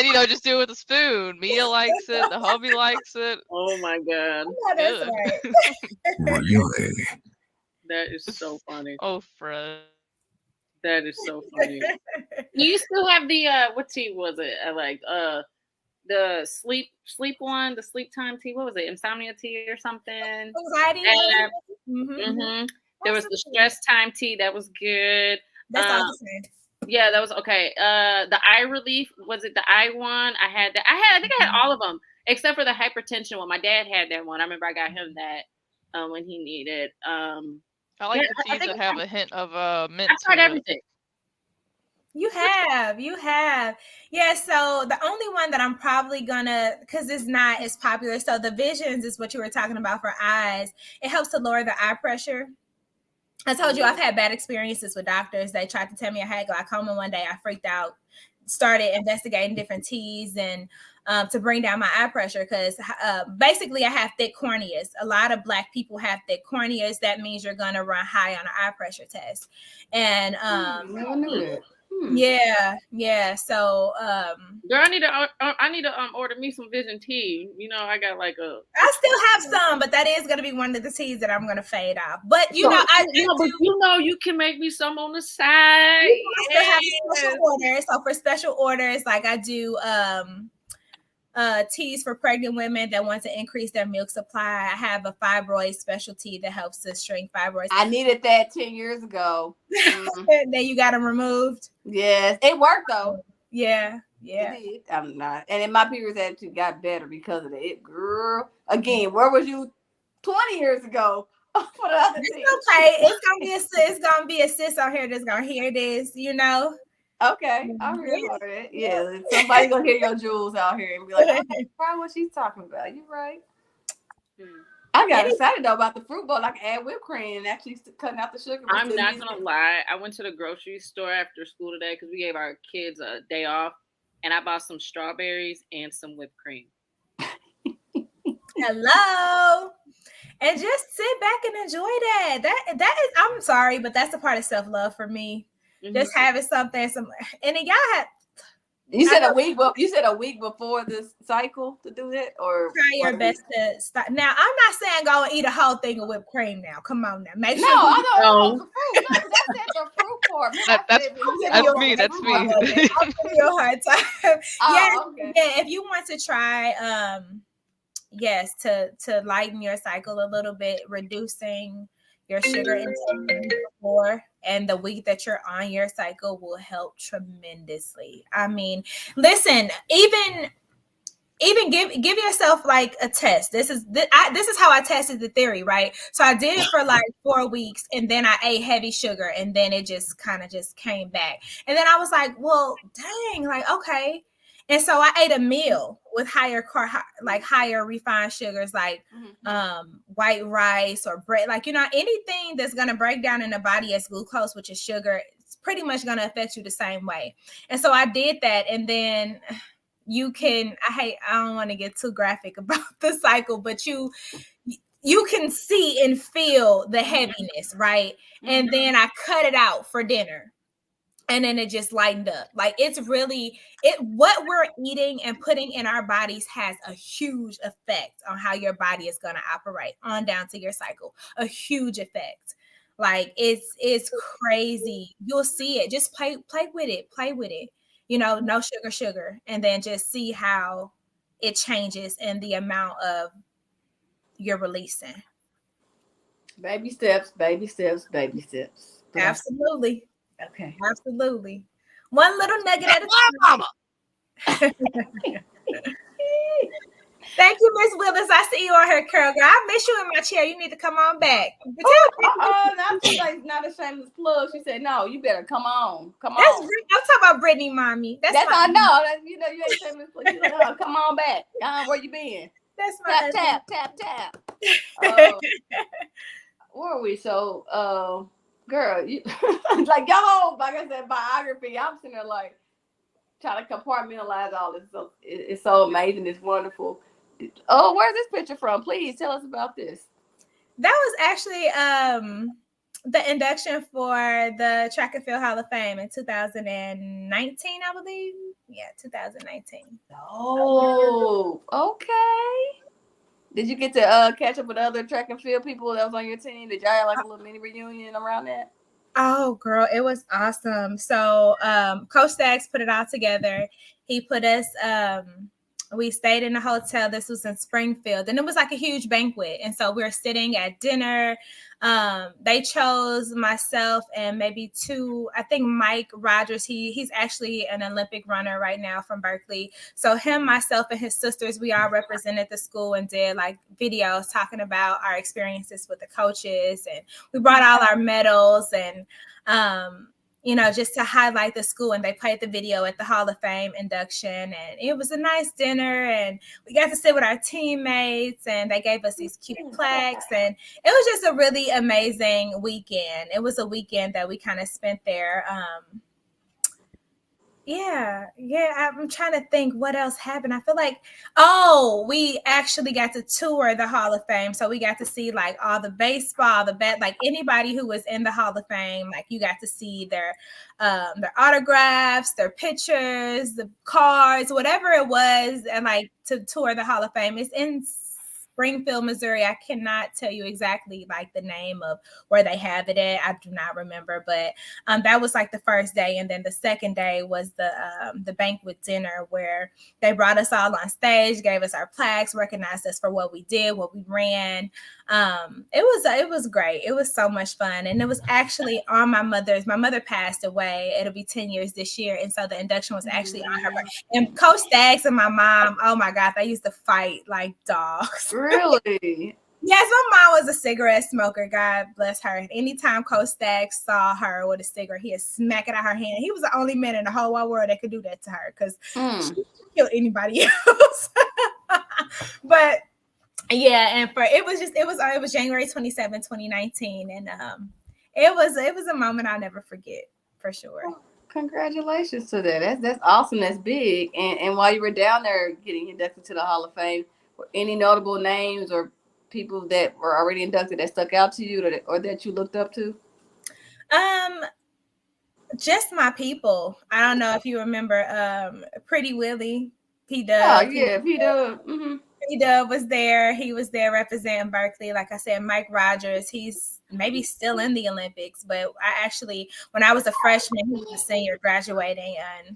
you know, just do it with a spoon. Mia likes it, the hubby likes it. Oh my God. That's right. Really? That is so funny. Oh, Fred. That is so funny. You still have the what tea was it? The sleep one, the sleep time tea. What was it? Insomnia tea or something? Anxiety. There was the stress time tea. That was good. That's all the same. Yeah, that was okay. The eye relief, was it the eye one? I had that. I think I had all of them except for the hypertension one. My dad had that one. I remember I got him that when he needed. I like the teas that have a hint of mint. I tried everything. You have. Yeah, so the only one that I'm probably gonna, because it's not as popular. So the Visions is what you were talking about for eyes. It helps to lower the eye pressure. I told you I've had bad experiences with doctors. They tried to tell me I had glaucoma one day. I freaked out, started investigating different teas and to bring down my eye pressure because basically I have thick corneas. A lot of Black people have thick corneas. That means you're going to run high on an eye pressure test. And never knew that. Yeah. So, girl, I need to order me some Vision tea. You know, I got like I still have some, but that is going to be one of the teas that I'm going to fade off. But you can make me some on the side. I have special orders. So for special orders, like I do, teas for pregnant women that want to increase their milk supply. I have a fibroid specialty that helps to shrink fibroids. I needed that 10 years ago. Then you got them removed. Yes, it worked though. Yeah. It did. I'm not, and then my periods actually got better because of it. Girl, again, where was you 20 years ago? For the other thing? It's gonna be a sis on here that's gonna hear this. You know. Okay, I'm here for it. Yeah, somebody gonna hear your jewels out here and be like, oh, probably what she's talking about. You right. I got excited though about the fruit bowl. I can add whipped cream and actually cutting out the sugar. I'm not gonna lie. I went to the grocery store after school today because we gave our kids a day off, and I bought some strawberries and some whipped cream. Hello. And just sit back and enjoy that. That is, I'm sorry, but that's a part of self-love for me. Mm-hmm. Just having something, and then y'all had. You said a week before this cycle to do it, or try your best to stop. Now, I'm not saying go and eat a whole thing of whipped cream. Now, come on now, make sure. No, I know the fruit. No, that's the fruit part. That's me. That's me. I'll give you a hard time. Okay. Yeah. If you want to try, yes, to lighten your cycle a little bit, reducing your sugar intake before and the week that you're on your cycle will help tremendously. I mean, listen, even give yourself like a test. This is how I tested the theory, right? So I did it for like 4 weeks, and then I ate heavy sugar, and then it just kind of just came back. And then I was like, well, dang, like, okay. And so I ate a meal with higher refined sugars, like white rice or bread, like, anything that's going to break down in the body as glucose, which is sugar, it's pretty much going to affect you the same way. And so I did that. And then I don't want to get too graphic about the cycle, but you can see and feel the heaviness, right? And then I cut it out for dinner. And then it just lightened up. Like, it's really what we're eating and putting in our bodies has a huge effect on how your body is going to operate on down to your cycle. A huge effect. Like, it's crazy. You'll see it. Just play with it. No sugar, and then just see how it changes and the amount of you're releasing. Baby steps. Absolutely. Okay. Absolutely. One little nugget at a time. Thank you, Miss Willis. I see you on here, girl. I miss you in my chair. You need to come on back. Not a shameless plug. She said, "No, you better come on. I'm talking about Brittany, mommy. That's I know. You ain't shameless plug. You like, oh, come on back. Where you been? That's my tap. Where are we? So, girl, you like your whole, like I said, biography. I'm sitting there like trying to compartmentalize all this. So it's so amazing. It's wonderful. Oh, where's this picture from? Please tell us about this. That was actually the induction for the Track and Field Hall of Fame in 2019, I believe. Yeah, 2019. Oh, okay. Did you get to catch up with other track and field people that was on your team? Did y'all have like a little mini reunion around that? Oh, girl, it was awesome. So Coach Staggs put it all together. He put us, we stayed in a hotel. This was in Springfield, and it was like a huge banquet. And so we were sitting at dinner. They chose myself and maybe two, I think Mike Rogers, he's actually an Olympic runner right now from Berkeley. So him, myself, and his sisters, we all represented the school and did like videos talking about our experiences with the coaches. And we brought all our medals and, just to highlight the school, and they played the video at the Hall of Fame induction, and it was a nice dinner, and we got to sit with our teammates, and they gave us these cute plaques, and it was just a really amazing weekend. It was a weekend that we kind of spent there. I'm trying to think what else happened. I feel like, we actually got to tour the Hall of Fame. So we got to see like all the baseball, like anybody who was in the Hall of Fame, like you got to see their autographs, their pictures, the cards, whatever it was, and like to tour the Hall of Fame. It's in Springfield, Missouri. I cannot tell you exactly like the name of where they have it at. I do not remember, but that was like the first day, and then the second day was the banquet dinner where they brought us all on stage, gave us our plaques, recognized us for what we did, what we ran. It was great. It was so much fun, and it was actually on my mother passed away. It'll be 10 years this year, and so the induction was actually on her birthday. And Coach Staggs and my mom, oh my God, they used to fight like dogs. Really? Yes, my mom was a cigarette smoker. God bless her. And anytime Coach Staggs saw her with a cigarette, he'd smack it out her hand. He was the only man in the whole wide world that could do that to her because she could kill anybody else. But yeah, and it was January 27, 2019, and it was a moment I'll never forget for sure. Well, congratulations to that. That's awesome. That's big. And while you were down there getting inducted to the Hall of Fame, were any notable names or people that were already inducted that stuck out to you or that you looked up to? Just my people. I don't know if you remember Pretty Willie, P-Dub. Oh yeah, P-Dub. Mm-hmm. P-Dub was there. He was there representing Berkeley. Like I said, Mike Rogers, he's maybe still in the Olympics, but I actually, when I was a freshman, he was a senior graduating, and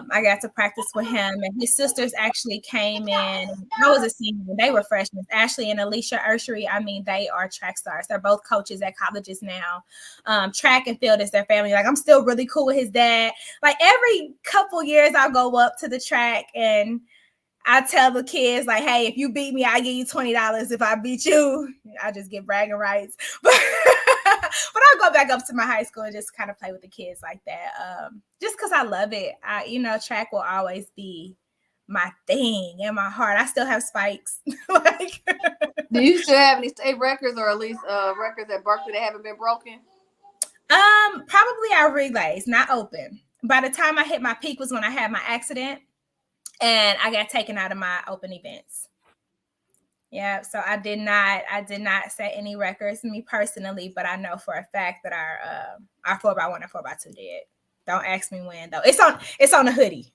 I got to practice with him, and his sisters actually came in. I was a senior, they were freshmen. Ashley and Alicia Urshery, I mean, they are track stars. They're both coaches at colleges now. Track and field is their family. Like, I'm still really cool with his dad. Like, every couple years, I'll go up to the track and I tell the kids, like, hey, if you beat me, I give you $20. If I beat you, I just get bragging rights. I'll go back up to my high school and just kind of play with the kids like that. Just because I love it. Track will always be my thing in my heart. I still have spikes. Like, do you still have any state records, or at least records at Berkeley that haven't been broken? Probably our relays, not open. By the time I hit my peak was when I had my accident and I got taken out of my open events. Yeah, so I did not set any records, me personally, but I know for a fact that our 4x1 and 4x2 did. Don't ask me when though. It's on the hoodie.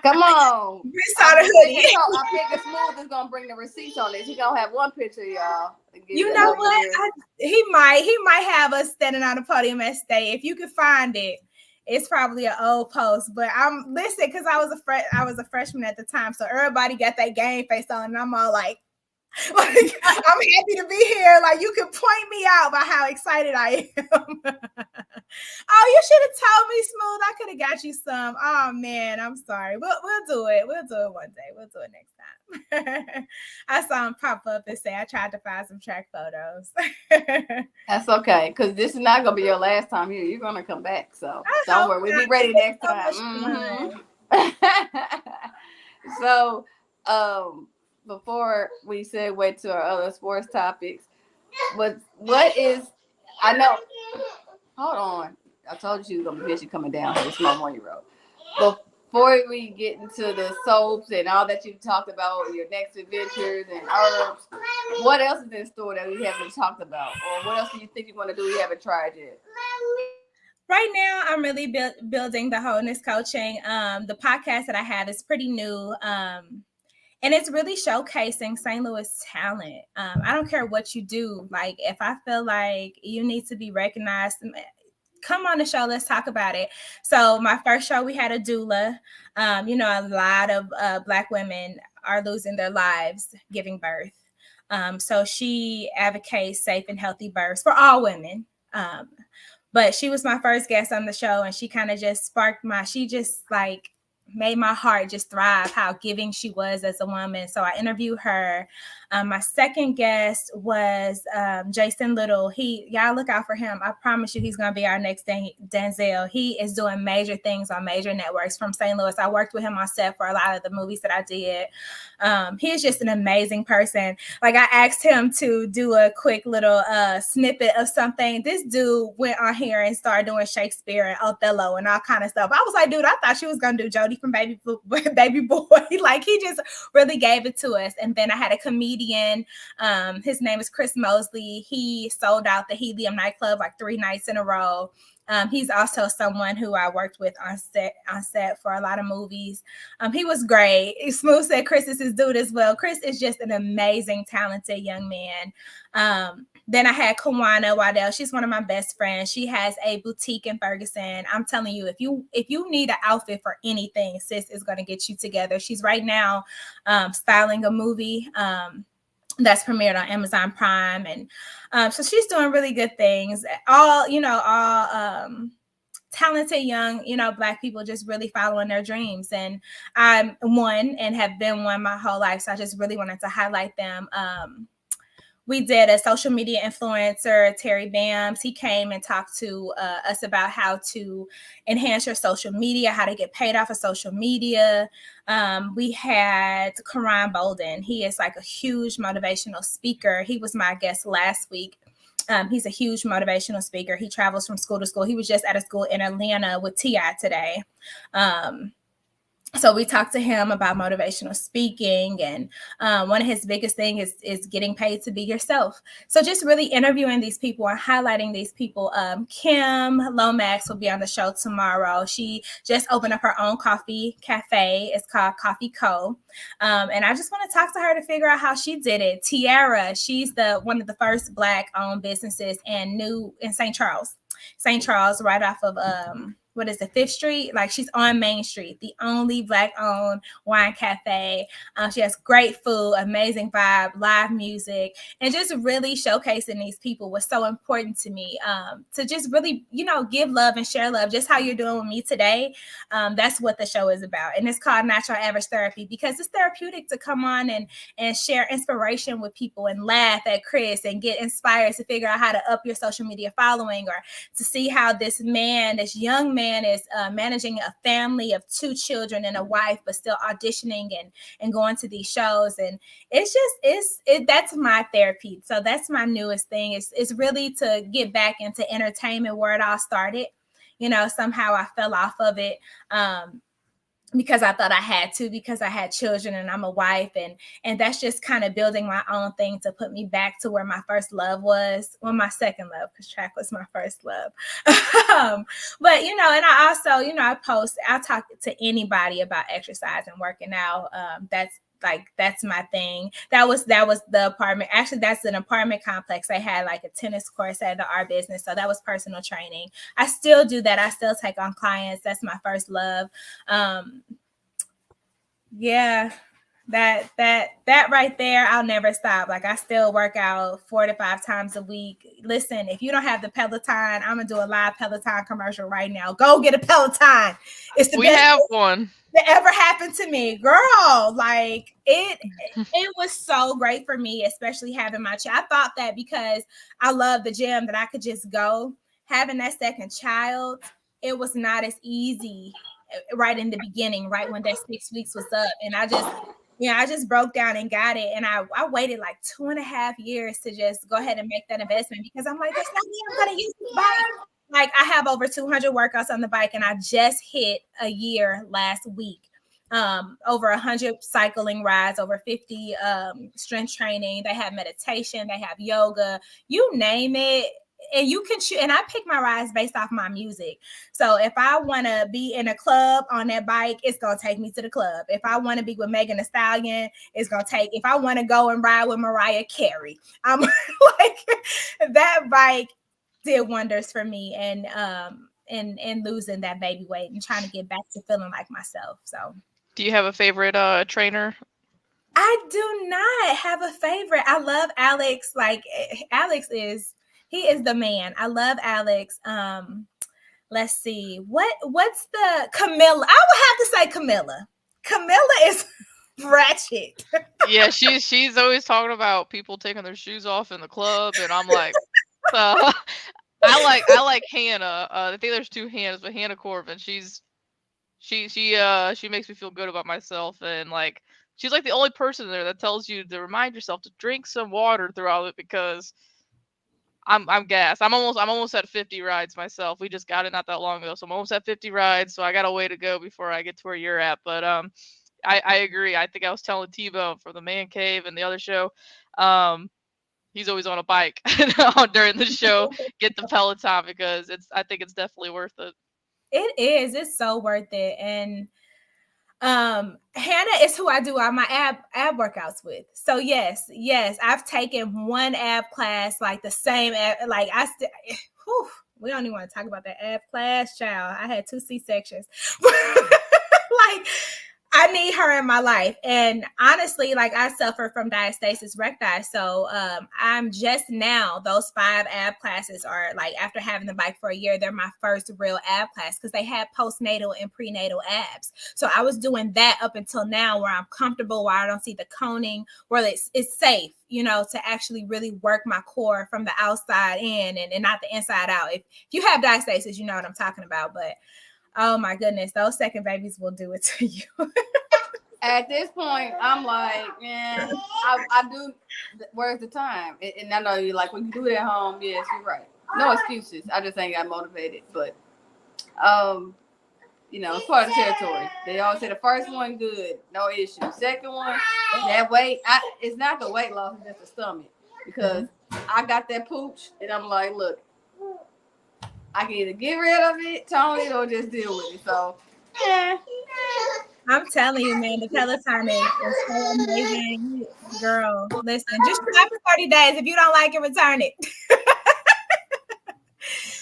Come on. It's on the hoodie. I think Smoooth is gonna bring the receipts on this. He gonna have one picture, y'all. You know what? He might have us standing on the podium at state. If you could find it. It's probably an old post, but I'm listening because I was a freshman at the time, so everybody got that game face on, and I'm all like I'm happy to be here. Like, you can point me out by how excited I am. Oh, you should have told me, Smoooth. I could have got you some. Oh man, I'm sorry. We'll do it. We'll do it one day. We'll do it next time. I saw him pop up and say I tried to find some track photos. That's okay, because this is not gonna be your last time here. You're gonna come back, so don't worry. We'll be ready next time. So, before we segue to our other sports topics, what is? I know. Hold on. I told you she was gonna be busy coming down here. It's my 1-year-old. Before we get into the soaps and all that you've talked about, your next adventures and herbs, what else is in store that we haven't talked about? Or what else do you think you want to do you haven't tried yet? Right now, I'm really building the wholeness coaching. The podcast that I have is pretty new. And it's really showcasing St. Louis talent. I don't care what you do. Like, if I feel like you need to be recognized, come on the show. Let's talk about it. So my first show, we had a doula. A lot of Black women are losing their lives giving birth. So she advocates safe and healthy births for all women. But she was my first guest on the show, and she kind of just made my heart just thrive, how giving she was as a woman. So I interviewed her. My second guest was Jason Little. Y'all look out for him. I promise you he's going to be our next Denzel. He is doing major things on major networks from St. Louis. I worked with him on set for a lot of the movies that I did. He is just an amazing person. Like, I asked him to do a quick little snippet of something. This dude went on here and started doing Shakespeare and Othello and all kind of stuff. I was like, dude, I thought she was going to do Jodie from Baby Boy. Like, he just really gave it to us. And then I had a comedian. His name is Chris Mosley. He sold out the Helium nightclub like 3 nights in a row. He's also someone who I worked with on set for a lot of movies. He was great. Smoooth said Chris is his dude as well. Chris is just an amazing, talented young man. Then I had Kawana Waddell. She's one of my best friends. She has a boutique in Ferguson. I'm telling you, if you need an outfit for anything, sis is going to get you together. She's right now styling a movie that's premiered on Amazon Prime. And so she's doing really good things. All talented young, Black people just really following their dreams. And I'm one and have been one my whole life. So I just really wanted to highlight them. We did a social media influencer, Terry Bams. He came and talked to us about how to enhance your social media, how to get paid off of social media. We had Karan Bolden. He is like a huge motivational speaker. He was my guest last week. He's a huge motivational speaker. He travels from school to school. He was just at a school in Atlanta with T.I. today. So we talked to him about motivational speaking, and one of his biggest things is getting paid to be yourself. So just really interviewing these people and highlighting these people. Kim Lomax will be on the show tomorrow. She just opened up her own coffee cafe. It's called Coffee Co. And I just want to talk to her to figure out how she did it. Tiara, she's one of the first Black-owned businesses in St. Charles, right off of what is it, 5th Street? Like, she's on Main Street, the only Black-owned wine cafe. She has great food, amazing vibe, live music, and just really showcasing these people was so important to me, to just really, give love and share love, just how you're doing with me today. That's what the show is about. And it's called Not Your Average Therapy because it's therapeutic to come on and share inspiration with people and laugh at Chris and get inspired to figure out how to up your social media following, or to see how this young man is managing a family of 2 children and a wife, but still auditioning and going to these shows. And it's just, that's my therapy. So that's my newest thing. It's really to get back into entertainment where it all started. Somehow I fell off of it. Because I thought I had to, because I had children and I'm a wife, and that's just kind of building my own thing to put me back to where my first love was. Well, my second love, because track was my first love. But, and I also, I'll talk to anybody about exercise and working out. That's my thing. That was the apartment. Actually, that's an apartment complex. They had like a tennis course at our business. So that was personal training. I still do that. I still take on clients. That's my first love. Yeah, that right there, I'll never stop. Like, I still work out 4 to 5 times a week. Listen, if you don't have the Peloton, I'm gonna do a live Peloton commercial right now. Go get a Peloton. It's the best have one that ever happened to me, girl. Like, it was so great for me, especially having my child. I thought that because I love the gym that I could just go. Having that second child, it was not as easy right in the beginning, right when that 6 weeks was up. And I just broke down and got it. And I waited like 2.5 years to just go ahead and make that investment, because I'm like, that's not me. I'm going to use this bike. Like, I have over 200 workouts on the bike, and I just hit a year last week. Over 100 cycling rides, over 50 strength training. They have meditation, they have yoga, you name it. And you can choose, and I pick my rides based off my music. So if I want to be in a club on that bike, it's going to take me to the club. If I want to be with Megan Thee Stallion, it's going to take, if I want to go and ride with Mariah Carey, I'm like, that bike did wonders for me, and losing that baby weight and trying to get back to feeling like myself. So, do you have a favorite trainer? I do not have a favorite. I love Alex. Like, he is the man. I love Alex. Let's see. What's the Camilla? I would have to say Camilla. Camilla is ratchet. Yeah, she's always talking about people taking their shoes off in the club, and I'm like, I like Hannah. I think there's 2 Hannahs, but Hannah Corbin. She makes me feel good about myself, and like, she's like the only person there that tells you to remind yourself to drink some water throughout it, because I'm gassed. I'm almost at 50 rides myself. We just got it not that long ago, so I'm almost at 50 rides. So I got a way to go before I get to where you're at. But I agree. I think I was telling T-Bone for the Man Cave and the other show. He's always on a bike during the show. Get the Peloton, because I think it's definitely worth it. It is. It's so worth it. And Hannah is who I do all my ab workouts with. So yes, I've taken one ab class, like the same ab, like we don't even want to talk about that ab class, child. I had 2 C-sections. Like, I need her in my life. And honestly, like, I suffer from diastasis recti. So I'm just now, those 5 ab classes are like, after having the bike for a year, they're my first real ab class, because they had postnatal and prenatal abs. So I was doing that up until now, where I'm comfortable, where I don't see the coning, where it's safe, to actually really work my core from the outside in and not the inside out. If you have diastasis, you know what I'm talking about. But oh my goodness, those second babies will do it to you. At this point, I'm like, man, I do. Where's the time? And I know you're like, when you do it at home, yes, you're right. No excuses. I just ain't got motivated. But, it's part of the territory. They always say the first one, good, no issue. Second one, that weight, it's not the weight loss, it's just the stomach. Because I got that pooch, and I'm like, look, I can either get rid of it, tone it, or just deal with it. So, yeah. I'm telling you, man, the Peloton is so amazing. Girl, listen, just try for 30 days. If you don't like it, return it.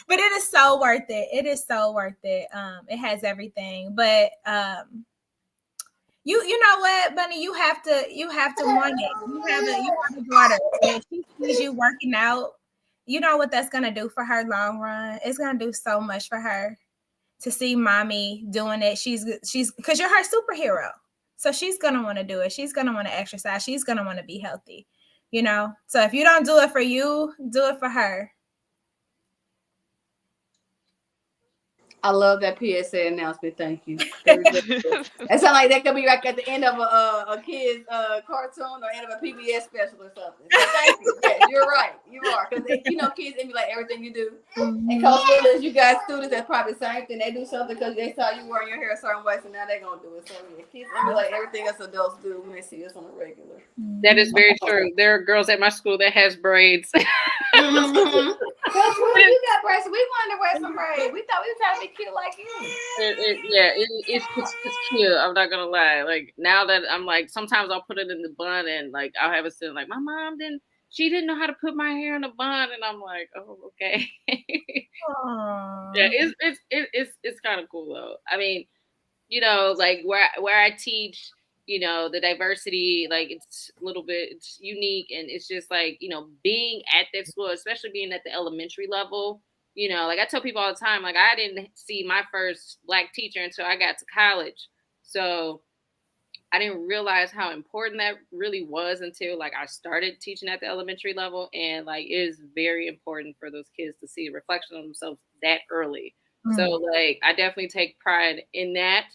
But it is so worth it. It is so worth it. It has everything. But you know what, Bunny, you have to want it. You have a daughter. If she sees you working out, you know what that's gonna do for her long run. It's gonna do so much for her to see mommy doing it. She's because you're her superhero. So she's gonna want to do it. She's gonna want to exercise. She's gonna want to be healthy. You know? So if you don't do it for you, do it for her. I love that PSA announcement. Thank you. It sounds like that could be like at the end of a kid's cartoon or end of a PBS special or something. So thank you. Yes, you're right. You are. Because kids emulate everything you do. And Coach Willis, you guys students, that's probably the same thing. They do something because they saw you wearing your hair a certain way, so now they're going to do it. So yeah, kids emulate everything us adults do when they see us on a regular. That is very true. There are girls at my school that has braids. Coach Willis, you got braids. We wanted to wear some braids. We thought we were trying to be cute like you. It's cute. I'm not gonna lie. Like now that I'm like, sometimes I'll put it in the bun and like I'll have a student like, my mom didn't know how to put my hair in a bun, and I'm like, oh, okay. Yeah, it's kind of cool though. I mean, like where I teach, the diversity, like it's a little bit, it's unique, and it's just like, being at that school, especially being at the elementary level, like I tell people all the time, like I didn't see my first Black teacher until I got to college. So I didn't realize how important that really was until like I started teaching at the elementary level. And like, it is very important for those kids to see a reflection of themselves that early. Mm-hmm. So like, I definitely take pride in that.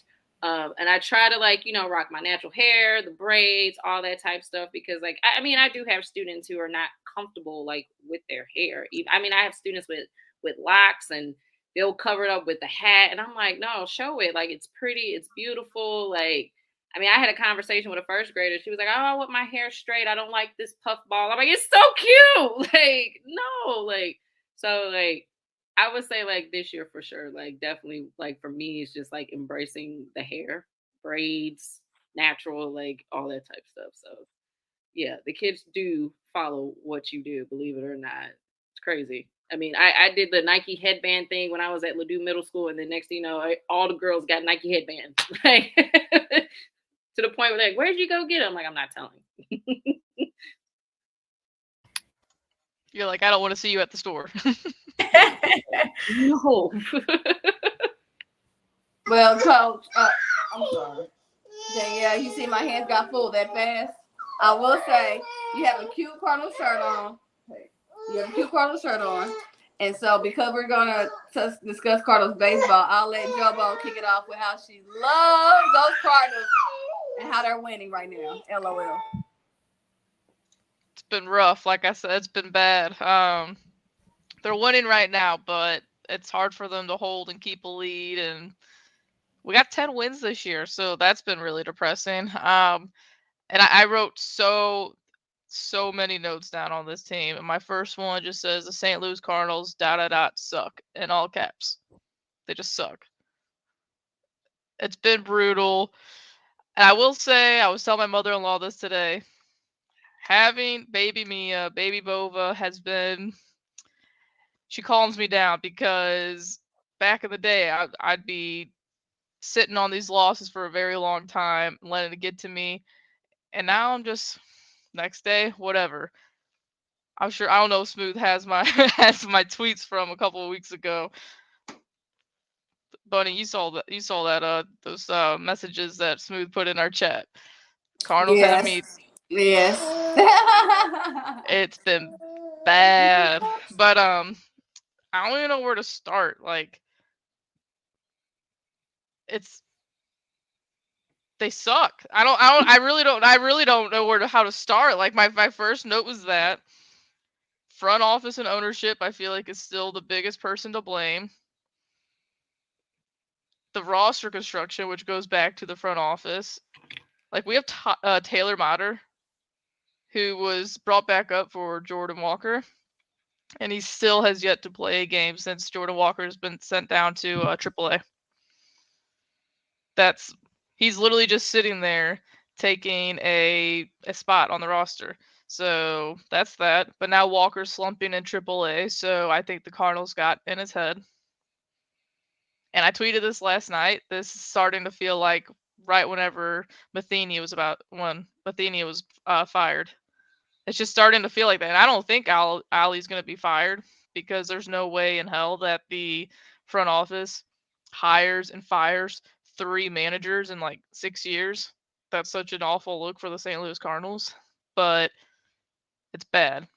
And I try to like, rock my natural hair, the braids, all that type stuff, because like, I mean, I do have students who are not comfortable like with their hair. I mean, I have students with locks and they'll cover it up with the hat. And I'm like, no, show it. Like, it's pretty, it's beautiful. Like, I mean, I had a conversation with a first grader. She was like, oh, I want my hair straight. I don't like this puff ball. I'm like, it's so cute. Like, no, like, so like, I would say like this year for sure, like definitely like for me, it's just like embracing the hair, braids, natural, like all that type of stuff. So yeah, the kids do follow what you do, believe it or not. It's crazy. I mean, I did the Nike headband thing when I was at Ladue Middle School, and the next thing you know, all the girls got Nike headbands. Like, to the point where they're like, where'd you go get them? Like, I'm not telling. You're like, I don't want to see you at the store. No. Well, Coach, I'm sorry. Danielle, you see my hands got full that fast. I will say, you have a cute Cardinal shirt on. You have a cute Cardinal shirt on. And so because we're going to discuss Cardinals baseball, I'll let JoBo kick it off with how she loves those Cardinals and how they're winning right now. LOL. It's been rough. Like I said, it's been bad. They're winning right now, but it's hard for them to hold and keep a lead. And we got 10 wins this year, so that's been really depressing. And I wrote so many notes down on this team. And my first one just says the St. Louis Cardinals ... suck in all caps. They just suck. It's been brutal. And I will say, I was telling my mother-in-law this today, having baby Mia, baby Bova has been, she calms me down, because back in the day, I'd be sitting on these losses for a very long time, letting it get to me. And now I'm just, next day, whatever. I'm sure, I don't know if Smoooth has my tweets from a couple of weeks ago. Bunny, you saw that those messages that Smoooth put in our chat. Cardinals had me. Yes. It's been bad. But I don't even know where to start. Like, they suck. I really don't know how to start. Like, my first note was that front office and ownership, I feel like, is still the biggest person to blame. The roster construction, which goes back to the front office. Like, we have Taylor Motter, who was brought back up for Jordan Walker, and he still has yet to play a game since Jordan Walker has been sent down to AAA. He's literally just sitting there taking a spot on the roster. So that's that. But now Walker's slumping in AAA, so I think the Cardinals got in his head. And I tweeted this last night. This is starting to feel like right whenever Matheny was fired. It's just starting to feel like that. And I don't think Ali's going to be fired because there's no way in hell that the front office hires and fires 3 managers in like 6 years. That's such an awful look for the St. Louis Cardinals, but it's bad.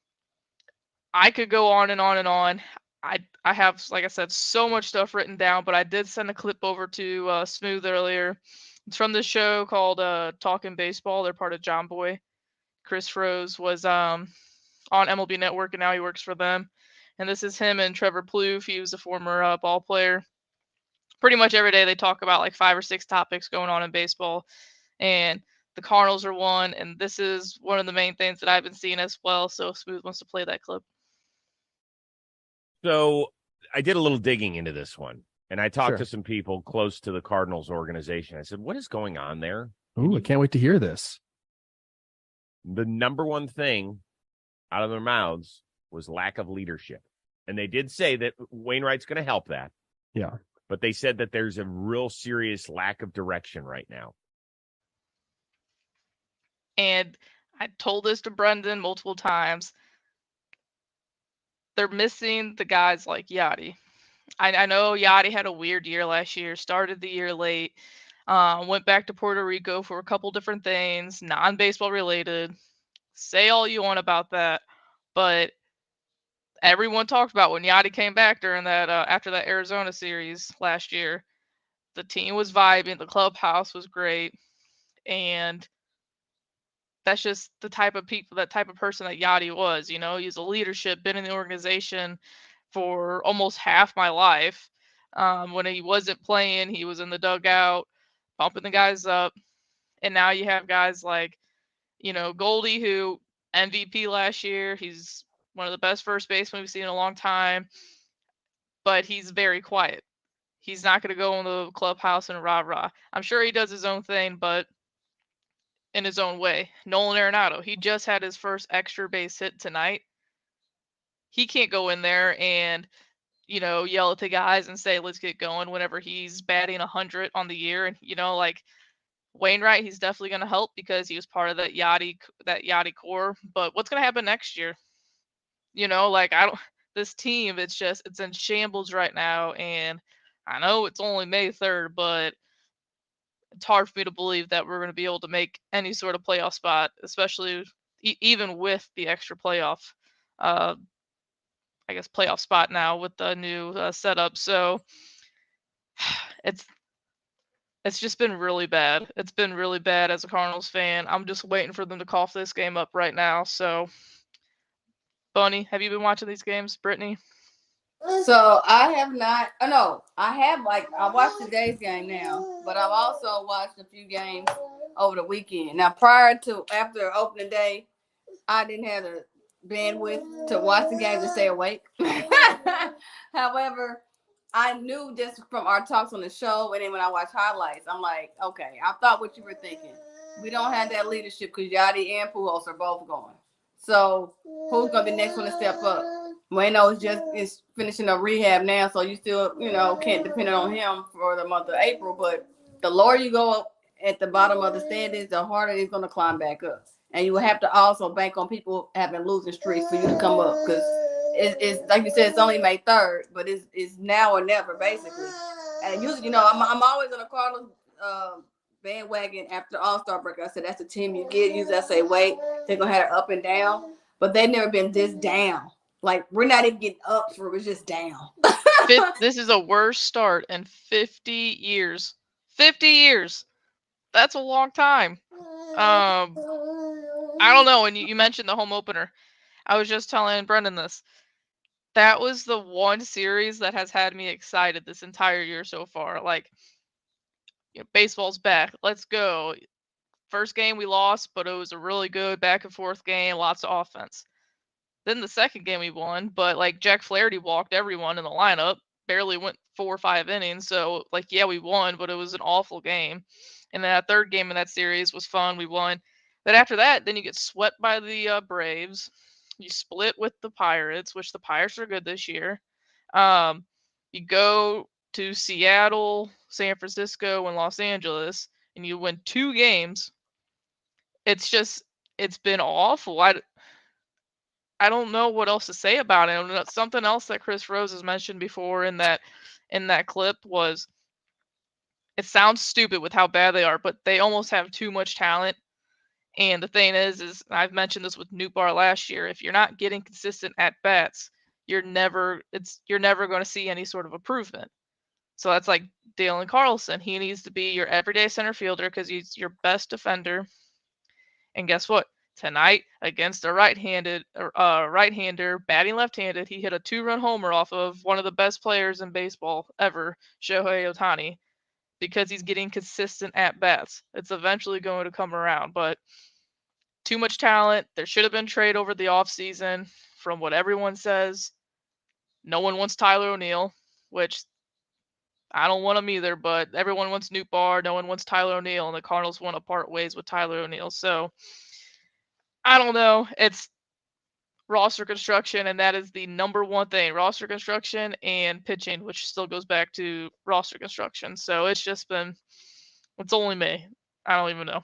I could go on and on and on. I have, like I said, so much stuff written down, but I did send a clip over to Smoooth earlier. It's from this show called Talking Baseball. They're part of John Boy. Chris Froese was on MLB Network, and now he works for them. And this is him and Trevor Plouffe. He was a former ball player. Pretty much every day they talk about like 5 or 6 topics going on in baseball. And the Cardinals are one, and this is one of the main things that I've been seeing as well. So Smoooth wants to play that clip. So I did a little digging into this one, and I talked to some people close to the Cardinals organization. I said, what is going on there? Ooh, I can't wait to hear this. The number one thing out of their mouths was lack of leadership. And they did say that Wainwright's going to help that. Yeah. But they said that there's a real serious lack of direction right now. And I told this to Brendan multiple times. They're missing the guys like Yachty. I know Yachty had a weird year last year, started the year late, went back to Puerto Rico for a couple different things, non-baseball related. Say all you want about that, but everyone talked about when Yachty came back during that after that Arizona series last year. The team was vibing, the clubhouse was great, and that's just the type of people, that type of person that Yachty was. You know, he's a leadership, been in the organization for almost half my life. When he wasn't playing, he was in the dugout, pumping the guys up. And now you have guys like, you know, Goldie, who MVP last year. He's one of the best first basemen we've seen in a long time, but he's very quiet. He's not going to go in the clubhouse and rah-rah. I'm sure he does his own thing, but in his own way. Nolan Arenado, he just had his first extra base hit tonight. He can't go in there and, you know, yell at the guys and say, let's get going whenever he's batting 100 on the year. And, you know, like Wainwright, he's definitely going to help because he was part of that Yachty core. But what's going to happen next year? You know, like this team, it's in shambles right now. And I know it's only May 3rd, but it's hard for me to believe that we're going to be able to make any sort of playoff spot, especially even with the extra playoff, playoff spot now with the new setup. So it's just been really bad. It's been really bad as a Cardinals fan. I'm just waiting for them to cough this game up right now. So, Bunny, have you been watching these games, Brittany? So I have not. Oh no, I have. I watched today's game now, but I've also watched a few games over the weekend. Now, after opening day, I didn't have the bandwidth to watch the games and stay awake. However, I knew just from our talks on the show, and then when I watch highlights, I'm like, okay, I thought what you were thinking. We don't have that leadership because Yachty and Pujols are both going. So who's gonna be the next one to step up? Bueno is finishing a rehab now, so you still, can't depend on him for the month of April. But the lower you go up at the bottom of the standings, the harder it's going to climb back up. And you will have to also bank on people having losing streaks for you to come up, because it's like you said, it's only May 3rd, but it's now or never basically. And usually, I'm always on the Cardinals bandwagon after All-Star break. I said that's the team you get. Usually I say, wait, they're gonna have it up and down, but they've never been this down. Like, we're not even getting up for it, it's just down. This is a worst start in 50 years. 50 years. That's a long time. I don't know. And you mentioned the home opener. I was just telling Brendan this. That was the one series that has had me excited this entire year so far. Like, baseball's back. Let's go. First game we lost, but it was a really good back and forth game. Lots of offense. Then the second game we won, but Jack Flaherty walked everyone in the lineup, barely went 4 or 5 innings. So yeah, we won, but it was an awful game. And then that third game in that series was fun. We won. But after that, then you get swept by the Braves. You split with the Pirates, which the Pirates are good this year. You go to Seattle, San Francisco, and Los Angeles, and you win 2 games. It's been awful. I don't know what else to say about it. And something else that Chris Rose has mentioned before in that clip was, it sounds stupid with how bad they are, but they almost have too much talent. And the thing is I've mentioned this with Newt Bar last year. If you're not getting consistent at bats, you're never going to see any sort of improvement. So that's like Dalen Carlson. He needs to be your everyday center fielder because he's your best defender. And guess what? Tonight against a right-hander batting left-handed, he hit a 2-run homer off of one of the best players in baseball ever, Shohei Ohtani, because he's getting consistent at-bats. It's eventually going to come around, but too much talent. There should have been trade over the offseason from what everyone says. No one wants Tyler O'Neill, which I don't want him either, but everyone wants Newt Bar. No one wants Tyler O'Neill, and the Cardinals want to part ways with Tyler O'Neill. So I don't know. It's roster construction, and that is the number one thing. Roster construction and pitching, which still goes back to roster construction. So it's only me. I don't even know.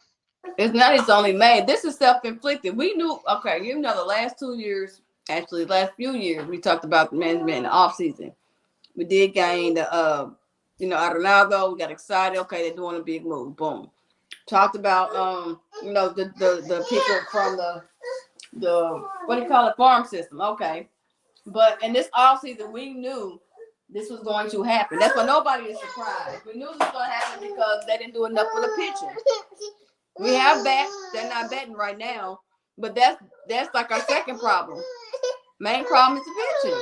It's not it's only May. This is self-inflicted. We knew, the last 2 years, actually last few years, we talked about the management in the offseason. We did gain the Arenado. We got excited. Okay, they're doing a big move. Boom. Talked about the people from the farm system. Okay. But in this offseason, we knew this was going to happen. That's why nobody is surprised. We knew it was going to happen because they didn't do enough for the pitching. We have bats. They're not batting right now. But that's like our second problem. Main problem is the pitching.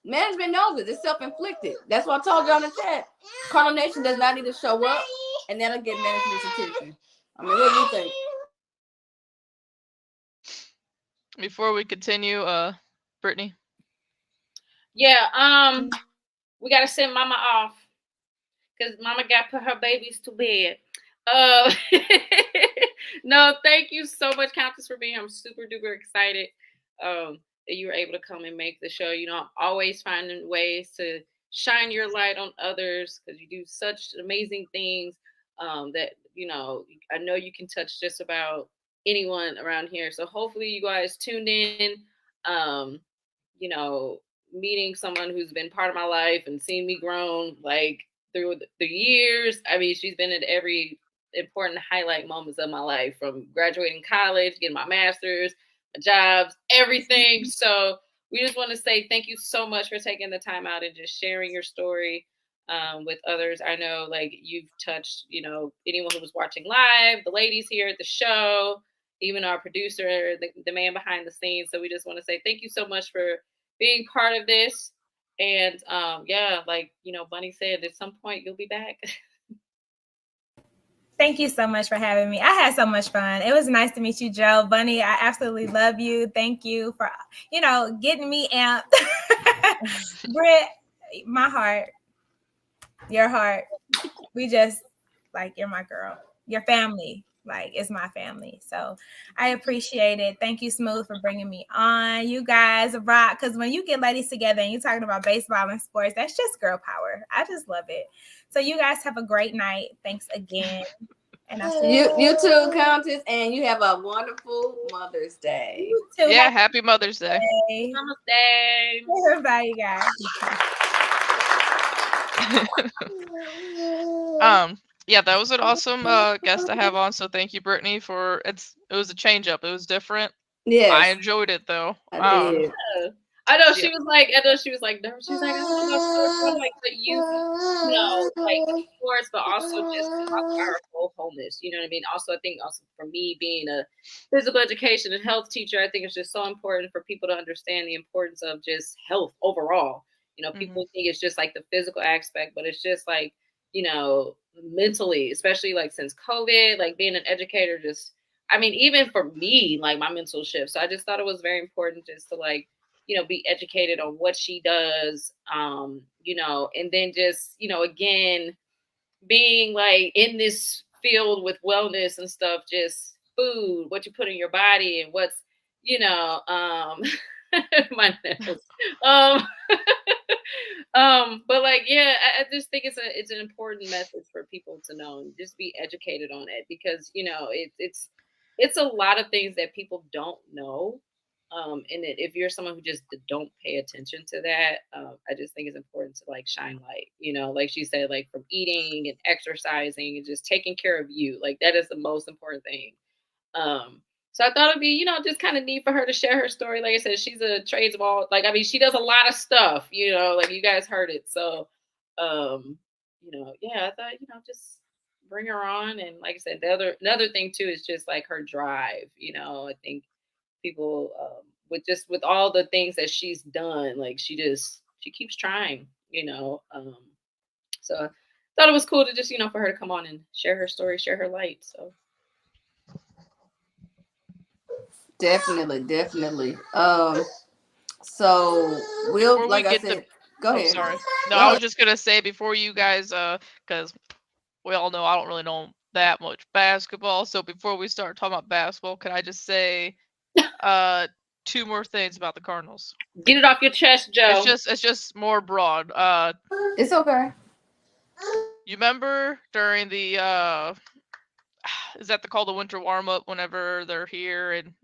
Management knows it. It's self-inflicted. That's what I told you on the chat. Cardinal Nation does not need to show up, and that'll get management's attention. I mean, what do you think? Before we continue, Brittany. Yeah, we gotta send Mama off because Mama got put her babies to bed. No, thank you so much, Countess, for being here. I'm super duper excited that you were able to come and make the show. I'm always finding ways to shine your light on others because you do such amazing things that, I know you can touch just about anyone around here. So hopefully you guys tuned in, meeting someone who's been part of my life and seen me grown through the years. I mean, she's been at every important highlight moments of my life, from graduating college, getting my master's, my jobs, everything. So we just want to say thank you so much for taking the time out and just sharing your story with others. I know you've touched, anyone who was watching live, the ladies here at the show, even our producer, the man behind the scenes. So we just want to say thank you so much for being part of this. And Bunny said, at some point you'll be back. Thank you so much for having me. I had so much fun. It was nice to meet you, Joe. Bunny, I absolutely love you. Thank you for, getting me amped. Britt, my heart, your heart. We just, you're my girl. Your family, it's my family. So I appreciate it. Thank you, Smoooth, for bringing me on. You guys rock. Because when you get ladies together and you're talking about baseball and sports, that's just girl power. I just love it. So you guys have a great night. Thanks again. And I'll see you too, Countess, and you have a wonderful Mother's Day. You too. Yeah, happy Mother's Day. Mother's Day. Everybody, guys. Yeah, that was an awesome guest to have on. So thank you, Brittany, for it was a change up. It was different. Yeah, I enjoyed it though. I did. I know she was like, nervous. She's like, I don't know, sports, but also just our whole wholeness. You know what I mean? Also, I think for me being a physical education and health teacher, I think it's just so important for people to understand the importance of just health overall. People think it's just the physical aspect, but it's just mentally, especially since COVID, being an educator, even for me, my mental shift. So I just thought it was very important just to be educated on what she does, and then just, again, being in this filled with wellness and stuff, just food, what you put in your body, and what's, my nails. But like, yeah, I just think it's an important message for people to know and just be educated on it, because it's a lot of things that people don't know. If you're someone who just don't pay attention to that, I just think it's important to like shine light, like she said, like from eating and exercising and just taking care of you. Like that is the most important thing. So I thought it'd be, just kind of neat for her to share her story. Like I said, she's a tradesball. Like, I mean, she does a lot of stuff, like you guys heard it. So, yeah, I thought, just bring her on. And like I said, another thing too is just like her drive. I think people with all the things that she's done, like she keeps trying. So I thought it was cool to just for her to come on and share her story, share her light. So definitely. So we'll, like I said, go ahead. Sorry. No, I was just gonna say before you guys, because we all know I don't really know that much basketball. So before we start talking about basketball, can I just say, 2 more things about the Cardinals? Get it off your chest, Joe. It's just more broad. It's okay. You remember during the is that called the winter warm up whenever they're here and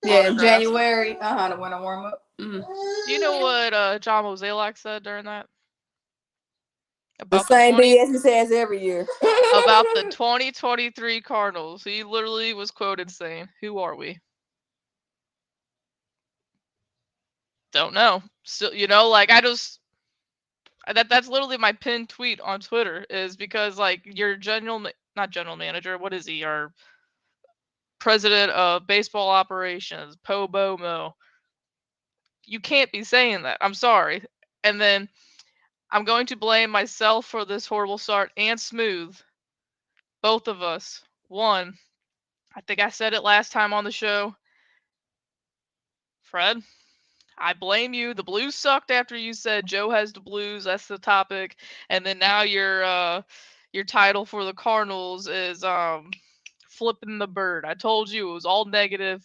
in January, the winter warm up. Do you know what John Mozeliak said during that? About the same BS he says every year. About the 2023 Cardinals. He literally was quoted saying, "Who are we?" Don't know. Still, like that's literally my pinned tweet on Twitter, is because like your not general manager, what is he? Our president of baseball operations, Po Bomo. You can't be saying that. I'm sorry. And then I'm going to blame myself for this horrible start and Smoooth. Both of us. One, I think I said it last time on the show. Fred, I blame you. The Blues sucked after you said Joe has the Blues. That's the topic. And then now your title for the Cardinals is flipping the bird. I told you it was all negative,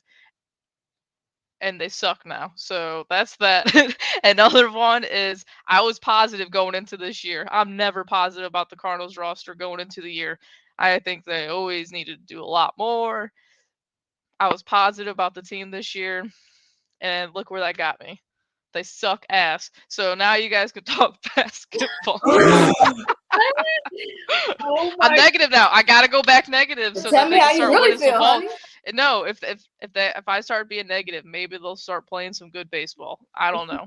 and they suck now. So that's that. Another one is I was positive going into this year. I'm never positive about the Cardinals roster going into the year. I think they always need to do a lot more. I was positive about the team this year, and look where that got me. They suck ass. So now you guys can talk basketball. I'm negative now. I gotta go back negative. So tell me how you really feel, honey. No, if I start being negative, maybe they'll start playing some good baseball. I don't know.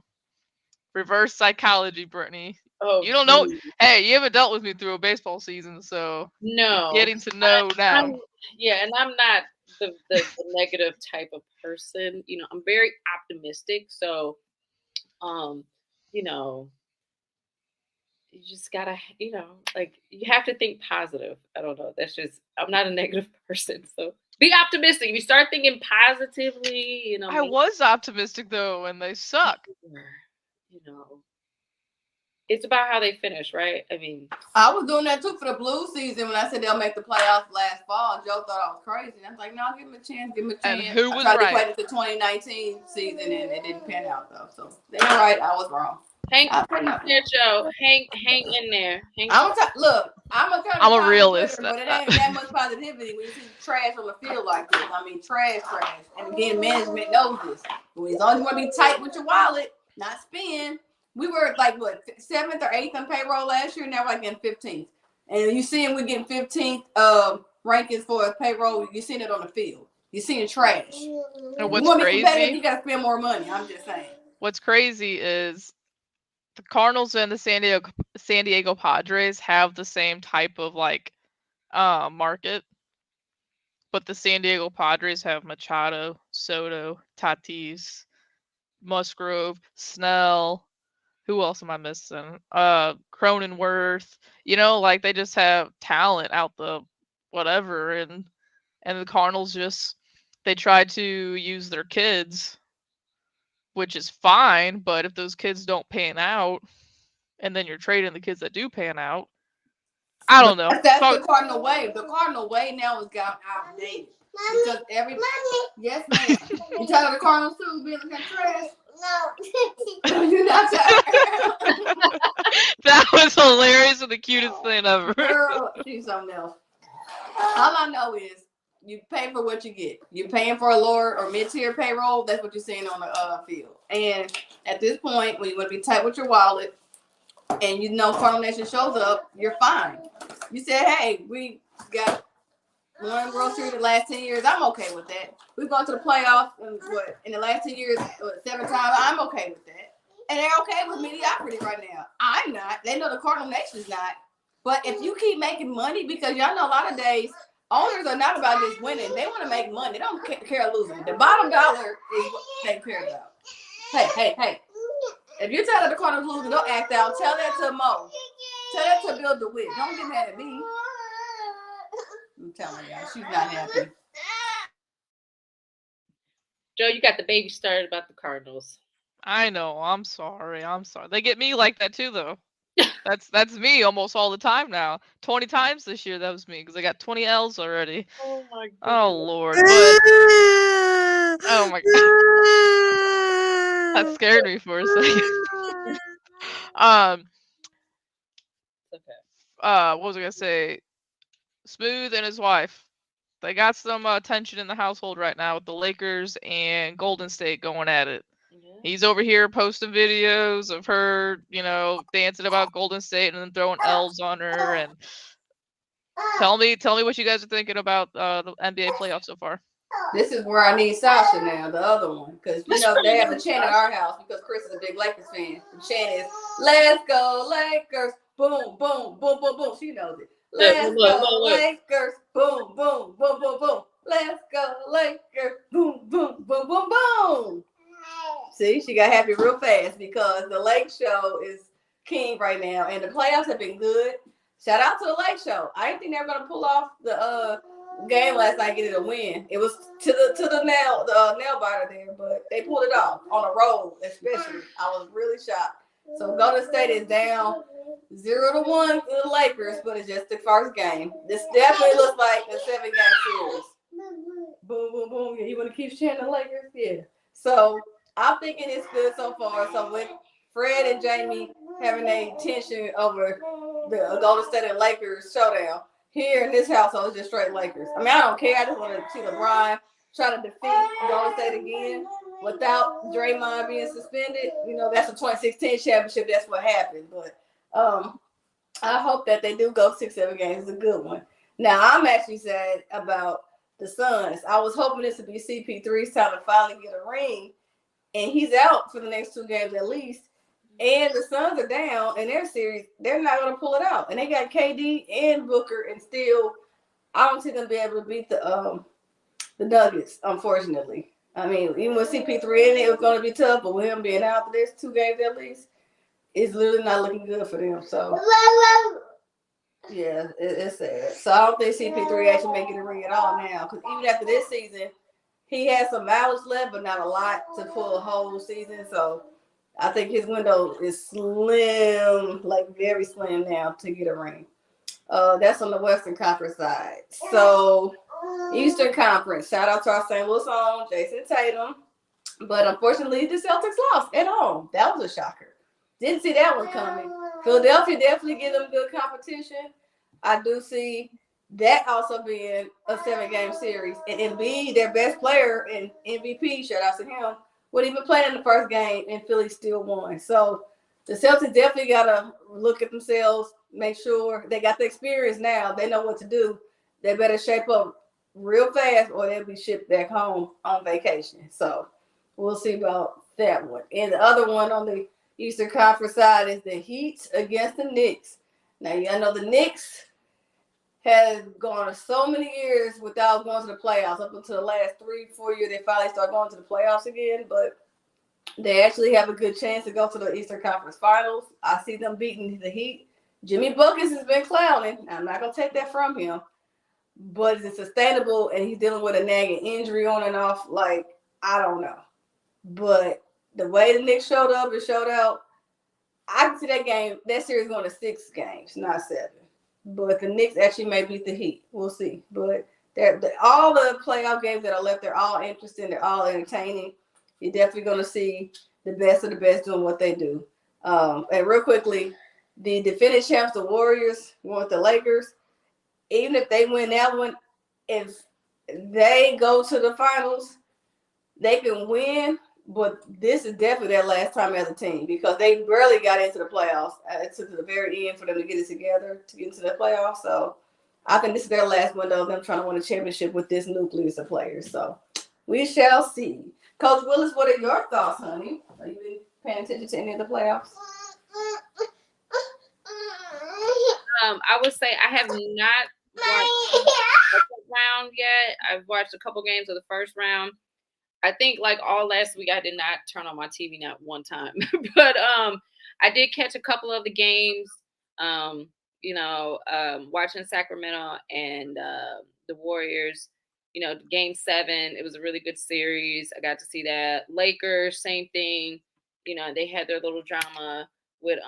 Reverse psychology, Brittany. Oh, you don't know. Hey, you haven't dealt with me through a baseball season, so no, you're getting to know now. And I'm not the negative type of person. I'm very optimistic. So, you just gotta, like you have to think positive. I don't know. I'm not a negative person. So be optimistic. If you start thinking positively, I was optimistic though, and they suck. It's about how they finish, right? I mean, I was doing that too for the Blues season when I said they'll make the playoffs last fall. Joe thought I was crazy. I was like, no, give him a chance. And who was I tried right? to play the 2019 season, and it didn't pan out though. So they were right. I was wrong. Hang in there, Joe. Hang in there. Look, I'm a realist, Twitter, but it ain't that much positivity when you see trash on the field like this. I mean, trash. And again, management knows this. When as long as you want to be tight with your wallet, not spend. We were like 7th or 8th on payroll last year, and now we're like in 15th. And you seeing we're getting 15th rankings for payroll. You're seeing it on the field. You're seeing trash. And what's you want to crazy? be competitive, you got to spend more money. I'm just saying. What's crazy is the Cardinals and the San Diego Padres have the same type of market, but the San Diego Padres have Machado, Soto, Tatis, Musgrove, Snell. Who else am I missing? Cronenworth. They just have talent out the whatever, and the Cardinals they try to use their kids, which is fine, but if those kids don't pan out, and then you're trading the kids that do pan out, I don't know. That's the Cardinal way. The Cardinal way now has got outdated. Because yes, ma'am. You tired of the Cardinals too being like trash? No. You're not tired. That was hilarious and the cutest thing ever. Girl, she's something else. All I know is you pay for what you get. You're paying for a lower or mid-tier payroll. That's what you're seeing on the field. And at this point, when you want to be tight with your wallet and you know Cardinal Nation shows up, you're fine. You said, hey, we got one World Series in the last 10 years. I'm okay with that. We've gone to the playoffs in the last 10 years, 7 times. I'm okay with that. And they're okay with mediocrity right now. I'm not. They know the Cardinal Nation's not. But if you keep making money, because y'all know a lot of days, owners are not about just winning. They want to make money. They don't care losing. The bottom dollar is what they care about. Hey. If you're telling the Cardinals losing, don't act out. Tell that to Mo. Tell that to Bill DeWitt. Don't get mad at me. I'm telling y'all, she's not happy. Joe, you got the baby started about the Cardinals. I know. I'm sorry. They get me like that too, though. That's me almost all the time now. 20 times this year, that was me because I got 20 L's already. Oh my God. Oh Lord. Oh my God. That scared me for a second. What was I gonna say? Smoooth and his wife. They got some tension in the household right now with the Lakers and Golden State going at it. He's over here posting videos of her, dancing about Golden State and then throwing L's on her. And tell me what you guys are thinking about the NBA playoffs so far. This is where I need Sasha now, the other one, because they have a chant at our house because Chris is a big Lakers fan. The chant is "Let's go Lakers!" Boom, boom, boom, boom, boom. She knows it. Let's go Lakers! Boom, boom, boom, boom, boom. Let's go Lakers! Boom, boom, boom, boom, boom. See, she got happy real fast because the Lake Show is king right now, and the playoffs have been good. Shout out to the Lake Show. I didn't think they were gonna pull off the game last night, get it a win. It was to the nail biter there, but they pulled it off on the road, especially. I was really shocked. So Golden State is down 0-1 to the Lakers, but it's just the first game. This definitely looks like a 7-game series. Boom, boom, boom. Yeah, you want to keep chanting the Lakers? Yeah. So I'm thinking it's good so far. So with Fred and Jamie having a tension over the Golden State and Lakers showdown, here in this household, it's just straight Lakers. I mean, I don't care. I just want to see LeBron try to defeat Golden State again without Draymond being suspended. That's a 2016 championship. That's what happened. But I hope that they do go 6-7 games. It's a good one. Now, I'm actually sad about the Suns. I was hoping this would be CP3's time to finally get a ring, and he's out for the next 2 games at least. And the Suns are down in their series. They're not going to pull it out. And they got KD and Booker, and still, I don't see them be able to beat the Nuggets, unfortunately. I mean, even with CP3 in it, it was going to be tough, but with him being out for this 2 games at least, it's literally not looking good for them. So, yeah, it's sad. So I don't think CP3 actually may get a ring at all now, because even after this season, he has some mileage left, but not a lot to pull a whole season. So I think his window is slim, like very slim now to get a ring. That's on the Western Conference side. So Eastern Conference, shout out to our St. Louis own Jason Tatum. But unfortunately, the Celtics lost at home. That was a shocker. Didn't see that one coming. Philadelphia definitely give them good competition. I do see that also being a 7-game series. And Embiid, their best player and MVP, shout out to him, wouldn't even play in the first game, and Philly still won. So the Celtics definitely got to look at themselves, make sure they got the experience now. They know what to do. They better shape up real fast or they'll be shipped back home on vacation. So we'll see about that one. And the other one on the Eastern Conference side is the Heat against the Knicks. Now, I know the Knicks has gone so many years without going to the playoffs. Up until the last 3-4 years, they finally start going to the playoffs again. But they actually have a good chance to go to the Eastern Conference Finals. I see them beating the Heat. Jimmy Buckets has been clowning. I'm not going to take that from him. But is it sustainable? And he's dealing with a nagging injury on and off. Like, I don't know. But the way the Knicks showed up and showed out, I can see that series going to 6 games, not 7. but the Knicks actually may beat the Heat. We'll see. But all the playoff games that are left, they're all interesting. They're all entertaining. You're definitely going to see the best of the best doing what they do. And real quickly, the defending champs, the Warriors, went with the Lakers. Even if they win that one, if they go to the finals, they can win. But this is definitely their last time as a team because they barely got into the playoffs. It took to the very end for them to get it together to get into the playoffs. So I think this is their last window of them trying to win a championship with this nucleus of players. So we shall see. Coach Willis, what are your thoughts, honey? Are you been paying attention to any of the playoffs? I would say I have not watched the second round yet. I've watched a couple games of the first round. I think like all last week, I did not turn on my TV not one time, but I did catch a couple of the games. Watching Sacramento and the Warriors. Game 7, it was a really good series. I got to see that. Lakers, same thing. They had their little drama with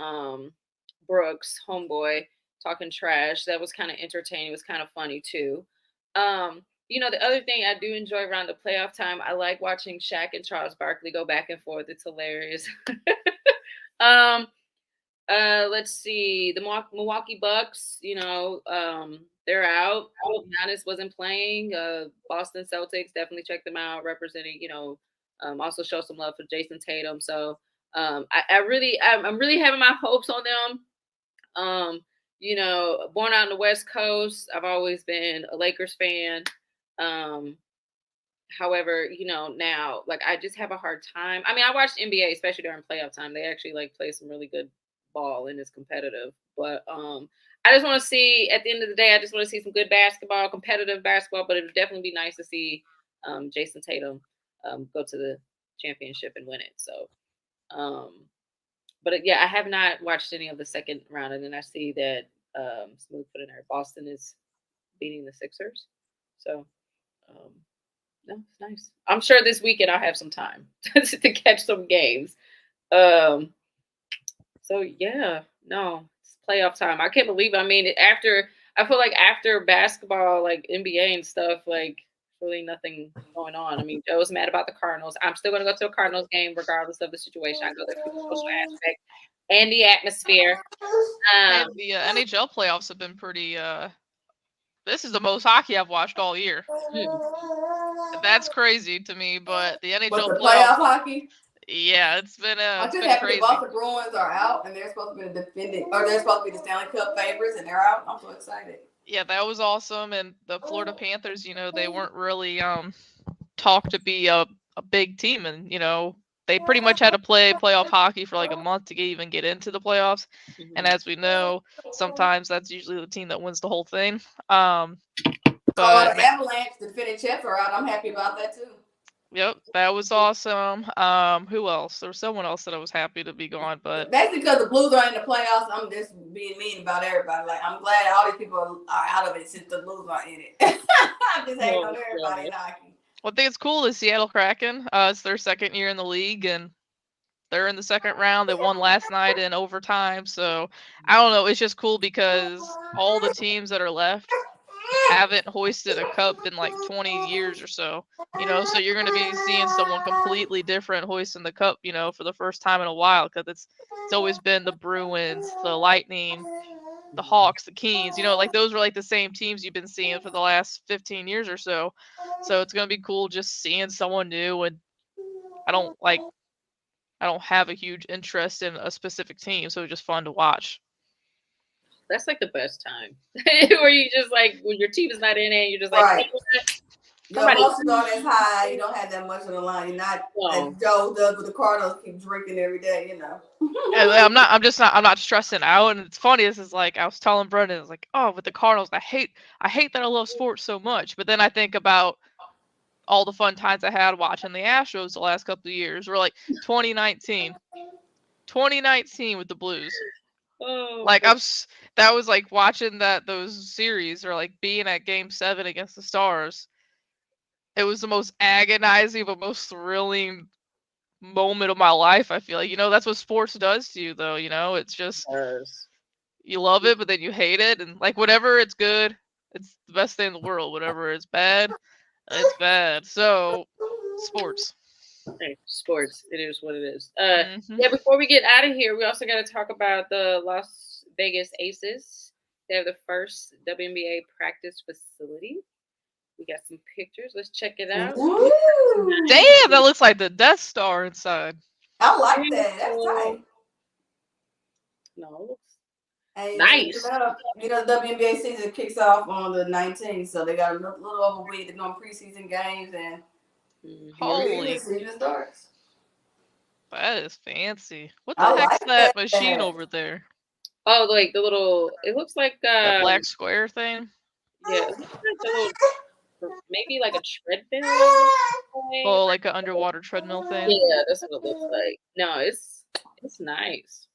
Brooks, homeboy, talking trash. That was kind of entertaining. It was kind of funny too. The other thing I do enjoy around the playoff time, I like watching Shaq and Charles Barkley go back and forth. It's hilarious. Let's see. The Milwaukee Bucks, they're out. Giannis wasn't playing. Boston Celtics, definitely check them out, representing, also show some love for Jason Tatum. So I'm really having my hopes on them. Born out on the West Coast, I've always been a Lakers fan. However, now like I just have a hard time. I mean, I watched NBA, especially during playoff time. They actually like play some really good ball and it's competitive. But I just want to see, at the end of the day, I just want to see some good basketball, competitive basketball. But it would definitely be nice to see Jason Tatum go to the championship and win it. So, but yeah, I have not watched any of the second round, and then I see that Smoooth put in there. Boston is beating the Sixers. So, no, it's nice. I'm sure this weekend I'll have some time to catch some games. So yeah, no, it's playoff time. I can't believe it. I mean, I feel like after basketball, like NBA and stuff, like really nothing going on. I mean, Joe's mad about the Cardinals. I'm still going to go to a Cardinals game regardless of the situation. I go there for the social aspect and the atmosphere. And the NHL playoffs have been pretty. This is the most hockey I've watched all year. That's crazy to me, but the NHL But the playoff hockey. Yeah, it's been I'm it's just been happy crazy. the Boston Bruins are out, and they're supposed to be they're supposed to be the Stanley Cup favorites, and they're out. I'm so excited. Yeah, that was awesome. And the Florida Panthers, they weren't really talked to be a big team, and they pretty much had to play playoff hockey for like a month to even get into the playoffs. And as we know, sometimes that's usually the team that wins the whole thing. But the Avalanche, the defending champs are out. I'm happy about that too. Yep, that was awesome. Who else? There was someone else that I was happy to be gone, but basically because the Blues are in the playoffs, I'm just being mean about everybody. Like I'm glad all these people are out of it since the Blues are in it. I'm just hating on everybody in hockey. Well, I think it's cool is Seattle Kraken. It's their second year in the league, and they're in the second round. They won last night in overtime, so I don't know. It's just cool because all the teams that are left haven't hoisted a cup in like 20 years or so, so you're going to be seeing someone completely different hoisting the cup, for the first time in a while, because it's always been the Bruins, the Lightning, the Hawks, the Kings, like those were like the same teams you've been seeing for the last 15 years or so. So it's going to be cool just seeing someone new. And I don't have a huge interest in a specific team, so it's just fun to watch. That's like the best time where you just like when your team is not in it, you're just like, right. Your emotions aren't as high. You don't have that much on the line. You're not like Joe does with the Cardinals, keep drinking every day. I'm not stressing out. And it's funny. This is like I was telling Brendan, it's like, oh, with the Cardinals, I hate that I love sports so much. But then I think about all the fun times I had watching the Astros the last couple of years. Or like 2019 with the Blues. Like that was like watching those series, or like being at Game 7 against the Stars. It was the most agonizing but most thrilling moment of my life. I feel like that's what sports does to you, though. It's just you love it, but then you hate it, and like whatever it's good, it's the best thing in the world. Whatever it's bad, it's bad. So, sports. Hey, sports. It is what it is. Mhm. Yeah, before we get out of here, we also got to talk about the Las Vegas Aces. They have the first WNBA practice facility. We got some pictures. Let's check it out. Damn, that looks like the Death Star inside. I like that. That's tight. No, it looks Hey, nice. You know, the WNBA season kicks off on the 19th, so they got a little over a week to go preseason games, and Holy, the season starts. that is fancy. What the I heck's like that that. machine over there? Oh, like the little. It looks like That black square thing. Yeah, it looks like a little, maybe like a treadmill. Oh, like an underwater treadmill thing. Yeah, that's what it looks like. No, it's nice.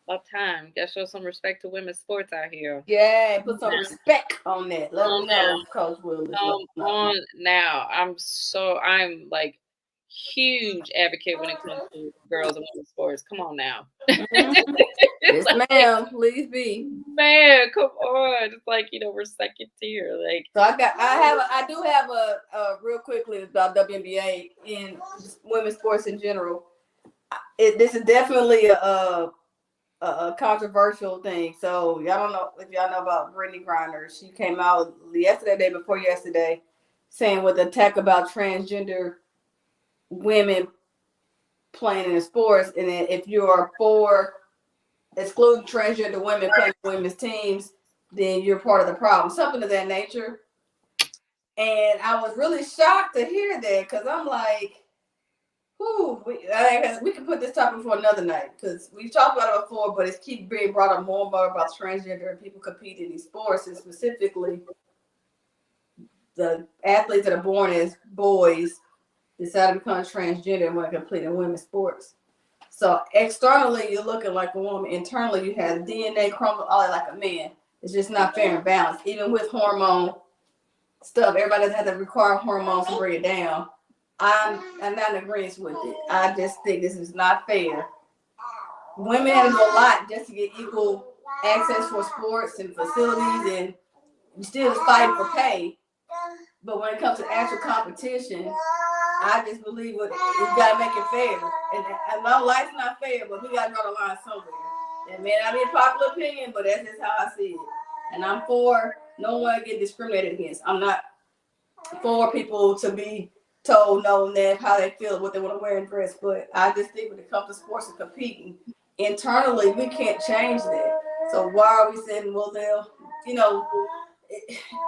About time. Gotta show some respect to women's sports out here. Yeah, put some respect on that. Let me know, Coach Willis. On now. I'm like huge advocate when it comes to girls and women's sports. Come on now. Yes, ma'am. Please be. Man, come on. It's like, we're second tier. Like, so I do have a real quickly about WNBA in women's sports in general. This is definitely a controversial thing. So y'all don't know if y'all know about Brittany Griner. She came out yesterday, day before yesterday, saying with the attack about transgender women playing in sports, and then if you are for excluding transgender women playing women's teams, then you're part of the problem. Something of that nature. And I was really shocked to hear that because I'm like, we can put this topic for another night because we've talked about it before, but it's keep being brought up more and more about transgender and people competing in these sports, and specifically the athletes that are born as boys decide to become transgender and want to compete in women's sports. So externally, you're looking like a woman. Internally, you have DNA chromosome, all like a man. It's just not fair and balanced. Even with hormone stuff, everybody doesn't have to require hormones to bring it down. I'm not in agreement with it. I just think this is not fair. Women have to do a lot just to get equal access for sports and facilities, and you still fighting for pay. But when it comes to actual competition, I just believe you gotta make it fair. And my life's not fair, but we gotta draw the line somewhere. And man, I mean, popular opinion, but that's just how I see it. And I'm for no one get discriminated against. I'm not for people to be told no and that how they feel, what they want to wear and dress. But I just think when it comes to sports and competing, internally we can't change that. So why are we saying, well, they'll, I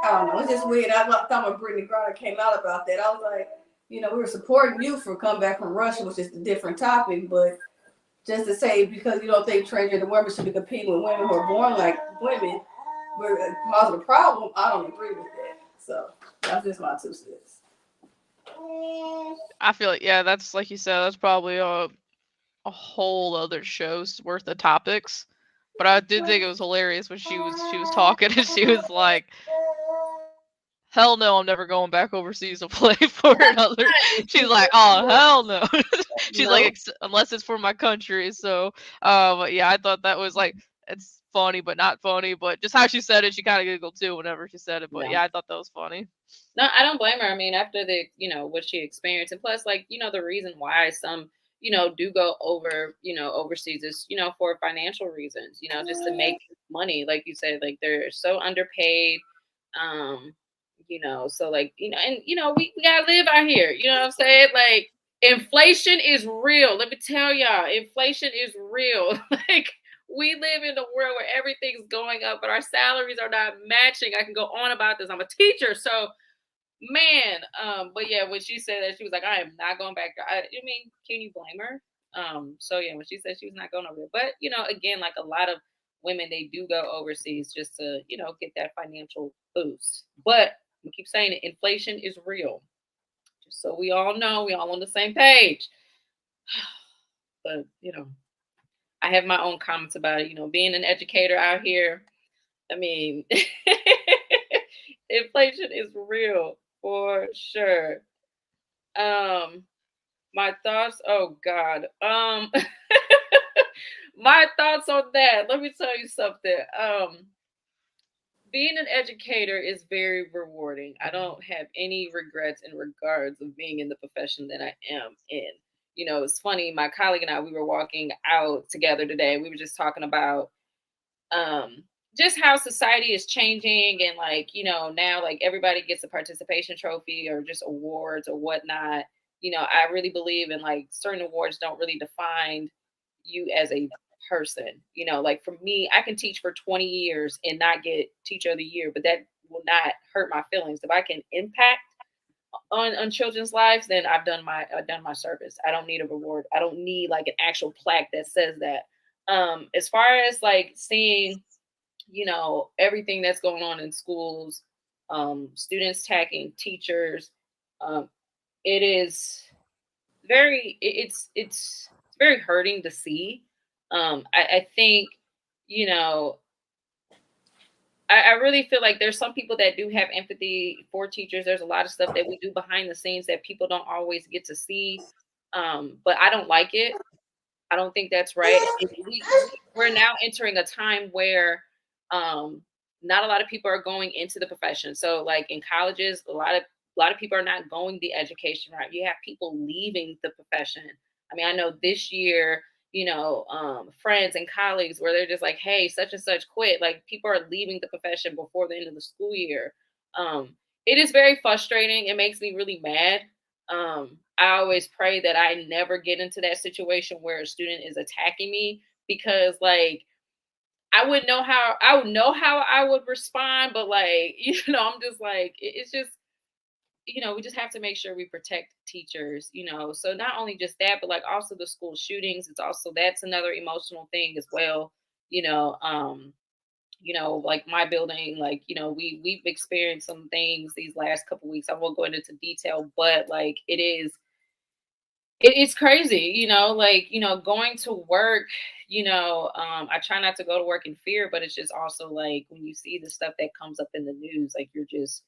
don't know. It's just weird. I thought when Brittany Griner came out about that, I was like, we were supporting you for coming back from Russia, which is a different topic. But just to say, because you don't think transgender women should be competing with women who are born like women, we're causing a problem, I don't agree with that. So that's just my 2 cents. I feel like, yeah, that's like you said, that's probably a whole other show's worth of topics. But I did think it was hilarious when she was talking and she was like, hell no, I'm never going back overseas to play for another. She's like, oh, hell no. She's like, unless it's for my country. So, but yeah, I thought that was like, it's funny, but not funny. But just how she said it, she kind of giggled too whenever she said it. But yeah, I thought that was funny. No, I don't blame her. I mean, after what she experienced, and plus, the reason why some, do go over, overseas is, for financial reasons, just to make money. Like you said, like they're so underpaid. So and we gotta live out here. You know what I'm saying? Like inflation is real. Let me tell y'all, inflation is real. Like we live in a world where everything's going up, but our salaries are not matching. I can go on about this. I'm a teacher, so man. But yeah, when she said that, she was like, I am not going back. Can you blame her? So yeah, when she said she was not going over there, but again, like a lot of women, they do go overseas just to, get that financial boost. But we keep saying it, inflation is real. Just so we all know, we all on the same page. But, I have my own comments about it. Being an educator out here, I mean, inflation is real for sure. My thoughts, oh God. my thoughts on that. Let me tell you something. Being an educator is very rewarding. I don't have any regrets in regards of being in the profession that I am in. You know, it's funny. My colleague and I, we were walking out together today. We were just talking about um just how society is changing, and like, you know, now like everybody gets a participation trophy or just awards or whatnot. You know, I really believe in like certain awards don't really define you as a person. You know, like for me, I can teach for 20 years and not get teacher of the year, but that will not hurt my feelings. If I can impact on children's lives, then I've done my service. I don't need a reward. I don't need like an actual plaque that says that. As far as like seeing, you know, everything that's going on in schools, students attacking teachers, um, it is it's very hurting to see. I think, you know, I really feel like there's some people that do have empathy for teachers. There's a lot of stuff that we do behind the scenes that people don't always get to see. But I don't like it. I don't think that's right. We're now entering a time where not a lot of people are going into the profession. So like in colleges, a lot of people are not going the education route. You have people leaving the profession. I mean, I know this year, you know, friends and colleagues where they're just like, hey, such and such quit. Like people are leaving the profession before the end of the school year. It is very frustrating. It makes me really mad. I always pray that I never get into that situation where a student is attacking me, because like I would know how I would respond, but like, you know, I'm just like, it's just, you know, we just have to make sure we protect teachers, you know. So not only just that, but like also the school shootings, it's also, that's another emotional thing as well. You know, you know, like my building, like, you know, we've experienced some things these last couple weeks. I won't go into detail, but like it's crazy, you know, like, you know, going to work, you know, I try not to go to work in fear, but it's just also like when you see the stuff that comes up in the news, like you're just,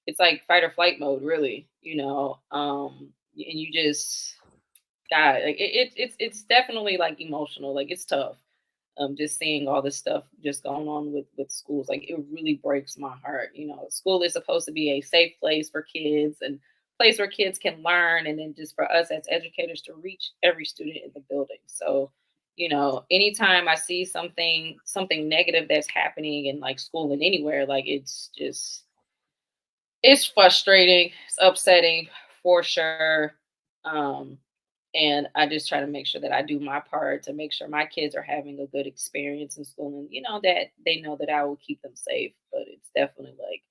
it's like fight or flight mode, really, you know. And you just, God, like it's definitely like emotional, like it's tough. Just seeing all this stuff just going on with schools, like it really breaks my heart. You know, school is supposed to be a safe place for kids and place where kids can learn, and then just for us as educators to reach every student in the building. So, you know, anytime I see something negative that's happening in like school and anywhere, like it's just, it's frustrating, it's upsetting for sure. Um, and I just try to make sure that I do my part to make sure my kids are having a good experience in school, and you know that they know that I will keep them safe. But it's definitely like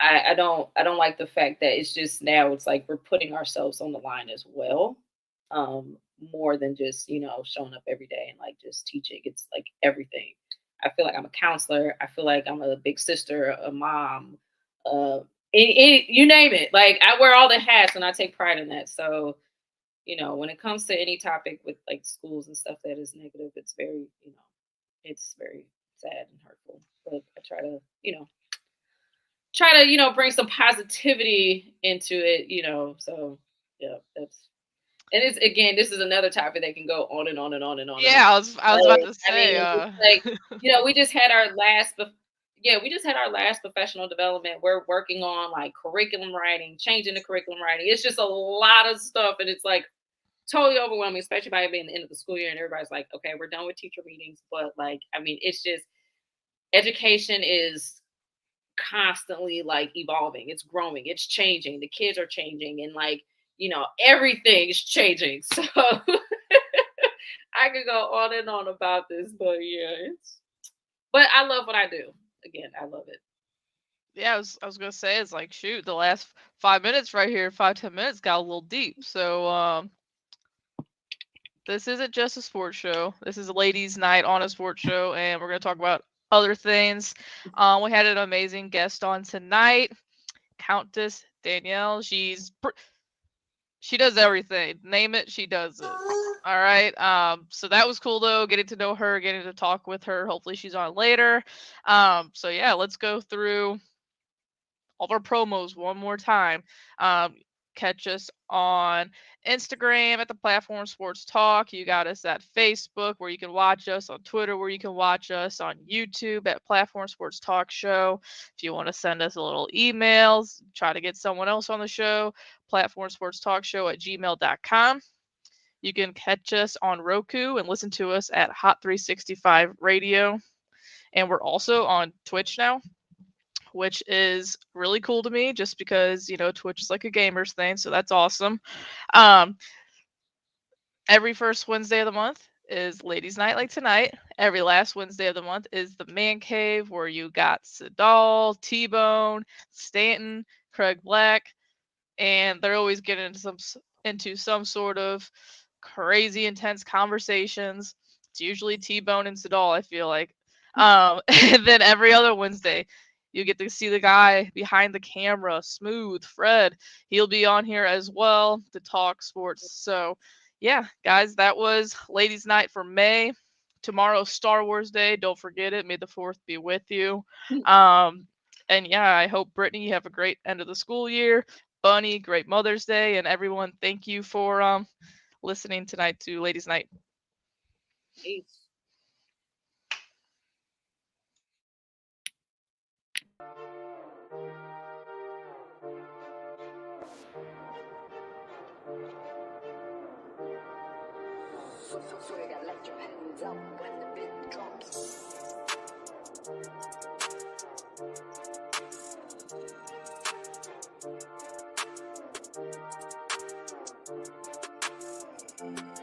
I don't like the fact that it's just now it's like we're putting ourselves on the line as well. More than just, you know, showing up every day and like just teaching. It's like everything. I feel like I'm a counselor. I feel like I'm a big sister, a mom, uh, you name it. Like I wear all the hats and I take pride in that. So, you know, when it comes to any topic with like schools and stuff that is negative, it's very, you know, it's very sad and hurtful. But I try to, you know, bring some positivity into it, you know. So yeah, that's, and it's, again, this is another topic that can go on and on and on and on. Yeah, I was about to say. It's like, you know, we just had our last professional development. We're working on like curriculum writing, changing the curriculum writing. It's just a lot of stuff, and it's like totally overwhelming, especially by it being the end of the school year, and everybody's like, okay, we're done with teacher meetings. But like, I mean, it's just, education is constantly like evolving, it's growing, it's changing, the kids are changing, and like, you know, everything's changing. So I could go on and on about this, but yeah, but I love what I do. Again, I love it. Yeah, I was gonna say, it's like, shoot, the last 5 minutes right here, 5-10 minutes got a little deep. So this isn't just a sports show. This is a ladies' night on a sports show, and we're gonna talk about other things. We had an amazing guest on tonight, Countess Danielle. She does everything. Name it, she does it. All right. So that was cool though, getting to know her, getting to talk with her. Hopefully she's on later. So yeah, let's go through all of our promos one more time. catch us on Instagram at the Platform Sports Talk. You got us at Facebook where you can watch us, on Twitter where you can watch us, on YouTube at Platform Sports Talk Show. If you want to send us a little emails, try to get someone else on the show, platformsportstalkshow@gmail.com. You can catch us on Roku and listen to us at Hot 365 Radio. And we're also on Twitch now, which is really cool to me just because, Twitch is like a gamer's thing. So that's awesome. Every first Wednesday of the month is Ladies Night like tonight. Every last Wednesday of the month is the Man Cave where you got Sadal, T-Bone, Stanton, Craig Black, and they're always getting into some sort of crazy intense conversations. It's usually T-Bone and Sadal, I feel like. And then every other Wednesday, you get to see the guy behind the camera, Smoooth, Fred. He'll be on here as well to talk sports. So, yeah, guys, that was Ladies Night for May. Tomorrow's Star Wars Day. Don't forget it. May the 4th be with you. And yeah, I hope, Brittany, you have a great end of the school year. Bunny, great Mother's Day. And everyone, thank you for listening tonight to Ladies Night. Peace. So you gotta let your hands up when the beat drops.